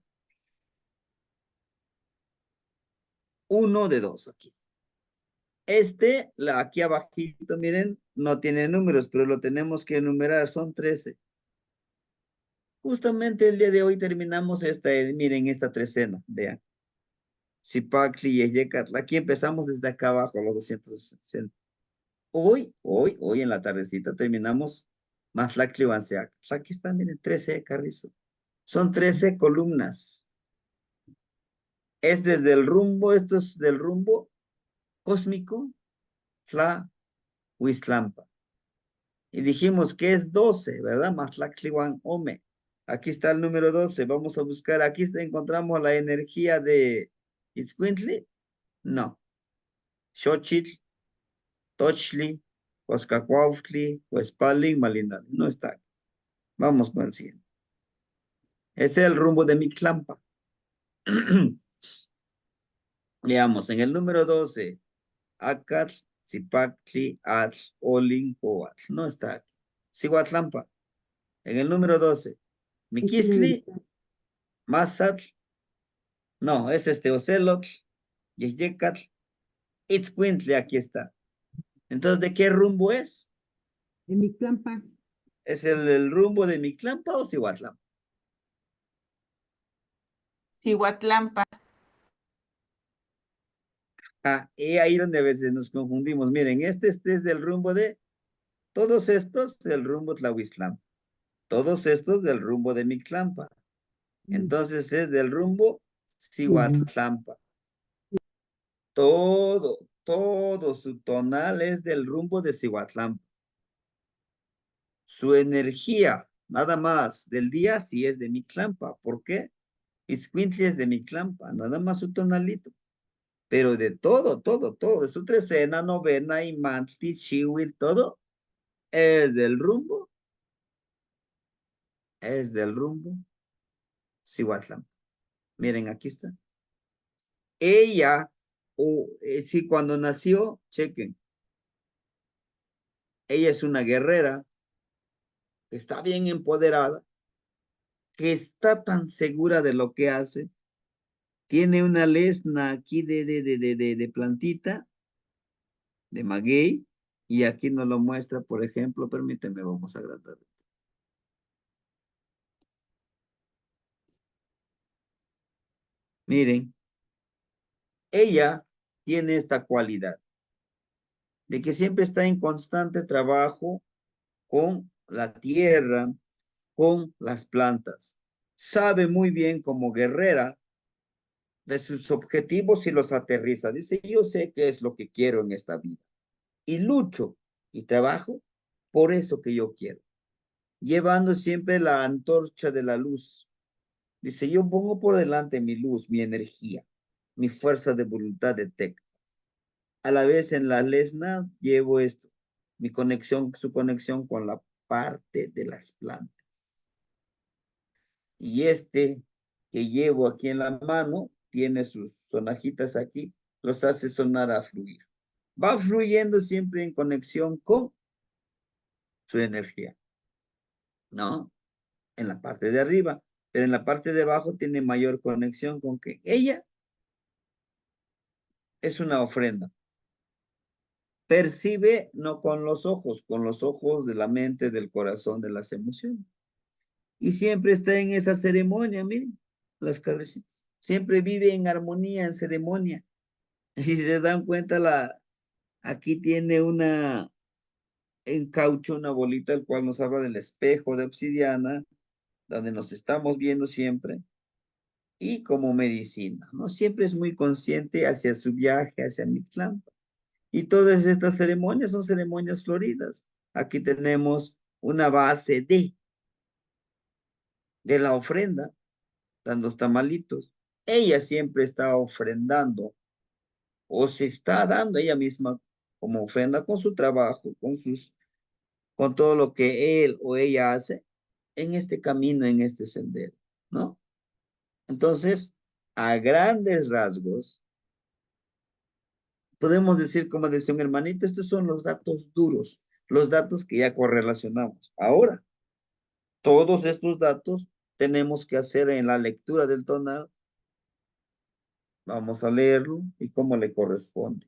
1 de 2 aquí. Aquí abajito, miren, no tiene números, pero lo tenemos que enumerar, son 13. Justamente el día de hoy terminamos miren, esta trecena, vean. Zipacli y Yecatl. Aquí empezamos desde acá abajo, los 260. Hoy en la tardecita terminamos Matlacli Wanseac. Aquí están, miren, 13, Carrizo. Son 13 columnas. Esto es del rumbo cósmico, Tla Huizlampa. Y dijimos que es 12, ¿verdad? Matlacli Wan Ome. Aquí está el número 12. Vamos a buscar, aquí encontramos la energía de Itzcuintli. No. Xochitl, Tochli, Huascacuautli, Huespalin, Malinali. No está aquí. Vamos con el siguiente. Este es el rumbo de Mictlampa. Veamos, en el número 12, Acatl, Zipactli, Atl, Olin, Coatl. No está aquí. Cihuatlampa. En el número 12, Miquistli, Mazatl. No, es Ocelotl, Yeyecatl, Itzcuintli, aquí está. Entonces, ¿de qué rumbo es? En Mictlampa. ¿Es el rumbo de Mictlampa o Cihuatlampa? Cihuatlampa. Y ahí donde a veces nos confundimos. Miren, este es del rumbo de todos estos del rumbo Tlahuiztlampa. Todos estos del rumbo de Mictlampa. Entonces es del rumbo Cihuatlampa. Todo su tonal es del rumbo de Cihuatlampa. Su energía, nada más, del día sí es de Mictlampa. ¿Por qué? Itzcuintli es de Mictlampa, nada más su tonalito. Pero de todo, de su trecena, novena, y mantli, chihuil, todo, es del rumbo Cihuatlampa. Miren, aquí está. Ella, sí, cuando nació, chequen, ella es una guerrera, que está bien empoderada, que está tan segura de lo que hace, tiene una lesna aquí de plantita, de maguey, y aquí nos lo muestra, por ejemplo, permíteme, vamos a agrandar. Miren, ella tiene esta cualidad de que siempre está en constante trabajo con la tierra, con las plantas. Sabe muy bien como guerrera de sus objetivos y los aterriza. Dice, yo sé qué es lo que quiero en esta vida y lucho y trabajo por eso que yo quiero, llevando siempre la antorcha de la luz. Dice, yo pongo por delante mi luz, mi energía, mi fuerza de voluntad de Tec. A la vez en la lesna llevo esto, mi conexión, su conexión con la parte de las plantas. Y este que llevo aquí en la mano tiene sus sonajitas aquí, los hace sonar a fluir. Va fluyendo siempre en conexión con su energía, ¿no? En la parte de arriba, pero en la parte de abajo tiene mayor conexión con que ella es una ofrenda. Percibe no con los ojos de la mente, del corazón, de las emociones. Y siempre está en esa ceremonia, miren, las cabecitas. Siempre vive en armonía, en ceremonia. Y si se dan cuenta, aquí tiene en caucho, una bolita, el cual nos habla del espejo de obsidiana, donde nos estamos viendo siempre, y como medicina, ¿no? Siempre es muy consciente hacia su viaje, hacia Mixlampa. Y todas estas ceremonias son ceremonias floridas. Aquí tenemos una base de la ofrenda, dan los tamalitos. Ella siempre está ofrendando, o se está dando ella misma como ofrenda con su trabajo, con todo lo que él o ella hace en este camino, en este sendero, ¿no? Entonces, a grandes rasgos, podemos decir, como decía un hermanito, estos son los datos duros, los datos que ya correlacionamos. Ahora, todos estos datos tenemos que hacer en la lectura del tonal. Vamos a leerlo y cómo le corresponde.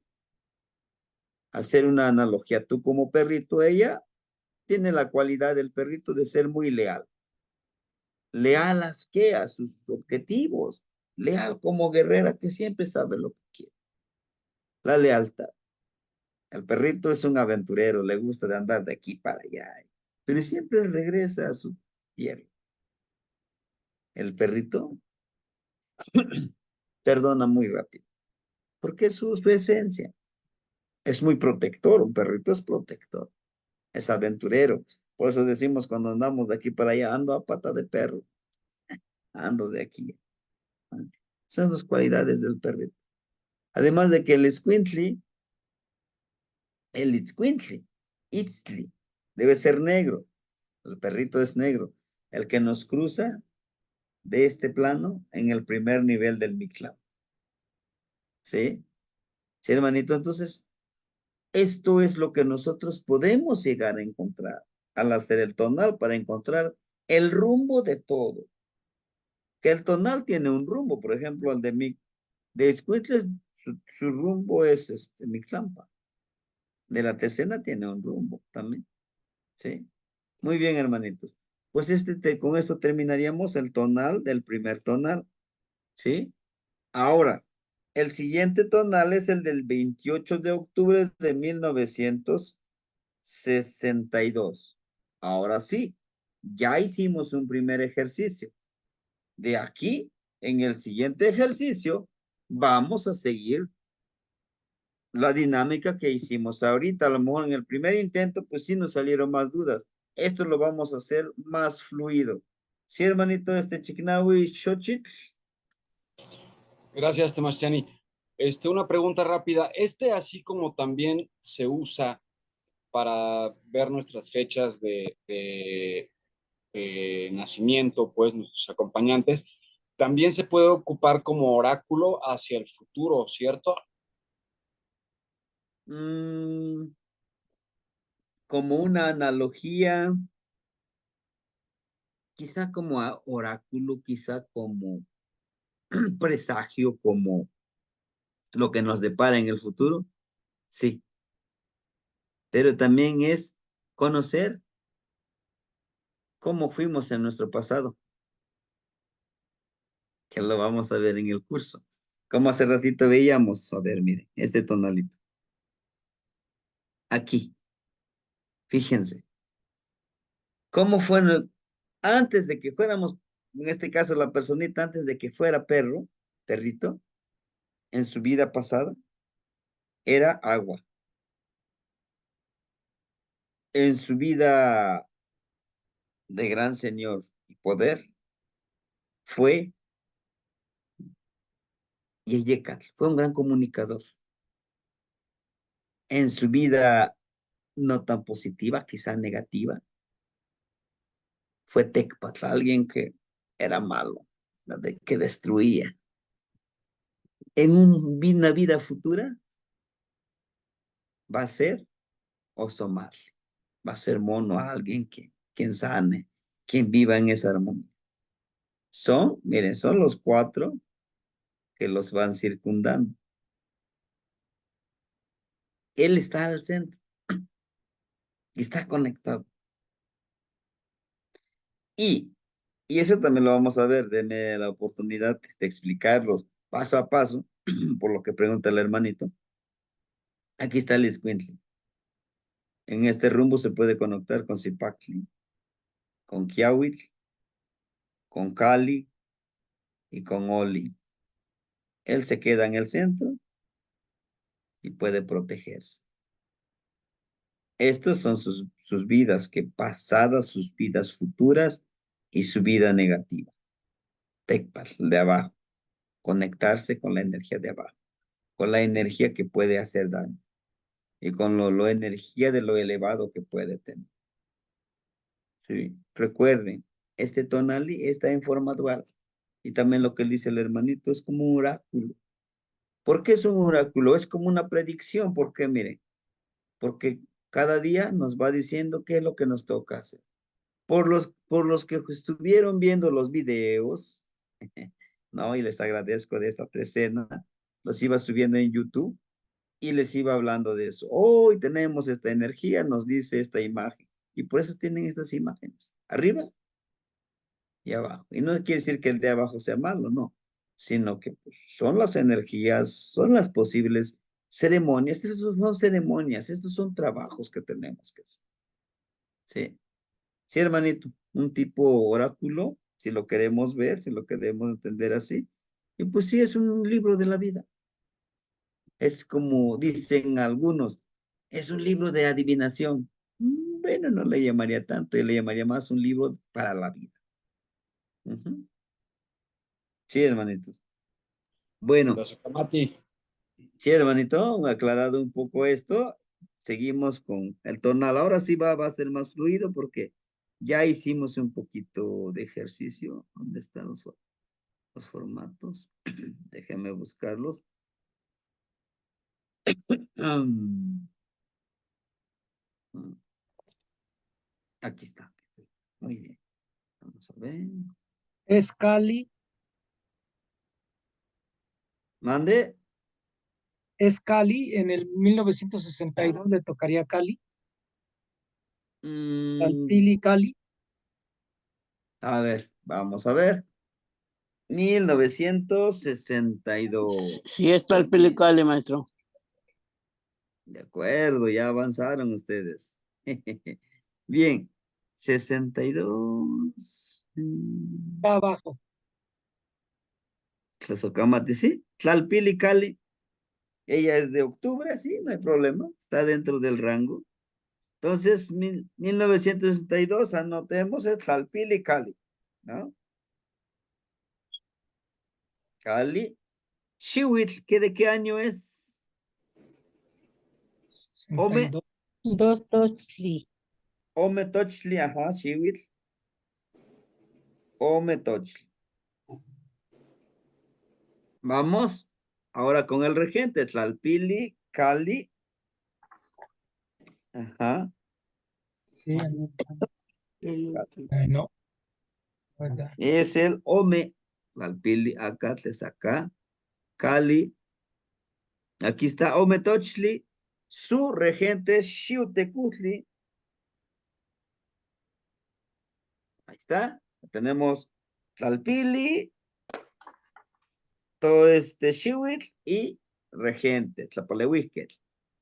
Hacer una analogía. Tú como perrito, ella tiene la cualidad del perrito de ser muy leal. Leal a qué? A sus objetivos. Leal como guerrera que siempre sabe lo que quiere. La lealtad. El perrito es un aventurero, le gusta de andar de aquí para allá, pero siempre regresa a su tierra. El perrito perdona muy rápido, porque es su esencia. Es muy protector, un perrito es protector, es aventurero. Por eso decimos cuando andamos de aquí para allá, ando a pata de perro, ando de aquí. Son las cualidades del perrito. Además de que el itzcuintli, itzli, debe ser negro. El perrito es negro. El que nos cruza de este plano en el primer nivel del Mictlán. ¿Sí? Sí, hermanito. Entonces, esto es lo que nosotros podemos llegar a encontrar al hacer el tonal para encontrar el rumbo de todo. Que el tonal tiene un rumbo, por ejemplo, el de Itzcuintli, su rumbo es Mictlampa. De la Tecena tiene un rumbo también. ¿Sí? Muy bien, hermanitos. Pues con esto terminaríamos el tonal del primer tonal. ¿Sí? Ahora, el siguiente tonal es el del 28 de octubre de 1962. Ahora sí, ya hicimos un primer ejercicio. De aquí, en el siguiente ejercicio, vamos a seguir la dinámica que hicimos ahorita. A lo mejor en el primer intento, pues sí nos salieron más dudas. Esto lo vamos a hacer más fluido. Sí, hermanito, Chiknawi Xochitl. Gracias, Temastiani. Una pregunta rápida. Así como también se usa para ver nuestras fechas de nacimiento, pues nuestros acompañantes, también se puede ocupar como oráculo hacia el futuro, ¿cierto? Como una analogía, quizá como oráculo, quizá como presagio, como lo que nos depara en el futuro, sí. Pero también es conocer cómo fuimos en nuestro pasado, que lo vamos a ver en el curso. Como hace ratito veíamos, a ver, miren, este tonalito. Aquí, fíjense. ¿Cómo fue antes de que fuéramos, en este caso la personita, antes de que fuera perrito, en su vida pasada era agua. En su vida de gran señor y poder fue Yeyecal, fue un gran comunicador. En su vida no tan positiva, quizá negativa, fue Tecpatl, alguien que era malo, que destruía. En una vida futura va a ser Osomal, va a ser mono a alguien quien sane, quien viva en esa armonía. Miren, son los 4 que los van circundando. Él está al centro y está conectado. Y eso también lo vamos a ver, denme la oportunidad de explicarlos paso a paso, por lo que pregunta el hermanito. Aquí está el Escuintli. En este rumbo se puede conectar con Zipacli, con Kiawitl, con Cali y con Oli. Él se queda en el centro y puede protegerse. Estos son sus vidas que pasadas, sus vidas futuras y su vida negativa. Tecpal, de abajo. Conectarse con la energía de abajo, con la energía que puede hacer daño y con la energía de lo elevado que puede tener. Sí. Recuerden, este tonali está en forma dual y también lo que dice el hermanito es como un oráculo. ¿Por qué es un oráculo? Es como una predicción. ¿Por qué? Miren, porque cada día nos va diciendo qué es lo que nos toca hacer. Por los que estuvieron viendo los videos, ¿no? Y les agradezco de esta trecena, los iba subiendo en YouTube y les iba hablando de eso. Hoy tenemos esta energía, nos dice esta imagen. Y por eso tienen estas imágenes, arriba y abajo. Y no quiere decir que el de abajo sea malo, no, sino que pues, son las energías, son las posibles ceremonias. Estos no son ceremonias, estos son trabajos que tenemos que hacer. Sí, sí, hermanito, un tipo oráculo, si lo queremos ver, si lo queremos entender así. Y pues sí, es un libro de la vida. Es como dicen algunos, es un libro de adivinación. Bueno, no le llamaría tanto, yo le llamaría más un libro para la vida. Sí, hermanito. Bueno, sí, hermanito, aclarado un poco esto, seguimos con el tonal. Ahora sí va a ser más fluido porque ya hicimos un poquito de ejercicio. ¿Dónde están los formatos? Déjenme buscarlos. Aquí está. Muy bien. Vamos a ver. Es Cali. Mande. Es Cali. En el 1962 le tocaría Cali. Pili Cali. A ver, vamos a ver. 1962. Sí, es para el Pelicale, maestro. De acuerdo, ya avanzaron ustedes. Bien, 62. Abajo. Tlazocamati, sí. Tlalpili Cali. Ella es de octubre, sí, no hay problema. Está dentro del rango. Entonces, 1962, anotemos el Tlalpili Cali, ¿no? Cali. Chihuitl, ¿de qué año es? Ome. 2 Tochli. Ome Tochli, ajá, Chihuitl. Ome Tochli. Vamos ahora con el regente, Tlalpili, Cali. Ajá. Sí. No. Es el Ome. Tlalpili, acá, acá. Cali. Aquí está Ome Tochli. Su regente, Xiutecutli. Ahí está. Tenemos Tlalpili, todo Xihuitl y regente, Tlapalehuisquetl.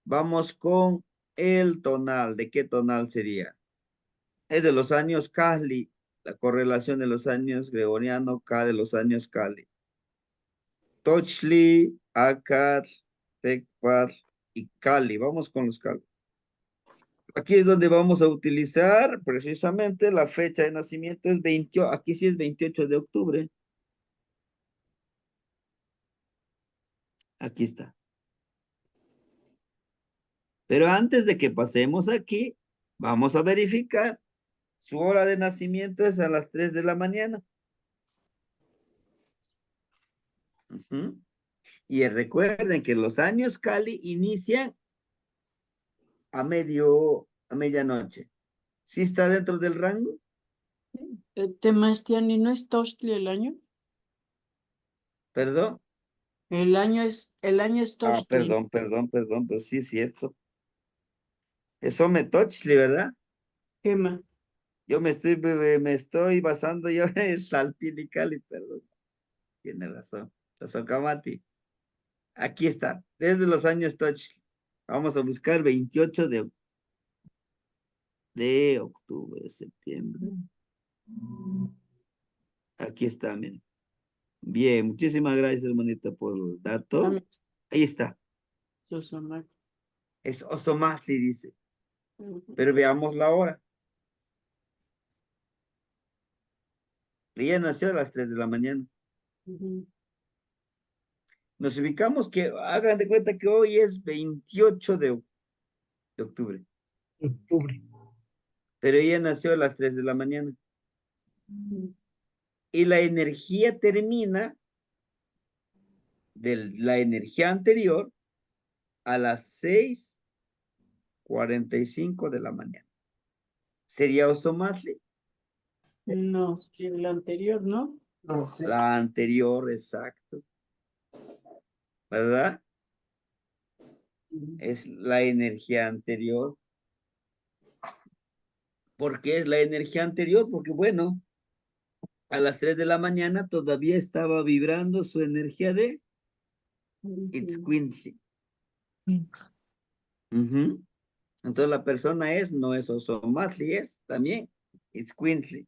Vamos con el tonal. ¿De qué tonal sería? Es de los años Cali, la correlación de los años gregoriano, K de los años Cali. Tochli, Acar, Tecpar y Cali. Vamos con los Cali. Aquí es donde vamos a utilizar precisamente la fecha de nacimiento. Es 28, aquí sí es 28 de octubre. Aquí está. Pero antes de que pasemos aquí, vamos a verificar. Su hora de nacimiento es a las 3 de la mañana. Ujú. Y recuerden que los años Cali inician a medianoche. ¿Sí está dentro del rango? Temastiani, ¿no es Tochtli el año? ¿Perdón? El año es Ah, Tochtli. perdón, pero sí es cierto. Eso me Tochtli, ¿verdad? Gema. Yo me estoy basando yo en Salpil y Cali, perdón. Tiene razón. La Socamati. Aquí está. Desde los años Tochtli. Vamos a buscar 28 de octubre, septiembre. Aquí está, miren. Bien, muchísimas gracias, hermanita, por el dato. Ahí está. Sosomac. Es Osomatli, dice. Pero veamos la hora. Ella nació a las 3 de la mañana. Nos ubicamos que, hagan de cuenta que hoy es 28 de octubre. Octubre. Pero ella nació a las 3 de la mañana. Y la energía termina de la energía anterior a las 6:45 de la mañana. ¿Sería Osomatli? No, sí, el anterior, ¿no? No sé. La anterior, exacto. ¿Verdad? Es la energía anterior. ¿Por qué es la energía anterior? Porque, bueno, a las 3 de la mañana todavía estaba vibrando su energía de Itzcuintli. Ujú. Entonces la persona no es Osomatli, es también Itzcuintli.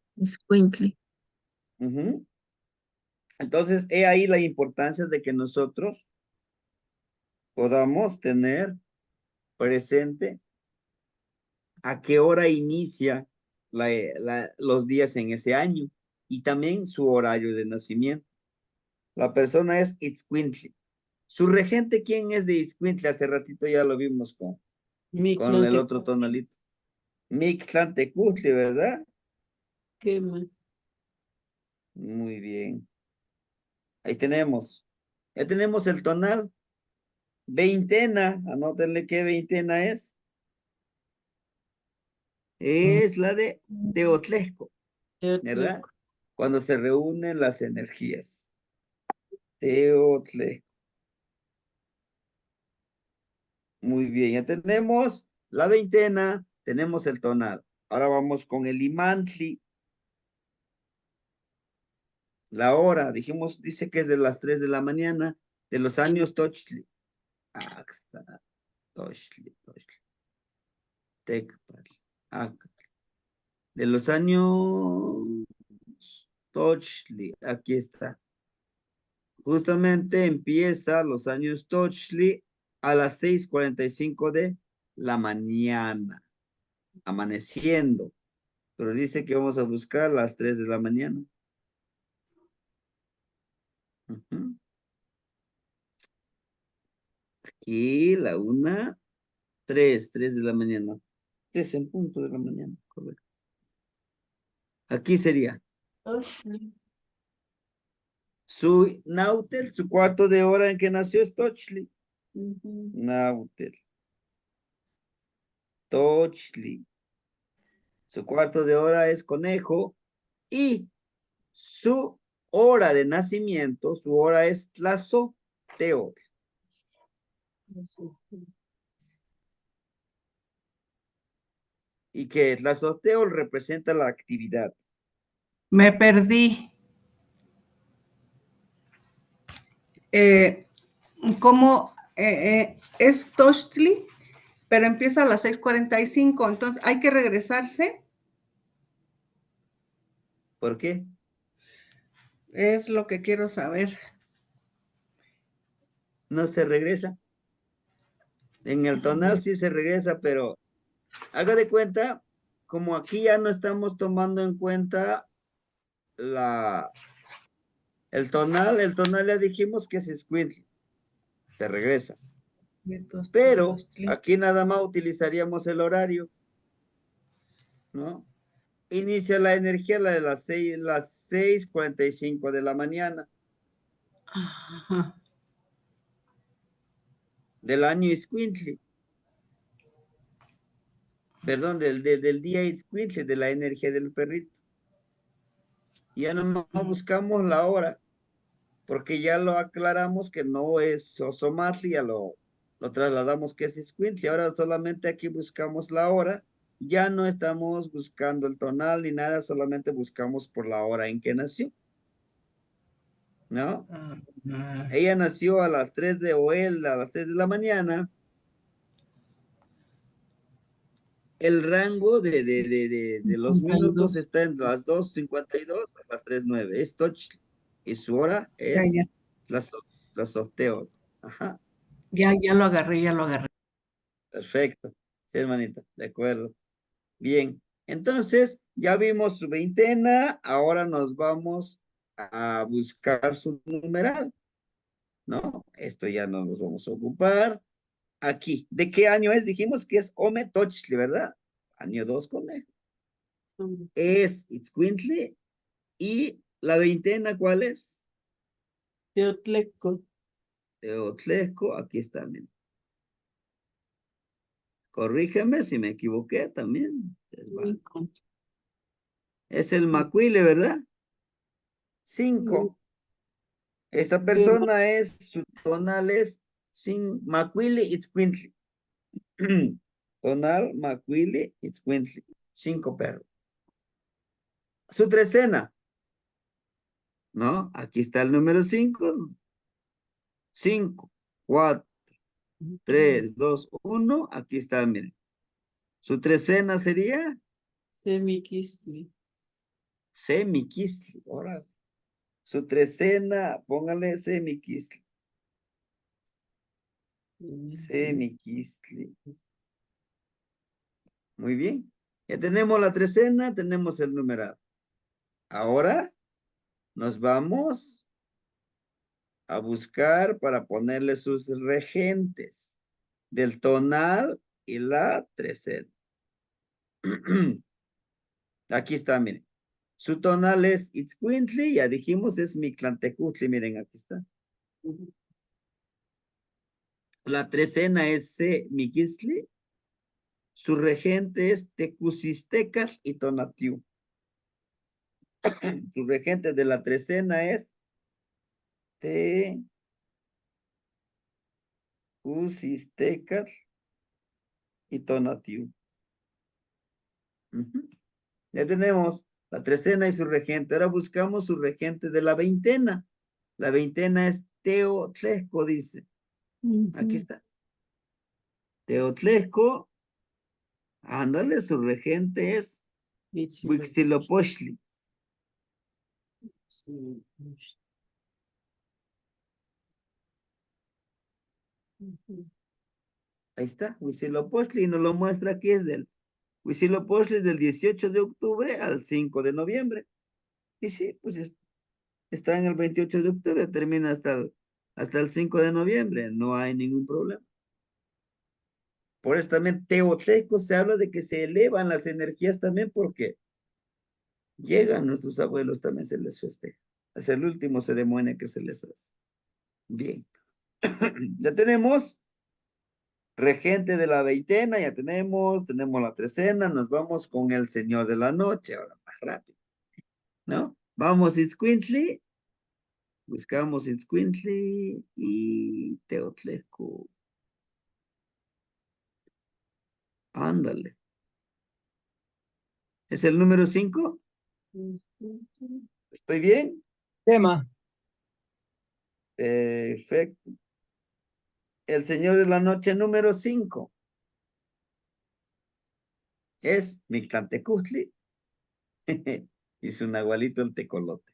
Ujú. Entonces, he ahí la importancia de que nosotros podamos tener presente a qué hora inicia los días en ese año y también su horario de nacimiento. La persona es Itzcuintli. Su regente, ¿quién es de Itzcuintli? Hace ratito ya lo vimos con el otro tonalito. Mictlantecutli, ¿verdad? Gema. Muy bien. Ahí tenemos. Ya tenemos el tonal. Veintena. Anótenle qué veintena es. Es la de Teotlesco, ¿verdad? Cuando se reúnen las energías. Teotlesco. Muy bien, ya tenemos la veintena, tenemos el tonal. Ahora vamos con el imantli. La hora, dijimos, dice que es de las 3 de la mañana, de los años Tochtli. Ah, está. Tochtli. Tecpal. De los años Tochtli, aquí está. Justamente empieza los años Tochtli a las 6:45 de la mañana, amaneciendo. Pero dice que vamos a buscar las 3 de la mañana. Ujú. Aquí la 3 de la mañana. 3 en punto de la mañana, correcto. Aquí sería. Su Nautel, su cuarto de hora en que nació es Tochtli. Nautel. Tochtli. Su cuarto de hora es conejo. Y su hora de nacimiento, su hora es Tlazoteotl. Y que Tlazoteotl representa la actividad. Me perdí. ¿Cómo es Tochtli? Pero empieza a las 6:45, entonces hay que regresarse. ¿Por qué? Es lo que quiero saber. No se regresa. En el tonal sí se regresa, pero haga de cuenta, como aquí ya no estamos tomando en cuenta el tonal ya dijimos que es escuincle, se regresa. Pero aquí nada más utilizaríamos el horario, ¿no? Inicia la energía la de las 6:45 de la mañana. Ajá. Del año Escuintli. Perdón, del día Escuintli, de la energía del perrito. Ya no buscamos la hora, porque ya lo aclaramos que no es Sosomatli, ya lo trasladamos que es Escuintli. Ahora solamente aquí buscamos la hora. Ya no estamos buscando el tonal ni nada, solamente buscamos por la hora en que nació. ¿No? Ella nació a las 3 de Oel, a las 3 de la mañana. El rango de los minutos 52. está en las 2:52 a las 3:09. Es touch. Y su hora Ya, es ya. la sorteo. Ajá. Ya lo agarré, ya lo agarré. Perfecto. Sí, hermanita. De acuerdo. Bien. Entonces, ya vimos su veintena. Ahora nos vamos a buscar su numeral. ¿No? Esto ya no nos vamos a ocupar. Aquí. ¿De qué año es? Dijimos que es Ome Tochli, ¿verdad? Año 2 conejo. Es Itzcuintli. ¿Y la veintena cuál es? Teotleco. Teotlesco. Aquí está, miren. Corrígeme si me equivoqué también. Es el Macuile, ¿verdad? 5. Esta persona su tonal es sin Macuile Itzcuintli. Tonal Macuile Itzcuintli. 5 perros. Su trecena. ¿No? Aquí está el número 5. 5, 4, 3, 2, 1. Aquí está, miren. Su trecena sería Semiquistli. Semiquistli. Órale. Su trecena, póngale Semiquistli. Semiquistli. Muy bien. Ya tenemos la trecena, tenemos el numeral. Ahora nos vamos a buscar para ponerle sus regentes del tonal y la trecena. Aquí está, miren. Su tonal es Itzcuintli, ya dijimos, es Mictlantecutli, miren, aquí está. La trecena es Miquistli. Su regente es Tecusistecatl y Tonatiu. Su regente de la trecena es Tecusistecatl y Tonatiu. Ya tenemos la trecena y su regente. Ahora buscamos su regente de la veintena. La veintena es Teotlesco, dice. Aquí está. Teotlesco. Ándale, su regente es Huitzilopochtli. Ahí está, Huitzilopochtli, y nos lo muestra aquí, es del Huitzilopochtli del 18 de octubre al 5 de noviembre. Y sí, pues está en el 28 de octubre, termina hasta el 5 de noviembre, no hay ningún problema. Por eso también Teotlesco se habla de que se elevan las energías también porque llegan nuestros abuelos, también se les festeja. Es el último ceremonia que se les hace. Bien. Ya tenemos regente de la veintena, ya tenemos la trecena, nos vamos con el señor de la noche, ahora más rápido, ¿no? Vamos Itzcuintli, buscamos Itzcuintli y Teotlesco. Ándale. ¿Es el número 5? ¿Estoy bien? Tema. Perfecto. El señor de la noche número 5 es Mictlantecutli y su nahualito el tecolote.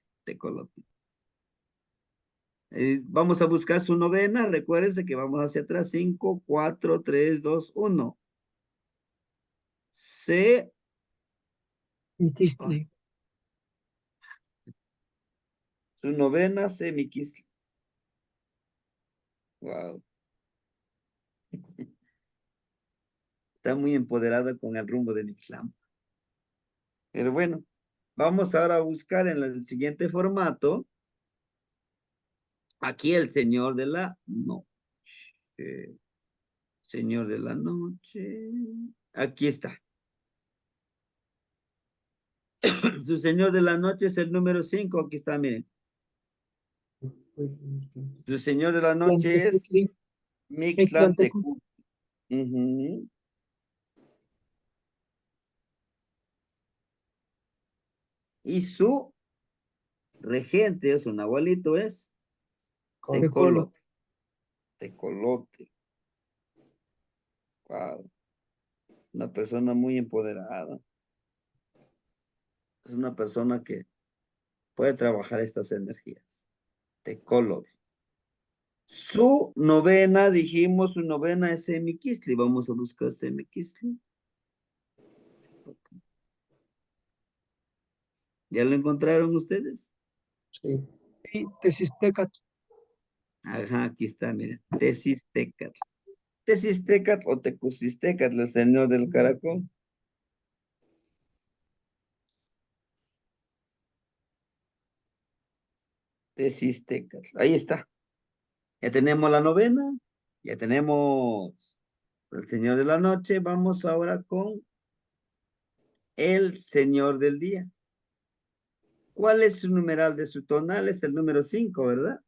Vamos a buscar su novena. Recuérdense que vamos hacia atrás. 5, 4, 3, 2, 1. C. Miquistli. Su novena, C. Miquistli. Wow. Está muy empoderada con el rumbo de Mixlampa. Pero bueno, vamos ahora a buscar en el siguiente formato. Aquí el Señor de la Noche. Señor de la Noche. Aquí está. Su Señor de la Noche es el número 5. Aquí está, miren. Su Señor de la Noche es Mictlantecutli. Ujú. Y su regente, o su nahualito es Tecolote. Tecolote. Wow. Una persona muy empoderada. Es una persona que puede trabajar estas energías. Tecolote. Su novena, dijimos, su novena es Semiquistli. Vamos a buscar Semiquistli. ¿Ya lo encontraron ustedes? Sí. Sí, Tesistecatl. Ajá, aquí está, miren. Tesistecatl. Tesistecatl o Tecusistecatl, el señor del caracol. Tesistecatl. Ahí está. Ya tenemos la novena. Ya tenemos el señor de la noche. Vamos ahora con el señor del día. ¿Cuál es su numeral de su tonal? Es el número 5, ¿verdad?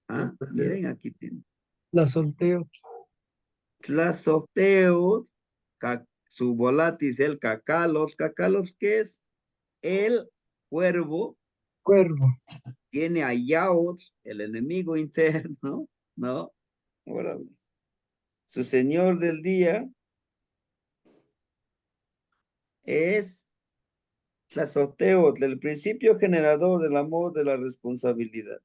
Ah, miren, aquí tiene. La solteo. Tlazofteo, su volatis, el cacalos. Cacalos, ¿qué es? El cuervo. Cuervo. Tiene a Yaot, el enemigo interno, ¿no? Órale. Su señor del día es Tlazofteo, el principio generador del amor, de la responsabilidad.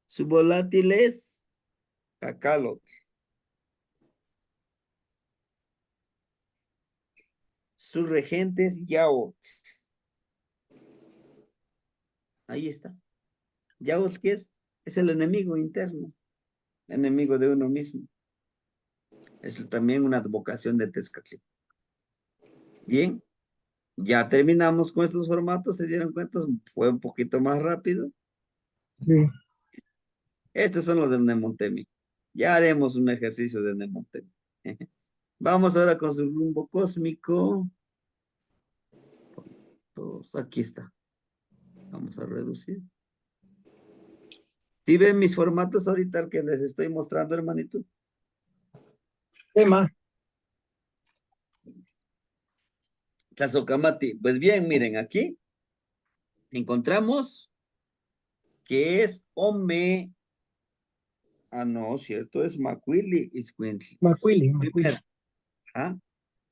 Su volátil es Cacalot. Su regente es Yaot. Ahí está. Yaot, ¿qué es? Es el enemigo interno, enemigo de uno mismo. Es también una advocación de Tezcatli. Bien, ya terminamos con estos formatos. ¿Se dieron cuenta? Fue un poquito más rápido. Sí. Estos son los del Nemontemi. Ya haremos un ejercicio de Nemontemi. Vamos ahora con su rumbo cósmico. Aquí está. Vamos a reducir. ¿Sí ven mis formatos ahorita el que les estoy mostrando, hermanito? Tema. Casocamati. Pues bien, miren, aquí encontramos que es Ome. Ah, no, cierto, es Macuili Itzcuintli. Macuili. Primero. ¿Ah?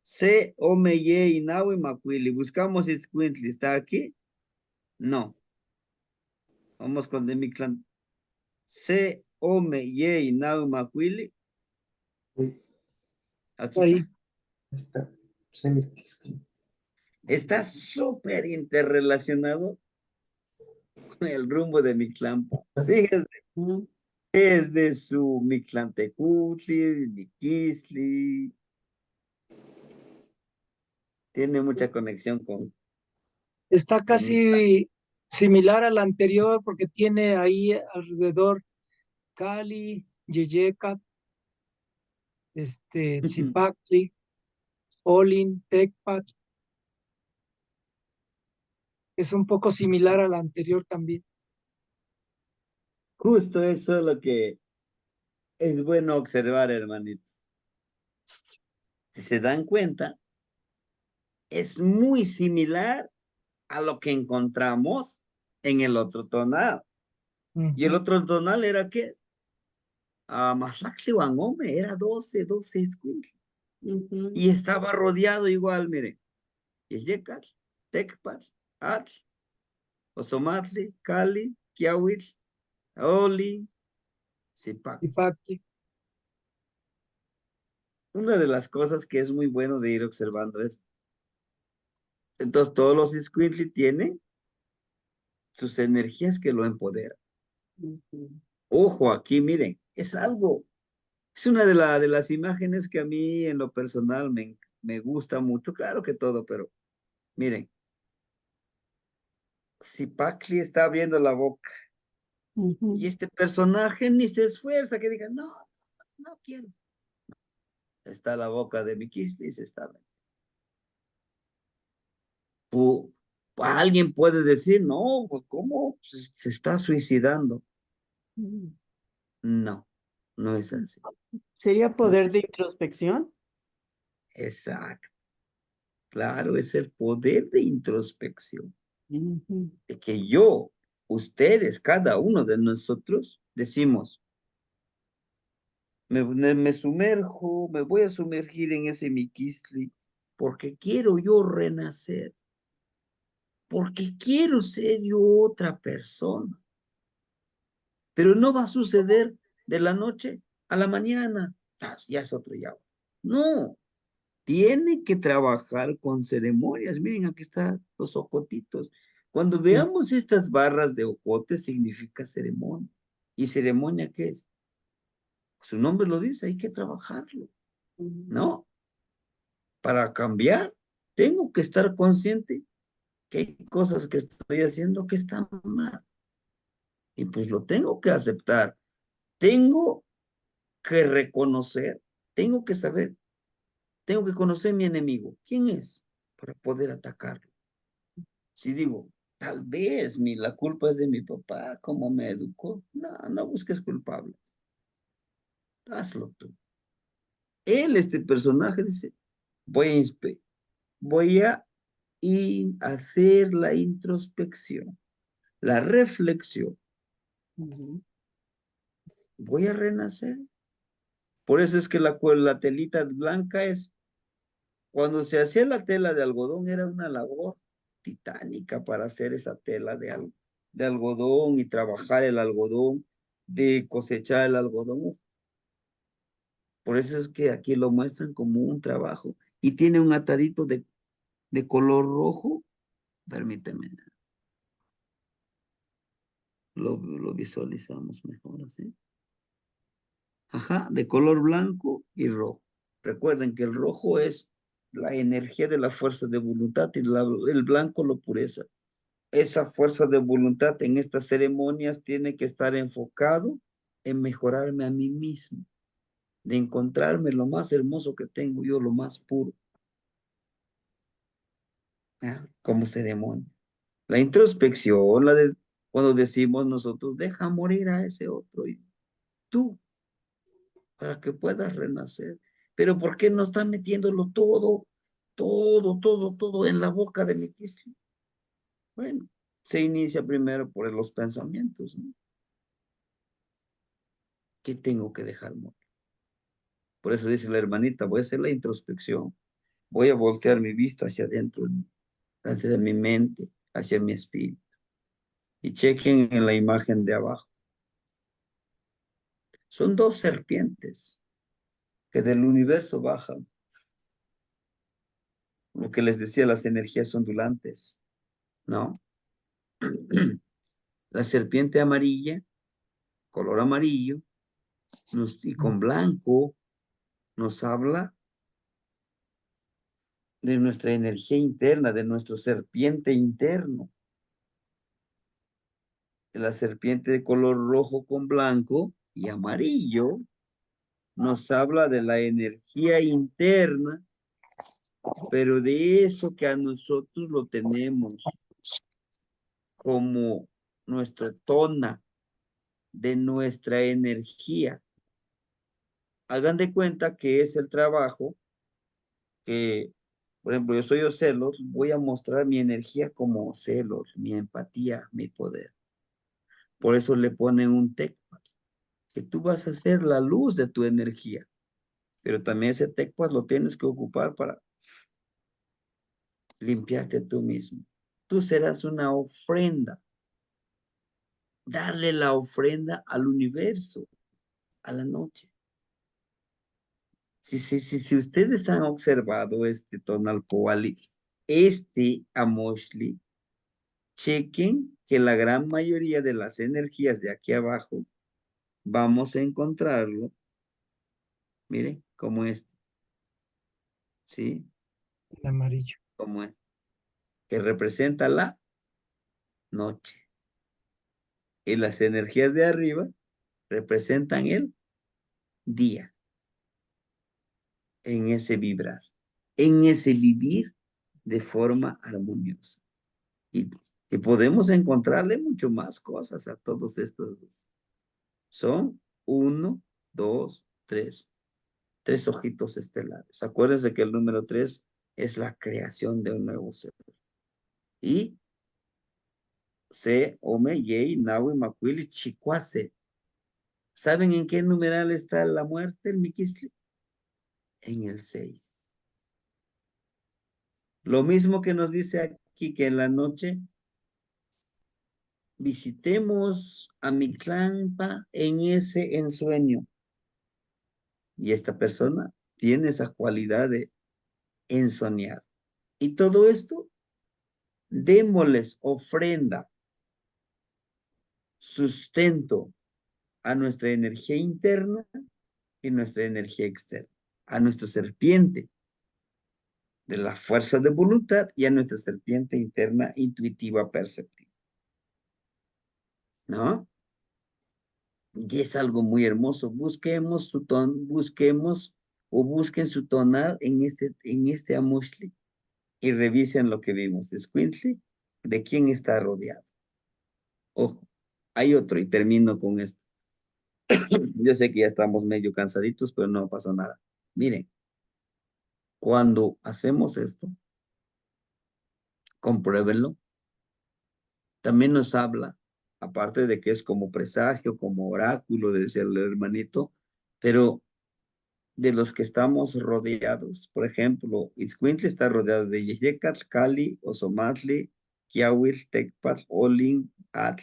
C, Ome, Ye, Inaue, Macuili. Buscamos Itzcuintli. ¿Está aquí? No. Vamos con de mi clan. C, Ome, Ye, Inaue, Macuili. Aquí Ahí. está. Está súper interrelacionado con el rumbo de Mictlampa. Fíjense, es de su Mictlantecutli, Miquistli. Tiene mucha conexión con... Está casi similar al anterior porque tiene ahí alrededor Cali, Yeyecat, Tzipactli, Olin, Tecpat. Es un poco similar al anterior también. Justo eso es lo que es bueno observar, hermanito. Si se dan cuenta, es muy similar a lo que encontramos en el otro tonal. Y el otro tonal era ¿qué? Maslaxli Wangome, era 12 escuintli. Y estaba rodeado igual, miren. Yeyecat, Tecpat, Atl. Osomatli, Cali, Kiawil, Oli, Zipac. Zipacli. Una de las cosas que es muy bueno de ir observando es, entonces todos los Iscuintli tienen sus energías que lo empoderan. Ojo, aquí miren, es algo, es una de las imágenes que a mí en lo personal me gusta mucho, claro que todo, pero miren, Zipacli está abriendo la boca y este personaje ni se esfuerza que diga, no, no quiero. Está la boca de Mikisli y se está abriendo. Alguien puede decir, no, pues ¿cómo se está suicidando? No, no es así. ¿Sería poder de introspección? Exacto. Claro, es el poder de introspección. De que yo, ustedes, cada uno de nosotros, decimos, me sumerjo, me voy a sumergir en ese Mikisli, porque quiero yo renacer, porque quiero ser yo otra persona. Pero no va a suceder de la noche a la mañana. Ya es otro ya. No, tiene que trabajar con ceremonias. Miren, aquí están los ocotitos. Cuando veamos estas barras de ocote, significa ceremonia. ¿Y ceremonia qué es? Su nombre lo dice, hay que trabajarlo. ¿No? Para cambiar, tengo que estar consciente que hay cosas que estoy haciendo que están mal. Y pues lo tengo que aceptar. Tengo que reconocer, tengo que saber, tengo que conocer mi enemigo. ¿Quién es? Para poder atacarlo. Si digo, tal vez la culpa es de mi papá, cómo me educó. No, no busques culpables. Hazlo tú. Él, este personaje, dice, voy a hacer la introspección, la reflexión. Voy a renacer. Por eso es que la telita blanca es, cuando se hacía la tela de algodón era una labor titánica para hacer esa tela de algodón y trabajar el algodón, de cosechar el algodón. Por eso es que aquí lo muestran como un trabajo y tiene un atadito de color rojo. Permíteme, lo visualizamos mejor así. Ajá, de color blanco y rojo. Recuerden que el rojo es la energía de la fuerza de voluntad y el blanco la pureza. Esa fuerza de voluntad en estas ceremonias tiene que estar enfocado en mejorarme a mí mismo, de encontrarme lo más hermoso que tengo yo, lo más puro, como ceremonia. La introspección, cuando decimos nosotros, deja morir a ese otro y tú, para que puedas renacer. Pero ¿por qué no están metiéndolo todo en la boca de mi Kisli? Bueno, se inicia primero por los pensamientos, ¿no? ¿Qué tengo que dejar morir? Por eso dice la hermanita, voy a hacer la introspección, voy a voltear mi vista hacia adentro, hacia mi mente, hacia mi espíritu. Y chequen en la imagen de abajo. Son dos serpientes que del universo bajan. Lo que les decía, las energías ondulantes, ¿no? La serpiente amarilla, color amarillo, y con blanco, nos habla de nuestra energía interna, de nuestro serpiente interno. La serpiente de color rojo con blanco y amarillo nos habla de la energía interna, pero de eso que a nosotros lo tenemos como nuestra tona de nuestra energía. Hagan de cuenta que es el trabajo que, por ejemplo, yo soy Ocelos, voy a mostrar mi energía como Ocelos, mi empatía, mi poder. Por eso le ponen un tecpat, que tú vas a ser la luz de tu energía, pero también ese tecpat lo tienes que ocupar para limpiarte tú mismo. Tú serás una ofrenda darle la ofrenda al universo, a la noche. Si ustedes han observado este Tonalpoali, este Amoshli, chequen que la gran mayoría de las energías de aquí abajo, vamos a encontrarlo, miren, como este, ¿sí? El amarillo. Como este, que representa la noche. Y las energías de arriba representan el día. En ese vibrar, en ese vivir de forma armoniosa. Y podemos encontrarle mucho más cosas a todos estos dos. Son 1, 2, 3. 3 ojitos estelares. Acuérdense que el número 3 es la creación de un nuevo ser. Y Se, Ome, Yei, Nahui, Macuili, Chicuase. ¿Saben en qué numeral está la muerte, el Miquisli? En el 6. Lo mismo que nos dice aquí que en la noche visitemos a Mictlanpa en ese ensueño. Y esta persona tiene esa cualidad de ensoñar. Y todo esto, démosles ofrenda, sustento a nuestra energía interna y nuestra energía externa, a nuestra serpiente de la fuerza de voluntad y a nuestra serpiente interna intuitiva perceptiva. ¿No? Y es algo muy hermoso. Busquemos su ton, busquemos o busquen su tonal en este Amoshli y revisen lo que vimos. Escuintli, ¿de quién está rodeado? Ojo, hay otro y termino con esto. Yo sé que ya estamos medio cansaditos, pero no pasa nada. Miren, cuando hacemos esto, compruébenlo, también nos habla, aparte de que es como presagio, como oráculo, decía el hermanito, pero de los que estamos rodeados. Por ejemplo, Itzcuintli está rodeado de Yeyecatl, Cali, Ozomatli, Quiahuil, Tecpatl, Olin, Atl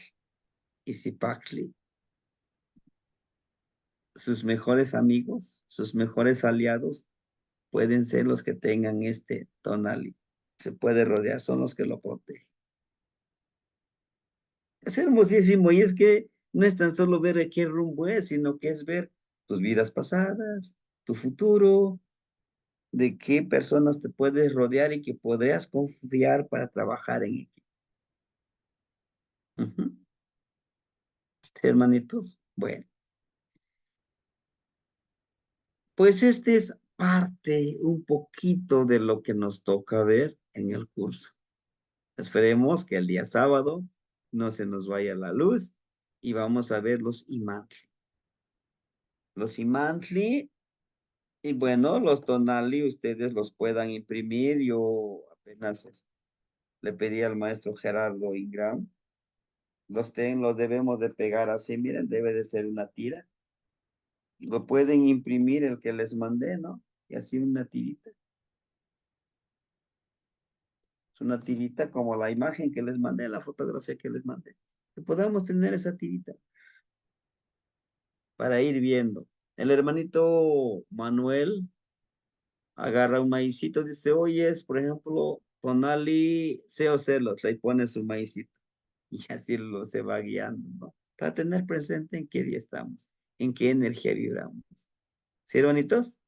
y Zipactli. Sus mejores amigos, sus mejores aliados pueden ser los que tengan este tonali. Se puede rodear, son los que lo protegen. Es hermosísimo y es que no es tan solo ver a qué rumbo es, sino que es ver tus vidas pasadas, tu futuro, de qué personas te puedes rodear y que podrías confiar para trabajar en equipo. Hermanitos, bueno. Pues este es parte un poquito de lo que nos toca ver en el curso. Esperemos que el día sábado no se nos vaya la luz y vamos a ver los imantli. Los imantli, y bueno, los tonali ustedes los puedan imprimir. Yo apenas le pedí al maestro Gerardo Ingram. Los debemos de pegar así, miren, debe de ser una tira. Lo pueden imprimir el que les mandé, ¿no? Y así una tirita. Es una tirita como la imagen que les mandé, la fotografía que les mandé. Que podamos tener esa tirita para ir viendo. El hermanito Manuel agarra un maicito, dice, oye, es, por ejemplo, Tonali, Seo Celos, le pone su maicito. Y así se va guiando, ¿no? Para tener presente en qué día estamos, en qué energía vibramos. ¿Sí, hermanitos?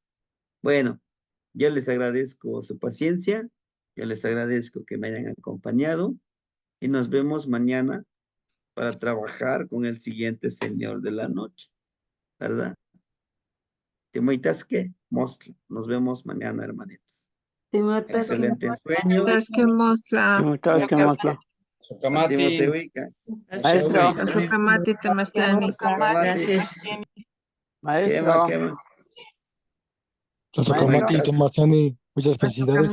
Bueno, yo les agradezco su paciencia, yo les agradezco que me hayan acompañado y nos vemos mañana para trabajar con el siguiente señor de la noche, ¿verdad? Timoitasque, Mostla. Nos vemos mañana, hermanitos. Excelente sueño. Tasque Mostla. Sukamati. Maestro. Sukamati Temastani. Gracias. Maestro. Quema. Sukamati Temastani, muchas felicidades.